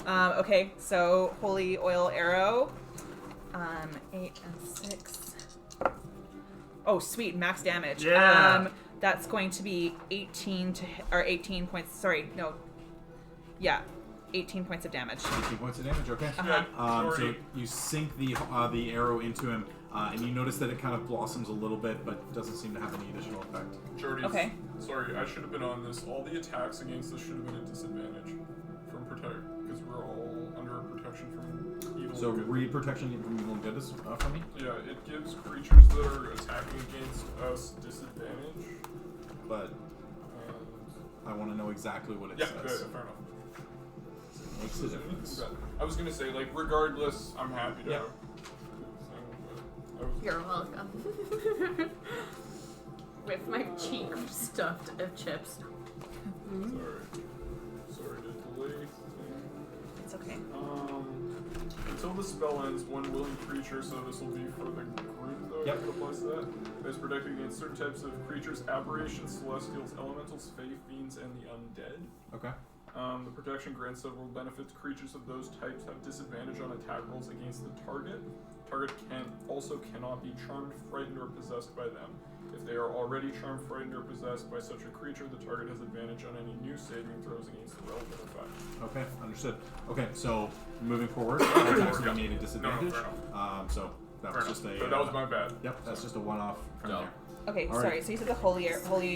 Okay, so holy oil arrow. 8 and 6. Oh, sweet, max damage. Yeah. That's going to be 18 to hit, or 18 points. Sorry, no. Yeah, 18 points of damage. 18 points of damage, okay. Uh-huh. So you sink the arrow into him, and you notice that it kind of blossoms a little bit, but doesn't seem to have any additional effect. Jordy. Okay. Sorry, I should have been on this. All the attacks against this should have been a disadvantage from protect, because we're all under a protection from evil. So and good. read protection from evil and goodness for me. Yeah, it gives creatures that are attacking against us disadvantage. But And I want to know exactly what it yeah, says. fair enough. Makes a difference. I was gonna say, like, regardless, I'm happy to. Yeah. You're welcome. With my cheek stuffed of chips. Sorry to delay. It's okay. Until the spell ends, one willing creature, so this will be for the group though, Yep. if it applies to that, is protected against certain types of creatures, aberrations, celestials, elementals, fae, fiends, and the undead. Okay. The protection grants several benefits. Creatures of those types have disadvantage on attack rolls against the target. Target cannot be charmed, frightened, or possessed by them. If they are already charmed, frightened, or possessed by such a creature, the target has advantage on any new saving throws against the relevant effect. Okay, understood. Okay, so moving forward, attacks will be made a disadvantage. fair So that was just a. But that was my bad. Yep, that's just a one-off from No. there. Okay, All right. sorry. So you said the holy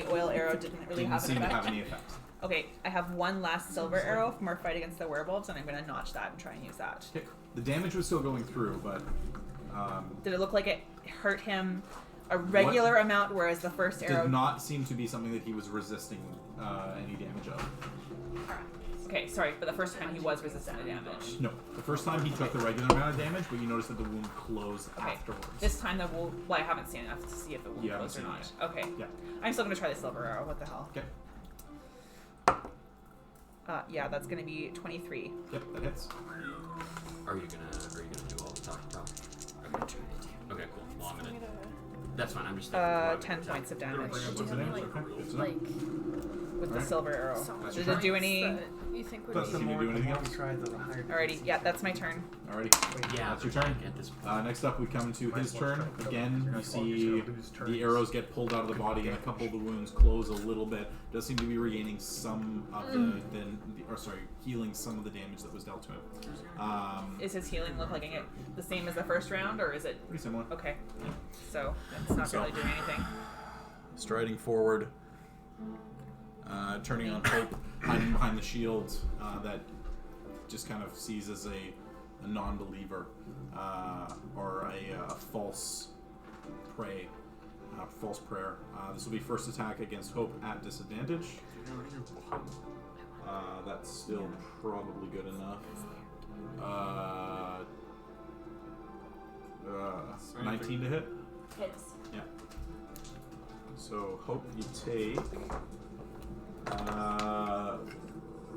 oil arrow didn't really Didn't have an seem to effect. have any effect. Okay, I have one last silver arrow from our fight against the werewolves, and I'm going to notch that and try and use that. Okay. The damage was still going through, but Did it look like it hurt him a regular amount, whereas the first arrow... did not seem to be something that he was resisting any damage of. Okay, sorry, but the first time he was resistant to damage. No, the first time he took the regular amount of damage, but you noticed that the wound closed Okay. afterwards. This time the wound... Well, I haven't seen enough to see if the wound You haven't closed or seen not. it Okay. Yeah. I'm still going to try the silver arrow. What the hell? Okay. Yeah, that's going to be 23. Yep, that hits. Are you gonna do all the talk? I'm gonna try to. Okay, cool. Well, I'm gonna. That's fine. I'm just thinking. 10 points of damage Points of damage. Okay, good to know. Like, with the Alright. silver arrow. so much Did it do points any... that you think would Plus be... Can you do anything else? Alrighty, yeah, that's my turn. Alrighty. Yeah, That's your turn. At this point. Next up, we come to his turn. Again, you see the arrows get pulled out of the body, and a couple of the wounds close a little bit. Does seem to be regaining some of healing some of the damage that was dealt to him. Is his healing look like it the same as the first round, or is it... Pretty similar. Okay. So, it's not really doing anything. Striding forward, turning on Hope, hiding behind the shield that just kind of sees as a non-believer or a false prey, false prayer. This will be first attack against Hope at disadvantage. That's still probably good enough. 19 to hit. Hits. Yeah. So Hope, you take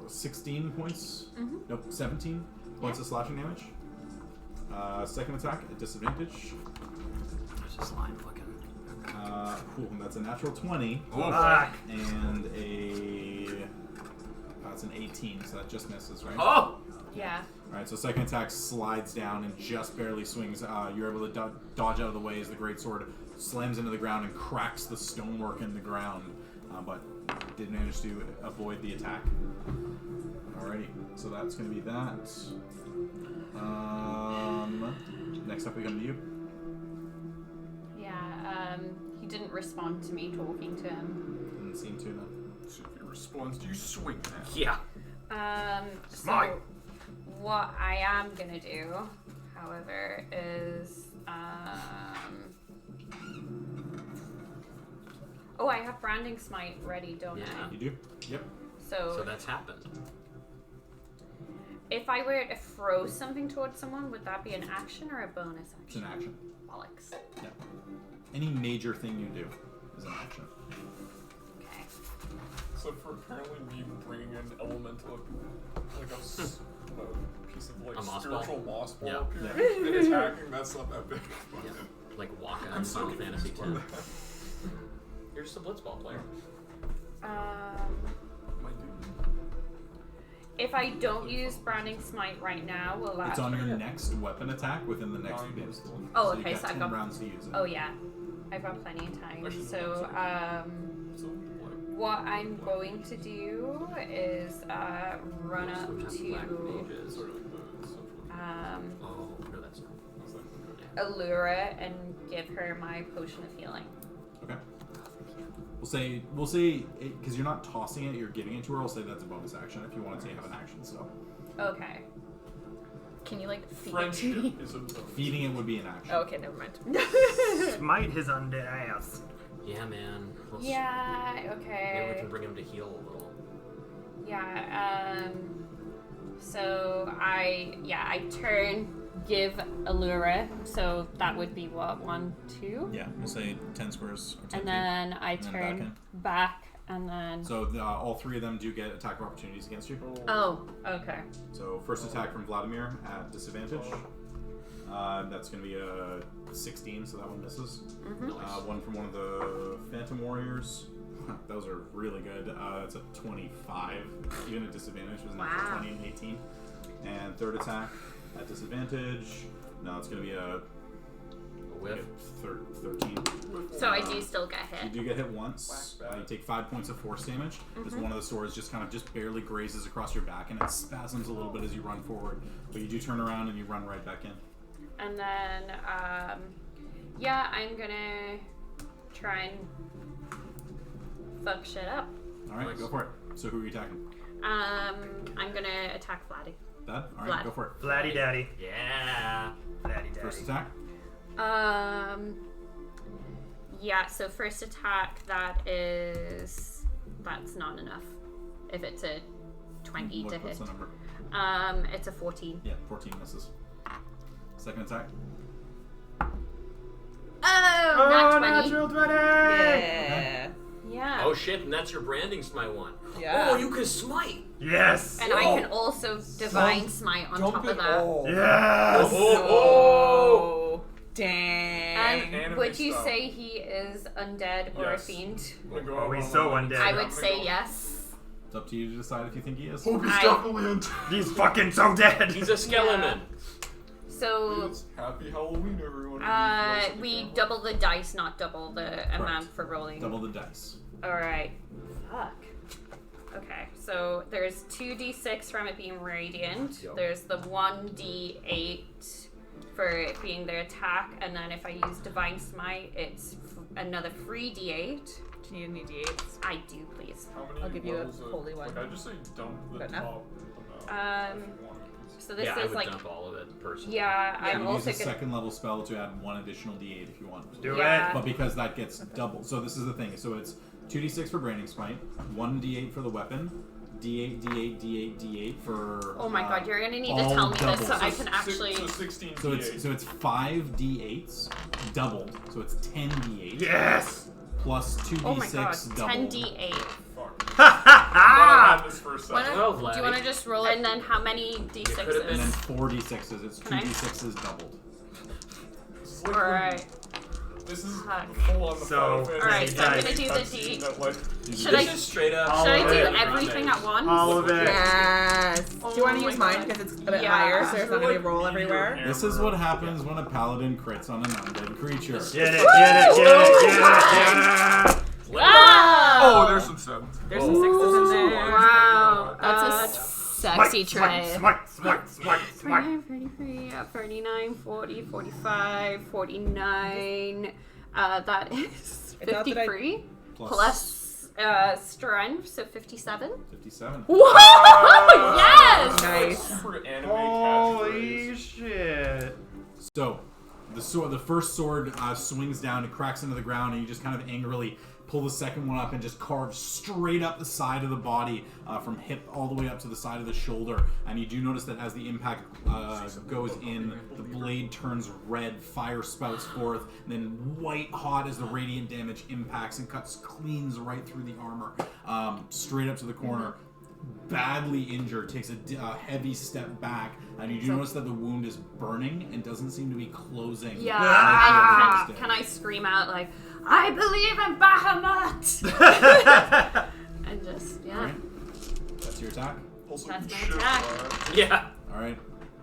16 points. Mm-hmm. Nope, 17 points of slashing damage. Second attack at disadvantage. There's this line flicking. That's a natural 20 Fuck! and that's an 18, so that just misses, right? Oh! Yeah. Alright, so second attack slides down and just barely swings. You're able to dodge out of the way as the greatsword slams into the ground and cracks the stonework in the ground, but did manage to avoid the attack. Alrighty, so that's going to be that. Next up we come to you. Yeah, he didn't respond to me talking to him. Didn't seem to then. So if he responds, do you swing that? Yeah. Smite. So what I am gonna do, however, is Oh, I have Branding Smite ready, don't Yeah. I? You do? Yep. So that's happened. If I were to throw something towards someone, would that be an action or a bonus It's an action? action. Bollocks. Yeah. Any major thing you do is an action. Okay. So for apparently me bringing an elemental, like a piece of like A moss spiritual ball? moss ball Yeah. up here and attacking, that's not that big. Yeah. Like Waka I'm in so Final Fantasy X. confused by You're just a blitzball player. My dude. If I don't use Branding Smite right now, will that... It's on your next weapon attack within the next few days. Oh, So okay, you've got so I've 10 got... rounds to use it. Oh, yeah. I've got plenty of time. I should So, So like, what I'm going to do is run up Which have black to mages. sort of like the central. Oh, no, that's not. What's that? Allura and give her my potion of healing. Okay. We'll say because you're not tossing it, you're giving it to her. We'll say that's a bonus action if you want to have an action still. Okay. Can you like feed it to me? Friendship is a bonus. Feeding it would be an action. Oh, okay, never mind. Smite his undead ass. Yeah, man. Yeah, Maybe we okay. can bring him to heal a little. Yeah, so I turn, give Allura, so that would be what, 1, 2? Yeah, we'll say 10 squares or 10 And then I And then turn back, and then... So all three of them do get attack of opportunities against you. Oh, okay. So first attack from Vladimir at disadvantage. That's going to be a 16, so that one misses. Mm-hmm. One from one of the Phantom Warriors. Those are really good. That's a 25, even at disadvantage. It was an actual Wow. 20 and 18. And third attack at disadvantage. No, it's going to be a Whiff. 13. So I do still get You hit. do get hit once. You take 5 points of force damage. As one of the swords just barely grazes across your back, and it spasms a little bit as you run forward. But you do turn around and you run right back in. And then, I'm gonna try and fuck shit up. All right, Nice. go for it. So who are you attacking? I'm gonna attack Vladdy. That? All right, Vlad. go for it. Vladdy daddy. Yeah. Vladdy daddy. First attack. So first attack, that's not enough. If it's a 20 to hit. What's the number? It's a 14. Yeah, 14 misses. Second attack. Oh, not 20. natural 20! Yeah. Yeah. Oh shit, and that's your branding smite one. Yeah. Oh, you can smite! Yes! And I can also divine smite on top Dump of it that. all. Yes! Oh, dang. And would you style. say he is undead or a Yes. fiend? I'm gonna go Oh, out he's on so a limb. undead. I I'm would gonna say go- yes. It's up to you to decide if you think he is. Hope he's I- definitely undead. He's fucking so dead! He's a skeleton. So, Yes. Happy Halloween, everyone. we double the dice, not double the amount for rolling. Double the dice. Alright. Fuck. Okay, so there's 2d6 from it being radiant. Yep. There's the 1d8 for it being the attack, and then if I use Divine Smite, it's another 3d8. Do you need any d8s? I do, please. How many I'll give you a levels of- holy one. Like, I just say dump the Got enough? top. Um, if you want it, please. So this Yeah, I is would like, dump all of it personally. yeah, You I'm can also use a gonna. second level spell to add one additional d8 if you want. Do Yeah. But because that gets doubled, so this is the thing. So it's 2d6 for branding smite, 1d8 for the weapon, d8, d8, d8, d8 for. Oh my god, you're gonna need to all tell me this so doubles. I can actually. So 16 So D8. it's 5 d8s doubled, so it's 10 d8 Yes! plus 2d6 Oh my god, doubled. 10d8. Fuck. Ha ha I ha! had this first Why time. Well, don't, do you Vladdy. want to just roll it? And then how many could've d6s? And then 4 d6s. It's Can I? 2d6s doubled. This is like Alright. This is Fuck. full on the So- Final Fantasy Alright, so I'm gonna do the cutscene D. that, like, Should I- This is straight up. All Should I of do it. everything at once? All of it. Yes. Do you want Oh to use my mine God. because it's a bit Yeah. higher, so it's not going to Like, roll meteor everywhere? hammer. This is what happens when a paladin crits on an undead creature. Get it, get it, get it, get it! Wow! Oh, there's some sevens. There's some sixes in there. Wow. That's a sexy tray. Smite, smite, smite, smite. 33, 39, 40, 45, 49. That is I thought that I- 53 Plus plus strength, so 57. 57. Whoa! Yes! Nice. Super anime Holy catchphrase. shit. So, the first sword swings down, it cracks into the ground, and you just kind of angrily pull the second one up and just carve straight up the side of the body, from hip all the way up to the side of the shoulder. And you do notice that as the impact goes in, the blade turns red, fire spouts forth, and then white hot as the radiant damage impacts and cuts cleans right through the armor, straight up to the corner. Badly injured, takes a heavy step back, and you do notice that the wound is burning and doesn't seem to be closing. Yeah. Can I scream out like, I believe in Bahamut? And just, yeah. Alright. That's your attack? Also, That's my shit, attack. Yeah. Alright.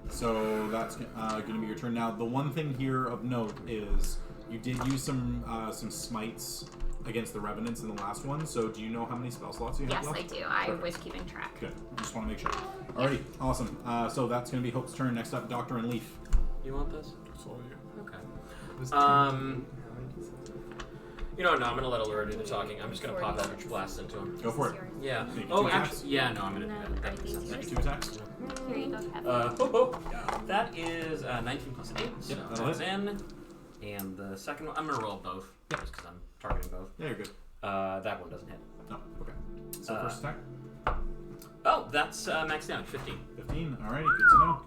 So that's going to be your turn. Now, the one thing here of note is you did use some smites against the Revenants in the last one, so do you know how many spell slots you have Yes, left? I do. I was keeping track. Good. Just want to make sure. Alrighty, awesome. So that's going to be Hope's turn. Next up, Doctor and Leaf. You want this? That's all you. Okay. You know what? No, I'm gonna let Allura do the talking. I'm just gonna pop Eldritch Blast into him. Go for it. Yeah. Make Oh, two attacks. actually, yeah. No, I'm gonna do No, that. That are makes these sense. Make 2 attacks. Here you go, Kevin. That is 19 plus 8. So that'll that's hit. in. And the second one, I'm gonna roll both. Just because I'm targeting both. Yeah, you're good. That one doesn't hit. No, okay. So first attack. Oh, that's max damage, 15. 15. Alrighty, good to know.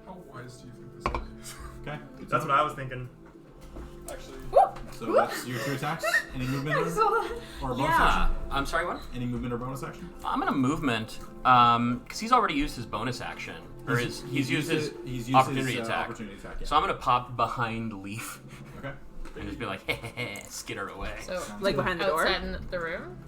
How wise do you think this is? Okay. Good to That's know. what I was thinking. Actually, So that's your 2 attacks. Any movement or bonus Yeah. action? I'm sorry, what? Any movement or bonus action? I'm gonna movement, because he's already used his bonus action. Or he's used his opportunity attack. Opportunity attack, yeah. So I'm gonna pop behind Leaf Okay. and just be like, skitter away. So, Like behind the door? outside in the room?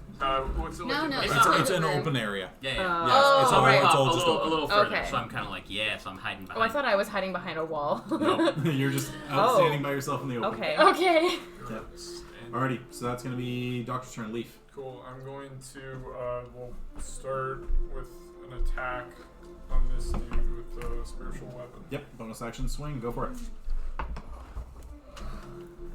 what's it No, like? no, in it's the- not. It's an open area. Yeah, Yes, Oh, it's So all, I'm right. it's gonna all pop just a open. little further. Okay. So I'm kind of like, so I'm hiding behind. Oh, I thought I was hiding behind a wall. Nope. You're just out standing by yourself in the open. Okay. Okay. Yep. Alrighty, so that's going to be Doctor's turn. Leaf. Cool. I'm going to we'll start with an attack on this dude with the spiritual weapon. Yep, bonus action swing. Go for it.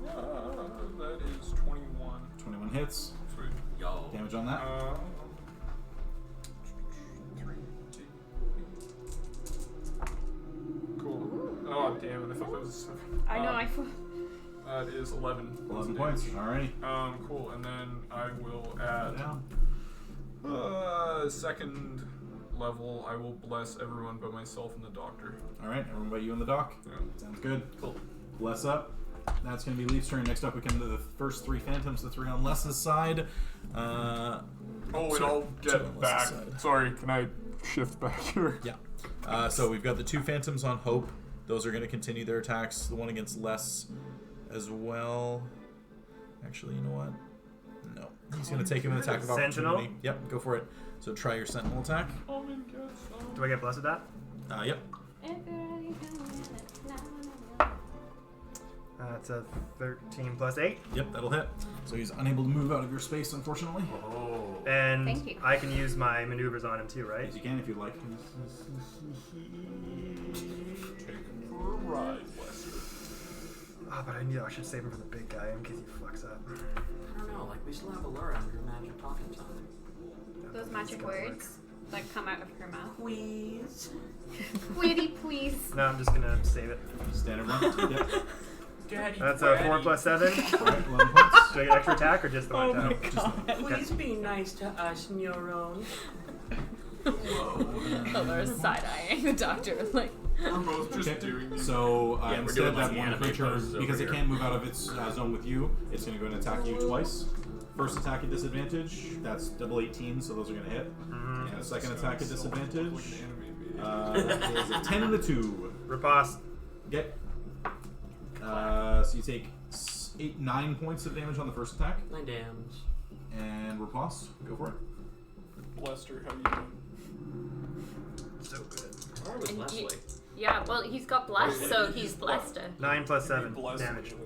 That is 21. 21 hits. Sweet. Yo. Damage on that. 3, 8. Cool. Oh damn it! I thought that was a 7. I know, I That is 11. 11 points. Alrighty. Cool. And then I will add Down. second level. I will bless everyone but myself and the doctor. Alright, everyone but you and the doc. Yeah. Sounds good. Cool. Bless up. That's going to be Leaf's turn. Next up, we come to the first 3 phantoms, the 3 on Les's side. Oh, and Sorry, I'll two get on back. Les's side. Sorry, can I shift back here? Yeah. So we've got the 2 phantoms on Hope. Those are going to continue their attacks. The one against Les as well. Actually, you know what? No. He's going to take him an attack of opportunity. Sentinel? Yep, go for it. So try your sentinel attack. Do I get blessed with that? Yep. It's a 13 plus 8. Yep, that'll hit. So he's unable to move out of your space, unfortunately. Oh. And Thank you. I can use my maneuvers on him too, right? Yes, you can if you'd like. Take him for a ride, Lester. Oh, but I should save him for the big guy in case he fucks up. I don't know. Like we still have Allura and her magic talking something. Those magic words that come out of her mouth. Please. Pretty please. No, I'm just gonna save it. Standard one. Yep. Daddy, That's a 4 plus 7. Do Alright, 11 points. I get extra attack or just the one attack? Please be nice to us, Neuron. Allura's side-eyeing the doctor, like... We're both just Okay. doing these. So Yeah, we're instead doing of like that the one anime creature, poses because over it here. can't move out of its zone with you, it's going to go and attack you twice. First attack at disadvantage, that's double 18, so those are going to hit. Mm-hmm. And the second attack at disadvantage, Like an anime baby. that is a 10 and a 2. Riposte. Okay. So you take 9 points of damage on the first attack, 9 dams. and riposte. Go for it. Lester, how you doing? So good. Or with And Leslie. Yeah, well, he's got blessed, so he's blessed. 9 plus 7 Bless damage. you.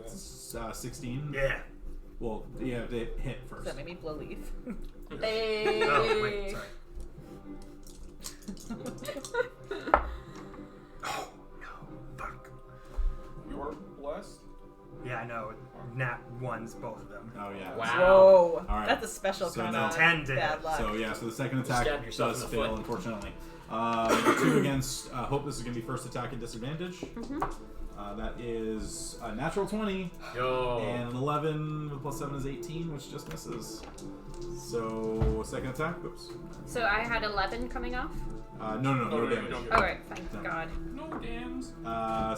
16. Yeah. Well, you have to hit first. Does that make me blow leaf? Hey. Oh, wait, sorry. Oh, no. Fuck. You're blessed? Yeah, I know. Nat 1's both of them. Oh, yeah. Wow. Whoa. Alright. That's a special So kind now- of 10 did. bad luck. So yeah, so the second attack Stab yourself does in the fail, foot. unfortunately. 2 against Hope. This is going to be first attack at disadvantage. That is a natural 20. Yo. And an 11 with plus 7 is 18, which just misses. So, second attack. Oops. So I had 11 coming off. No damage. Alright, thank No. God. No dams.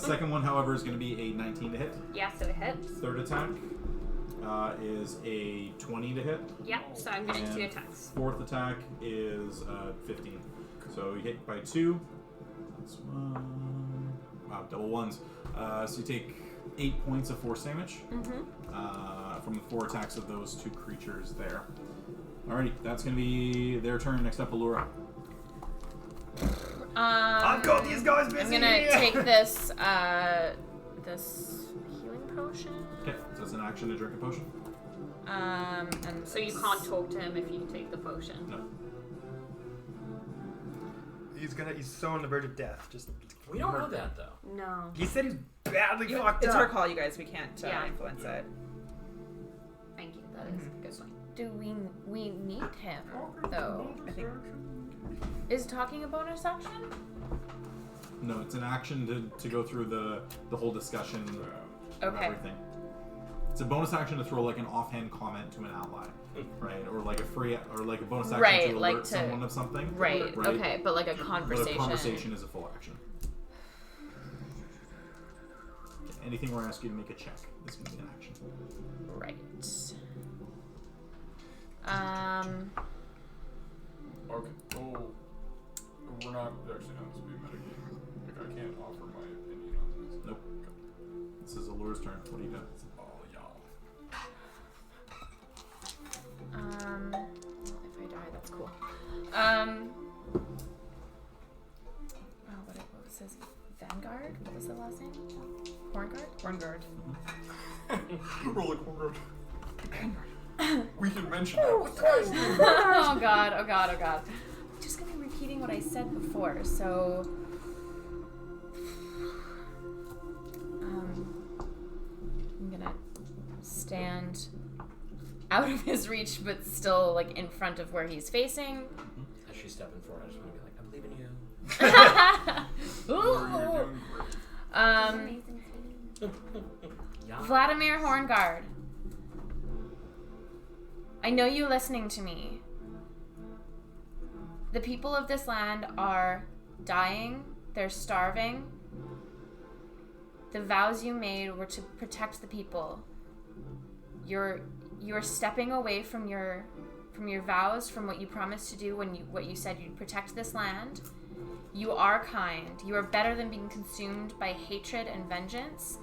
Second one, however, is going to be a 19 to hit. Yeah, so it hits. Third attack is a 20 to hit. Yep, so I'm getting 2 And attacks. Fourth attack is 15. So you hit by 2. That's 1. Wow, double ones. So you take 8 points of force damage from the 4 attacks of those 2 creatures there. Alrighty, that's going to be their turn. Next up, Allura. I've got these guys busy. I'm gonna take this this healing potion. Okay, so it's an action to drink a potion. And So you can't talk to him if you take the potion. No. He's so on the verge of death. Just We don't know that though. No. He said he's badly fucked It's up. our call, you guys. We can't influence it. Thank you. That is a good point. do we need him though? I think. Is talking a bonus action? No, it's an action to go through the whole discussion of Okay. everything. It's a bonus action to throw like an offhand comment to an ally, right? Or like a bonus action Right, to alert like to- someone of something. Right. Okay, but like a But conversation. a conversation is a full action. Anything where I ask you to make a check is going to be an action. Right. Okay. Oh, we're not actually on this being metagame. Like, I can't offer my opinion on this. Nope. This is Allura's turn. What do you do? Oh, y'all. If I die, that's cool. What was his Vanguard? What was the last name? Horngard? Roll a corner. We can mention that. What's the guy's name? Oh god. I'm just gonna be repeating what I said before, so I'm gonna stand out of his reach but still like in front of where he's facing. As she's stepping forward, I just want to be like, I'm leaving you. You're doing great. Yeah. Vladimir Horngard, I know you listening to me. The people of this land are dying. They're starving. The vows you made were to protect the people. You're stepping away from your vows, from what you promised to do what you said you'd protect this land. You are kind. You are better than being consumed by hatred and vengeance.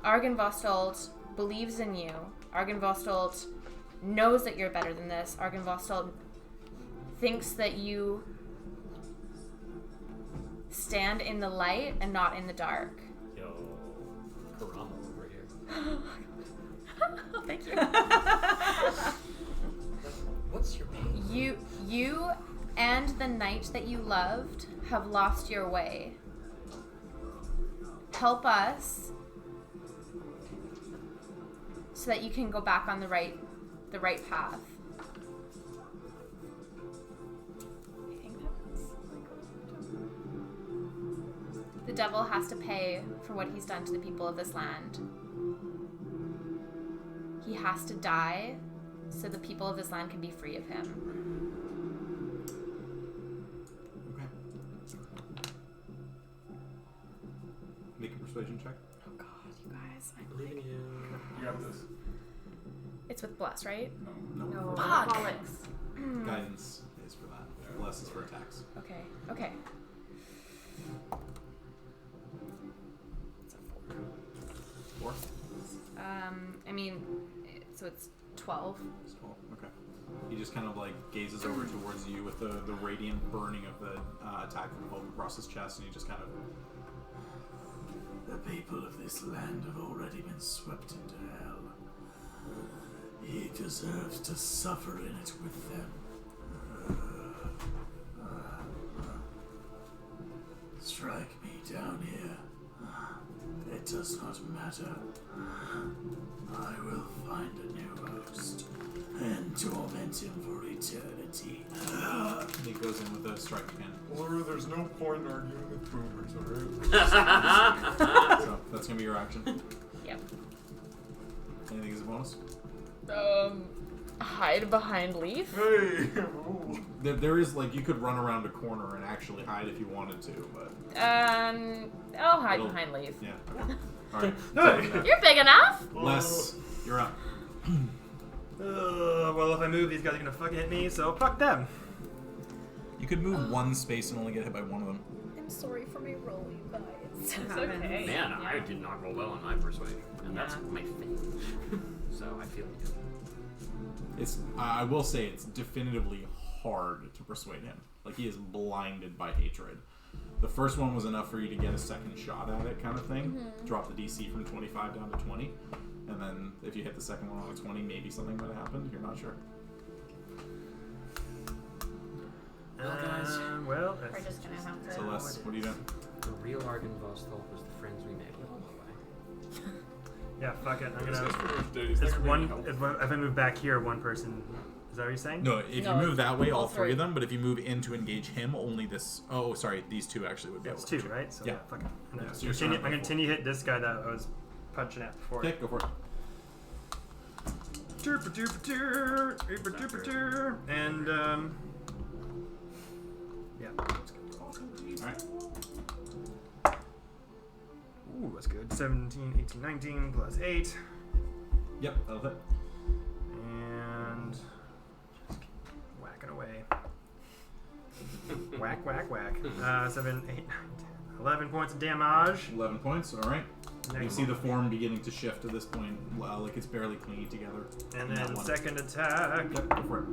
Argynvostold believes in you. Argynvostold knows that you're better than this. Argynvostold thinks that you stand in the light and not in the dark. Yo, Karama over here. Thank you. What's your pain? You and the knight that you loved have lost your way. Help us so that you can go back on the right path. I think the devil has to pay for what he's done to the people of this land. He has to die so the people of this land can be free of him. Okay. Make a persuasion check. Oh god, you guys. I'm leaving you. You got this. It's with bless, right? No. No, Fuck. alcoholics. Guidance is for that. Bless is for attacks. Okay. It's a 4. 4? I mean, so it's 12. It's 12. Okay. He just kind of like gazes over towards you with the radiant burning of the attack from Hope across his chest, and he just kind of. The people of this land have already been swept into hell. He deserves to suffer in it with them. Strike me down here. It does not matter. I will find a new host and torment him for eternity. He goes in with a strike again. Laura, there's no point arguing with boomers, alright? So that's gonna be your action. Yep. Anything as a bonus? Hide behind Leaf. Hey! There is like you could run around a corner and actually hide if you wanted to, but I'll hide behind Leaf. yeah. Okay. All right. You're big enough. Les, you're up. Well, if I move, these guys are gonna fucking hit me, so fuck them. You could move one space and only get hit by one of them. I'm sorry for my roll, you guys. It's okay. Man, I did not roll well on my persuasion, and that's my thing. So I feel you. It's. I will say it's definitively hard to persuade him. Like he is blinded by hatred. The first one was enough for you to get a second shot at it, kind of thing. Mm-hmm. Drop the DC from 25 down to 20, and then if you hit the second one on a 20, maybe something might have happened. You're not sure. Well, We're just gonna have to. So Les, what are you doing? The real Argynvost thought was the friends we made along the way. yeah, fuck it. I'm This gonna. guy's pretty much dead. He's This never been one. helpful. If I move back here, one person. Is that what you're saying? No, if No, you move that way, all all three three. of them. But if you move in to engage him, only this. Oh, sorry, these two actually would be It's able two, to. right? So Yeah. fuck it. I'm Yeah, gonna so you're continue, surrounded by I'm gonna continue hit this guy that I was punching at before. Okay, go for it. And yeah. All right. Ooh, that's good. 17, 18, 19 plus 8. Yep, that'll hit. And just keep whacking away. Whack, whack, whack. 7, 8, 9, 10. 11 points of damage. 11 points. All right. You Next see the form beginning to shift at this point, like it's barely clinging together. And That then one. second attack. Yep, go for it.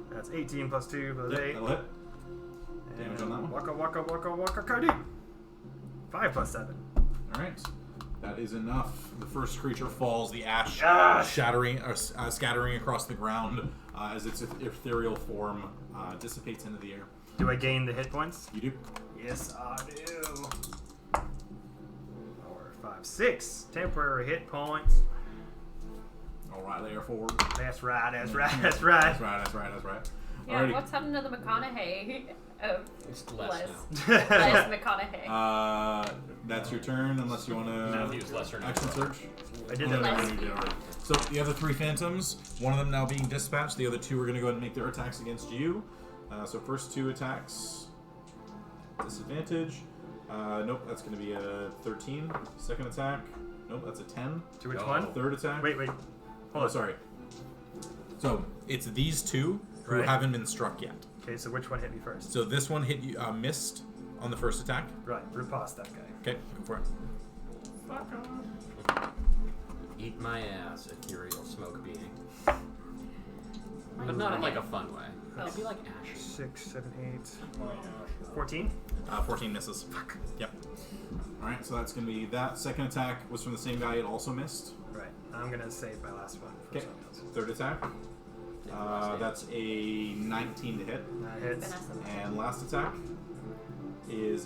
That's 18 plus 2 plus Yep, 8. that'll hit. Damage on that one. Waka, waka, waka, waka, Cody. 5 plus 7. All right. That is enough. The first creature falls, the ash scattering across the ground as its ethereal form dissipates into the air. Do I gain the hit points? You do. Yes, I do. 4, 5, 6 temporary hit points. All right, there forward. That's right, that's right, that's right. That's right, that's right, that's right. Yeah, Alrighty. what's happened to the McConaughey of It's less Les? now. Les McConaughey. That's your turn, unless you want No, he to was lesser now. action search. I did No, that. no, no, you did already. So the other three phantoms, one of them now being dispatched, the other two are going to go ahead and make their attacks against you. So first two attacks, disadvantage. Nope, that's going to be a 13. Second attack, nope, that's a 10. To which Oh. one? Third attack. Wait. Hold Oh, on. sorry. So it's these two who Right. haven't been struck yet. Okay, so which one hit me first? So this one hit you, missed on the first attack. Right, riposte that guy. Okay, go for it. Fuck off. Eat my ass, ethereal smoke being. But not in like a fun way. It'd be like ash. 6, 7, 8, 14. 14 misses. Fuck. Yep. All right, so that's going to be that. Second attack was from the same guy. It also missed. Right, I'm gonna save my last one. For Okay. something else. Third attack. That's a 19 to hit. That hits. Vanessa. And last attack is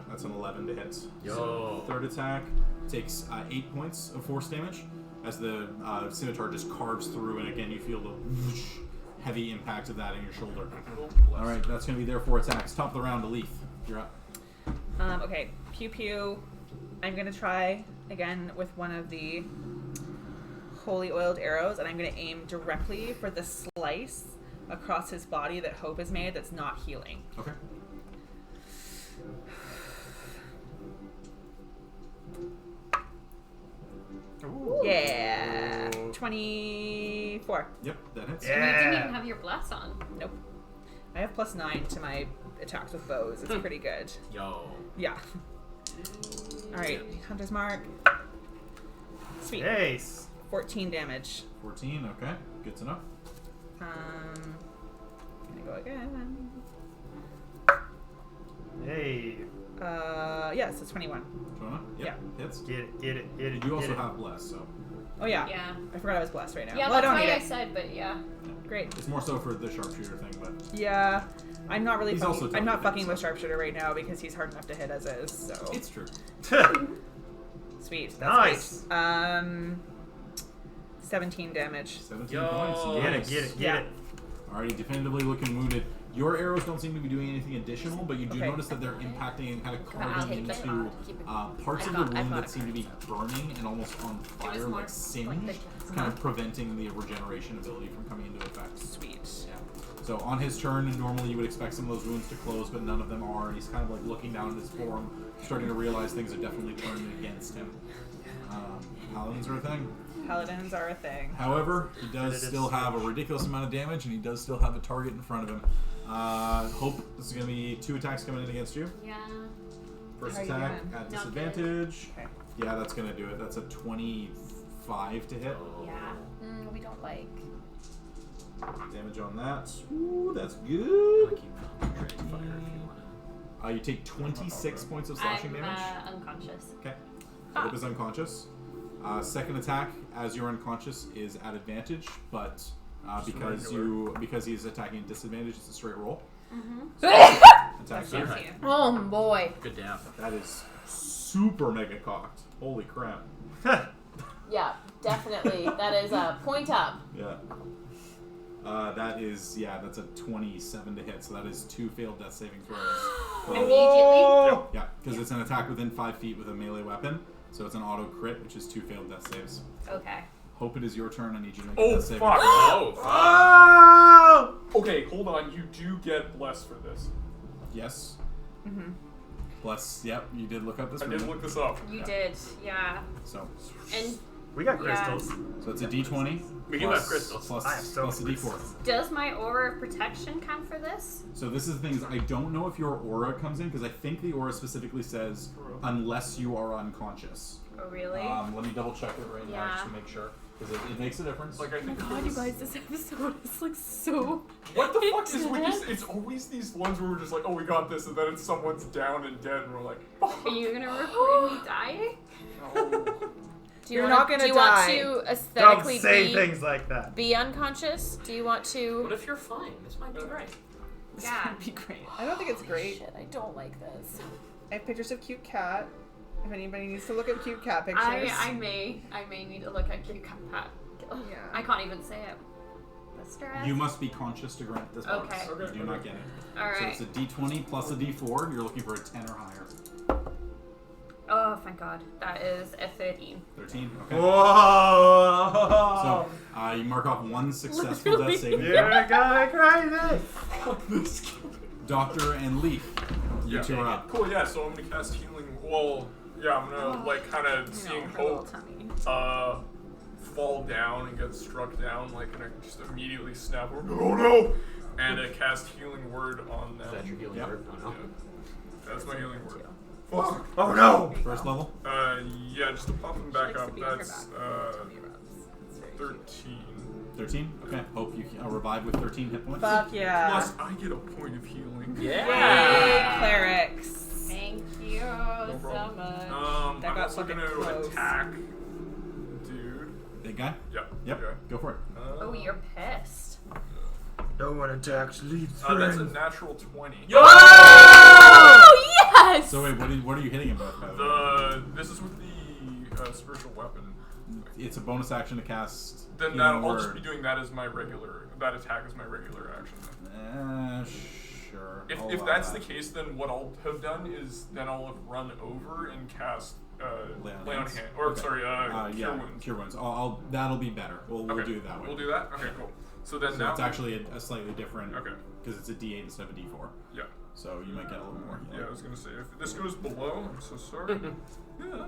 that's an 11 to hit. Yo. So third attack takes 8 points of force damage as the scimitar just carves through, and again you feel the whoosh, heavy impact of that in your shoulder. All right, that's going to be their 4 attacks. Top of the round, Leaf. You're up. Okay, pew pew. I'm gonna try again with one of the holy oiled arrows, and I'm gonna aim directly for the slice across his body that Hope has made that's not healing. Okay. Ooh. Yeah, 24. Yep, that hits. And you didn't Yeah. even have your bless on. Nope. I have +9 to my attacks with bows. It's pretty good. Yo. Yeah. All right, Hunter's Mark. Sweet. Ace. 14 damage. 14, okay. Good to know. Gonna go again. Hey. Yes, it's 21. Jonah? Yep, hits. Get it. And you also have bless, so Oh yeah. Yeah. I forgot I was blessed right now. Yeah, well, I that's don't why need I it. said, but yeah. Great. it's more so for the sharpshooter thing, but Yeah, I'm not really. He's also Fucking, I'm not tough, fucking so- with sharpshooter right now because he's hard enough to hit as is. So it's true. sweet. That's Nice. Great. 17 damage. 17 Yo. points. Get Nice. it. Yeah. Alrighty, definitively looking wounded. Your arrows don't seem to be doing anything additional, but you do Okay. notice that they're impacting and kind of I'll carving take it. into Keep it. parts of I the bought wound a that seem to be burning and almost on fire, more like singed, like the- kind of preventing the regeneration ability from coming into effect. Sweet. Yeah. So on his turn, normally you would expect some of those wounds to close, but none of them are. And he's kind of like looking down at his form, starting to realize things are definitely turning against him. Paladins are a thing. Paladins are a thing. However, he does still have a ridiculous amount of damage, and he does still have a target in front of him. Hope, this is going to be 2 attacks coming in against you. Yeah. First How are you attack doing? at Not disadvantage. Okay. Yeah, that's going to do it. That's a 25 to hit. Yeah. We don't like. Damage on that. Ooh, that's I'll good. keep concentrating fire if you want You take 26 points of slashing I'm damage. unconscious. Okay. Hope is unconscious. Second attack, as you're unconscious, is at advantage, but because he's attacking at disadvantage, it's a straight roll. Attack to. there. Alright. Oh boy. Good down. That is super mega cocked. Holy crap. Yeah, definitely. That is a point up. Yeah. That's a 27 to hit, so that is 2 failed death saving throws. Immediately. Yeah, because it's an attack within 5 feet with a melee weapon, so it's an auto crit, which is 2 failed death saves. Okay. Hope it is your turn. I need you to make a Oh, death saving fuck. throw. Oh, fuck. Oh! Okay, hold on. You do get blessed for this. Yes. Plus, yep, you did look up this I rune. did look this up. You Yeah. did. Yeah. So And We got Yeah. crystals. it's a D20. We do have crystals. Plus, I have so plus a many D4. crystals. does my aura of protection count for this? So this is the thing is I don't know if your aura comes in because I think the aura specifically says unless you are unconscious. Oh, really? Let me double check it right now just Yeah. to make sure because it makes a difference. Like I think. God, you guys, this episode is like so. What the fuck is with these? It's always these ones where we're just like, oh, we got this, and then it's someone's down and dead, and we're like, oh. Are you gonna record me dying? Do you You're wanna, not gonna do you die. want to Don't aesthetically say things like that. be unconscious? Do you want What to? if you're fine? This might be great. Yeah. Be great. I don't think it's great. Shit, I don't like this. I have pictures of cute cat. If anybody needs to look at cute cat pictures. I may need to look at cute cat. Yeah. I can't even say it. The stress. You must be conscious to grant this bonus. Okay. You do not get it. All right. So it's a D20 plus a D4. You're looking for a 10 or higher. Oh, thank God. That is a 13. 13. Okay. Whoa! So you mark off 1 successful Literally. death saving You're throw. going crazy! Doctor and Leaf, you Yeah. two are up. Cool. Yeah. So I'm gonna cast healing. Well, yeah. I'm gonna like kind of seeing Hope fall down and get struck down, like, and I just immediately snap over. Oh no! And cast healing word on them. Is that your healing Yep. word? Oh, no. Yeah. That's my healing word. Fuck. Oh no! First level. Yeah, just to pop them back up. That's 13. 13. Okay. Hope you can revive with 13 hit points. Fuck yeah. Plus, I get a point of healing. Yeah. Clerics. Thank you so problem. much. I'm That got also fucking gonna close. attack. Dude. Big guy. Yep. Yep. Okay. Go for it. Oh, you're pissed. No one attacks lead That's a natural 20. Oh yes! So wait, what are you hitting him with? By the way? This is with the spiritual weapon. It's a bonus action to cast. Then healing I'll just word. be doing that as my regular. That attack is my regular action. Sure. If, I'll if allow that's that. the case, then what I'll have done is then I'll have run over and cast Lay on lay on hands. hand, or Okay. sorry, cure yeah, wounds. cure wounds. That'll be better. We'll Okay. do it that way. We'll do that. Okay, cool. So then So now it's actually a slightly different. Okay. Because it's a D8 instead of a D4. Yeah. So you might get a little more healing. Yeah, I was gonna say if this goes below, I'm so sorry. Yeah.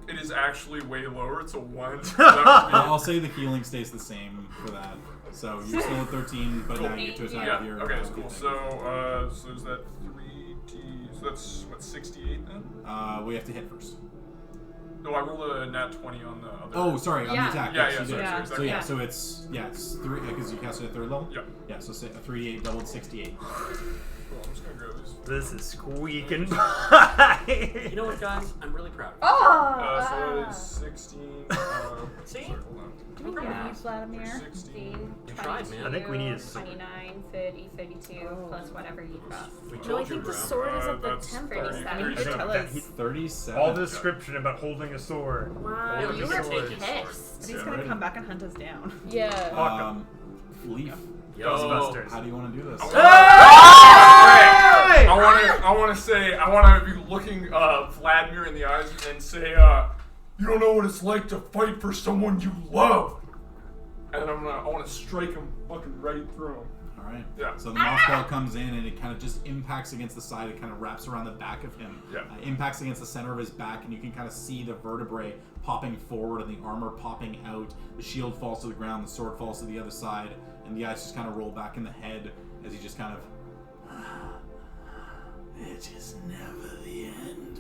It is actually way lower. It's a 1. So that would I'll say the healing stays the same for that. So you're still at 13, but now you get to attack yeah. with your. Okay, that's good cool. thing. So is that 3d? So that's what 68 then? We have to hit first. No, I rolled a nat 20 on the other. Oh, sorry, on Yeah. the attack. Yeah, yes, yeah, you sorry, did. sorry, Yeah. So exactly. yeah, so it's 3 because you cast it at 3rd level. Yeah. Yeah, so say a 3d8 doubled 68. Cool, I'm just gonna grab these. This is squeaking by. You know what, guys? I'm really proud of you. Oh! So that is 16. See? Sorry, hold on. Do we need Vladimir? 16. We tried, man. I think we need a sword. 29, 30, 32, plus whatever you cross. We No, I told you, think the bro. sword is at the That's temple. 30, I mean, he 37. did tell that us. he- 37. All the description about holding a sword. Wow, Yeah, you we were should take his sword. pissed. But he's Yeah, gonna right. come back and hunt us down. Yeah. Leaf. Yo. Ghostbusters. How do you want to do this? Hey! I want to be looking Vladimir in the eyes and say, you don't know what it's like to fight for someone you love. And I want to strike him fucking right through him. All right. Yeah. So the moth ball comes in and it kind of just impacts against the side. It kind of wraps around the back of him. Yeah. Impacts against the center of his back, and you can kind of see the vertebrae popping forward and the armor popping out. The shield falls to the ground. The sword falls to the other side, and the eyes just kind of roll back in the head as he just kind of. It is never the end.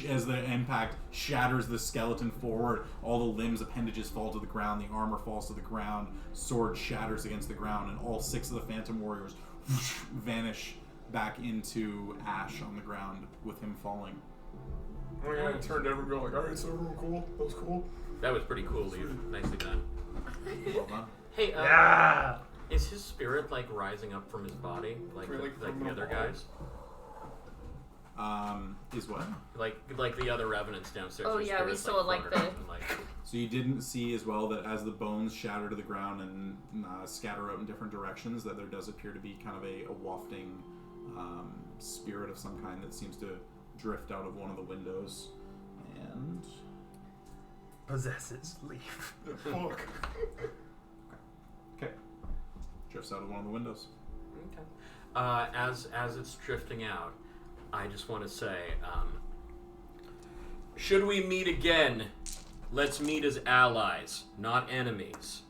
As the impact shatters the skeleton forward, all the limbs, appendages fall to the ground, the armor falls to the ground, sword shatters against the ground, and all 6 of the Phantom Warriors vanish back into ash on the ground with him falling. Oh yeah, I turned to everyone and go like, alright, so everyone cool? That was cool? That was pretty cool, Leaf. Nicely done. Well done. Hey, Yeah. is his spirit like rising up from his body, like the other guys? Is what? Like the other revenants downstairs. Oh, their yeah, we spirits, saw, like, float around and, like, So you didn't see as well that as the bones shatter to the ground and scatter out in different directions, that there does appear to be kind of a wafting spirit of some kind that seems to drift out of one of the windows and Possesses Leaf. Fuck. okay, drifts out of one of the windows. Okay. As it's drifting out, I just want to say, should we meet again, let's meet as allies, not enemies.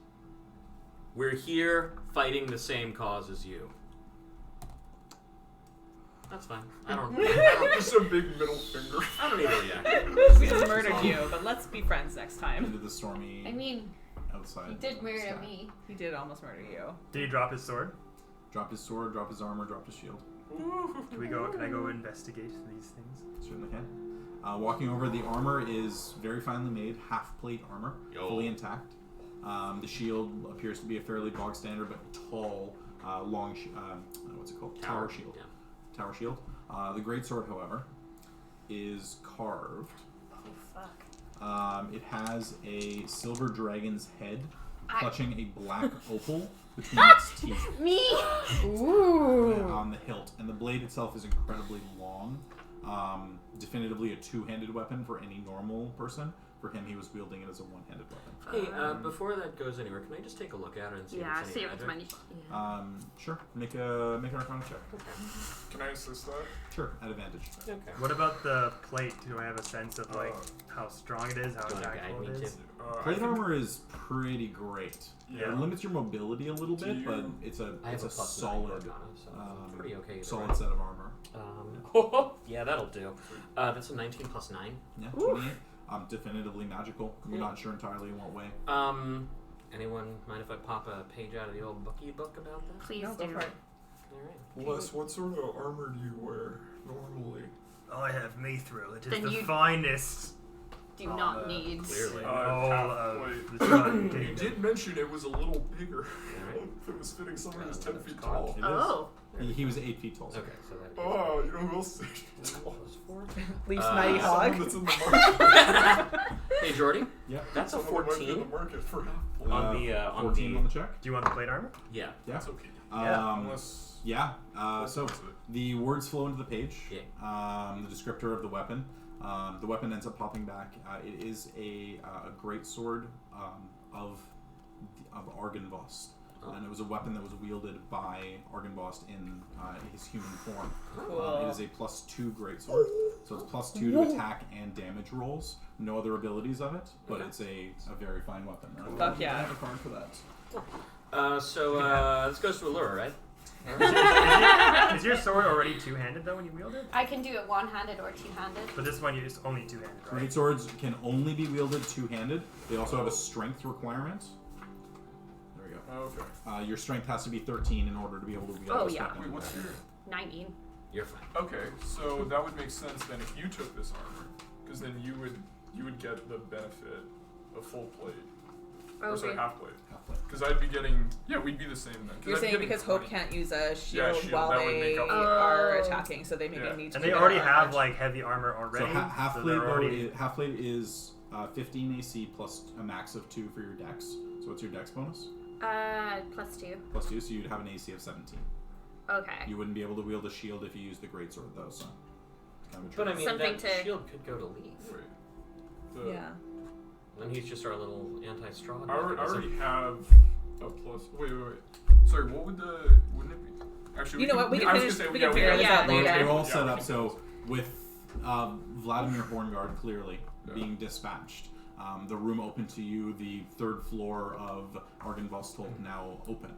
We're here fighting the same cause as you. That's fine. I don't Just a big middle finger. I don't need to react. We just murdered you, but let's be friends next time. Into the stormy I mean, outside. he did murder sky. me. He did almost murder you. Did he drop his sword? Dropped his sword, dropped his armor, dropped his shield. Can I go investigate these things? Certainly can. Walking over, the armor is very finely made, half plate armor, Yo. fully intact. The shield appears to be a fairly bog standard but tall, long, what's it called? Tower shield. Yeah. Tower shield. The greatsword, however, is carved. Oh, fuck. It has a silver dragon's head I- clutching a black opal between its teeth. Me! Ooh. On the hilt, and the blade itself is incredibly long. Definitively a two-handed weapon for any normal person. For him, he was wielding it as a one-handed weapon. Hey, before that goes anywhere, can I just take a look at it and see Yeah, if it's see any if it's magic? money. Sure. Make an Arcana check. Can I assist that? Sure, at advantage. Okay. What about the plate? Do I have a sense of like how strong it is, how Do you wanna guide impactful me it too? is? I Plate think- armor is pretty great. Yeah. It limits your mobility a little Do bit, you- but it's a I have it's a plus solid, 9 Arcana, so pretty okay. either solid way. set of armor. Yeah, that'll do. That's a 19 plus 9. Yeah, 28. Definitively magical. You're not sure entirely in what way. Anyone mind if I pop a page out of the old bookie book about that? Please No, go do. for it. Alright. Les, what sort of armor do you wear normally? I have Mithril. It is Then the you- finest. Do not need. Clearly. All half- of wait. the Strahd You Kingdom. did mention it was a little bigger. Alright. If it was fitting someone who's 10 feet It tall. is. Oh. He was 8 feet tall. so- Okay, so that is Oh, you know who else is 8 feet tall? plus 4. Leaf's Someone mighty hog. that's in the market. Hey, Jordy. Yeah. That's a Someone that might be in 14 the market for on the 14 on the check. Do you want the plate armor? Yeah. Yeah. That's okay. Unless. Yeah. So What's it? the words flow into the page. Yeah. The descriptor of the weapon. The weapon ends up popping back. It is a great sword of Argynvost. And it was a weapon that was wielded by Argynvost in his human form. It is a +2 greatsword, so it's +2 to attack and damage rolls. No other abilities of it, but it's a very fine weapon. Fuck yeah. I have a card for that. So this goes to Allure, right? Is your sword already two-handed though when you wield it? I can do it one-handed or two-handed. But this one is only two-handed, right? Greatswords can only be wielded two-handed. They also have a strength requirement. There we go. Oh, okay. Your strength has to be 13 in order to be able to wield Oh, this yeah. weapon. Wait, what's your 19. You're fine. Okay, so that would make sense then if you took this armor, because then you would get the benefit of full plate. Or sorry, Okay. half plate. Because I'd be getting, we'd be the same then. You're saying because Hope can't use a shield, shield, while that would they make up for it. are attacking, so they maybe need to. And do they that already on have edge. like heavy armor So already. half so plate they're already. half plate is 15 AC plus a max of 2 for your dex. So what's your dex bonus? +2. Plus 2, so you'd have an AC of 17. Okay. You wouldn't be able to wield a shield if you use the greatsword though. So it's kind of a But I trick. mean, Something that to- shield could go to Leaf. Wait. Yeah. And he's just our little anti-Strahd. I mechanism. already have a plus. Wait. Sorry, what wouldn't it be? Actually, You know what? We can I was finish. gonna say, We yeah, can figure this out We're later. all Yeah, set we up. can So do with Vladimir Horngard clearly being dispatched, the room open to you, the third floor of Argenvost now open.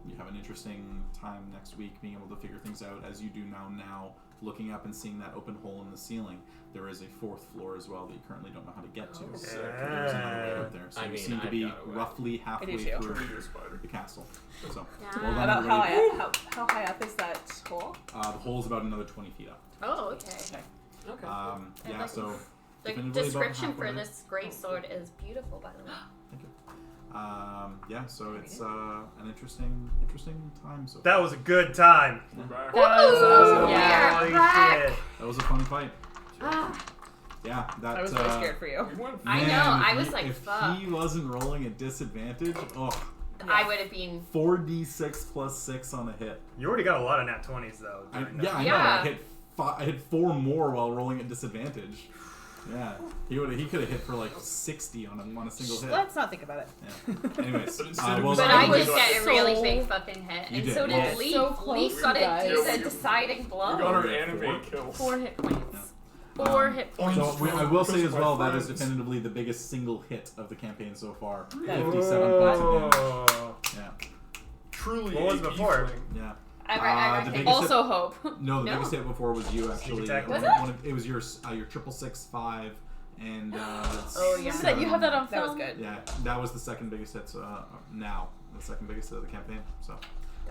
You have an interesting time next week being able to figure things out as you do now, looking up and seeing that open hole in the ceiling. There is a fourth floor as well that you currently don't know how to get to. sick. There's another way out there. So I you mean, seem to I've be got a way. roughly halfway I do too. through Maybe a spider. the castle. So, Yeah. well done, About how everybody. how high up is that hole? The hole's about another 20 feet up. Oh, okay. Okay. And Yeah, so The definitively about description halfway for there. this great sword is beautiful, by the way. Thank you. Yeah, so it's an interesting time. So That was a good time. We're back. Woo! Yeah. Holy back. shit. that was a fun fight. Ah, Yeah, that I was really scared for you. We went I man, know, I if was he- like, if fuck. he wasn't rolling at disadvantage, I would have been. 4d6 plus 6 on a hit. You already got a lot of nat 20s though. I during know. that. Yeah. I hit 4 more while rolling at disadvantage. Yeah, he could have hit for like 60 on a single hit. Let's not think about it. Yeah. Anyways, But instead it well was But done, I Everybody did everybody. get a so- really big fucking hit, You and did. so Well, did Leaf. so close, Leaf got you guys. a deciding We blow. got our Four. anime kills. 4 hit points. Yeah. 4 hit points. So I will say as well that is Friends. definitively the biggest single hit of the campaign so far. That- 57 points of damage. Oh. Yeah, Truly. What was a before? tiefling. yeah. I the reckon. biggest- Also hope. No, the No. biggest hit before was you actually. attack. Was It was your 665 and. Oh, yeah. Remember that you have that on That was film? good. Yeah, that was the second biggest hit. Now the second biggest hit of the campaign. So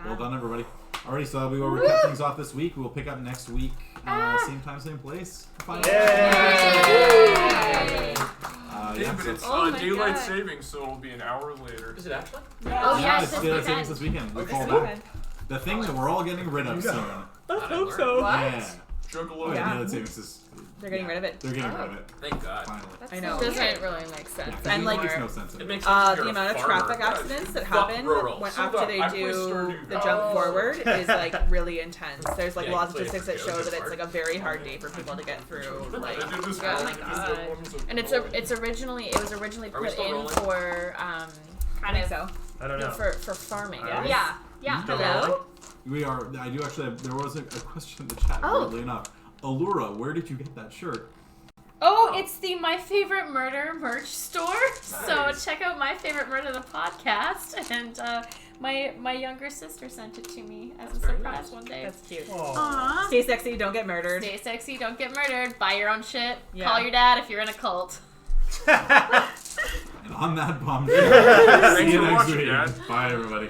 well done, everybody. Alrighty, so that'll be where we cut things off this week. We'll pick up next week, same time, same place. Final Yay! Yeah, yeah, but so it's Oh my daylight God. savings, so it'll be an hour later. Is it actually? Oh, yeah, yes, it's this daylight weekend. savings this weekend. We call This that weekend. the thing that we're all getting rid of soon. I hope so. What? Yeah. Juggle Oh, yeah, Yeah. daylight savings is. They're getting rid of it. They're getting rid of it. Thank God. Finally. That's I know. so Doesn't weird. really make sense Yeah, And, like, makes anymore. no sense It anymore. makes sense if The you're a amount of farmer. traffic accidents that Fuck happen rural. when So after that they I play do Stardew. the jump Oh. forward is like really intense. There's like Yeah, laws you of play statistics that it show for that it's good like a very hard day for people to get through. Like, I did this Oh one my because God. the one was a And it was originally Are we put still in rolling? for I Kind think of. so. I don't know. for farming. Yeah. Yeah. Yeah. Still Hello. rolling? We are. I do actually. There was a question in the chat. Oh. Weirdly enough, Allura, where did you get that shirt? Oh, it's the My Favorite Murder merch store. So Nice. check out My Favorite Murder the podcast. And my younger sister sent it to me as a That's very surprise nice. one day. That's cute. Aw. Stay sexy, don't get murdered. Stay sexy, don't get murdered. Buy your own shit. Yeah. Call your dad if you're in a cult. And on that bombshell, see Thanks you for next watching, week. Dad. Bye, everybody.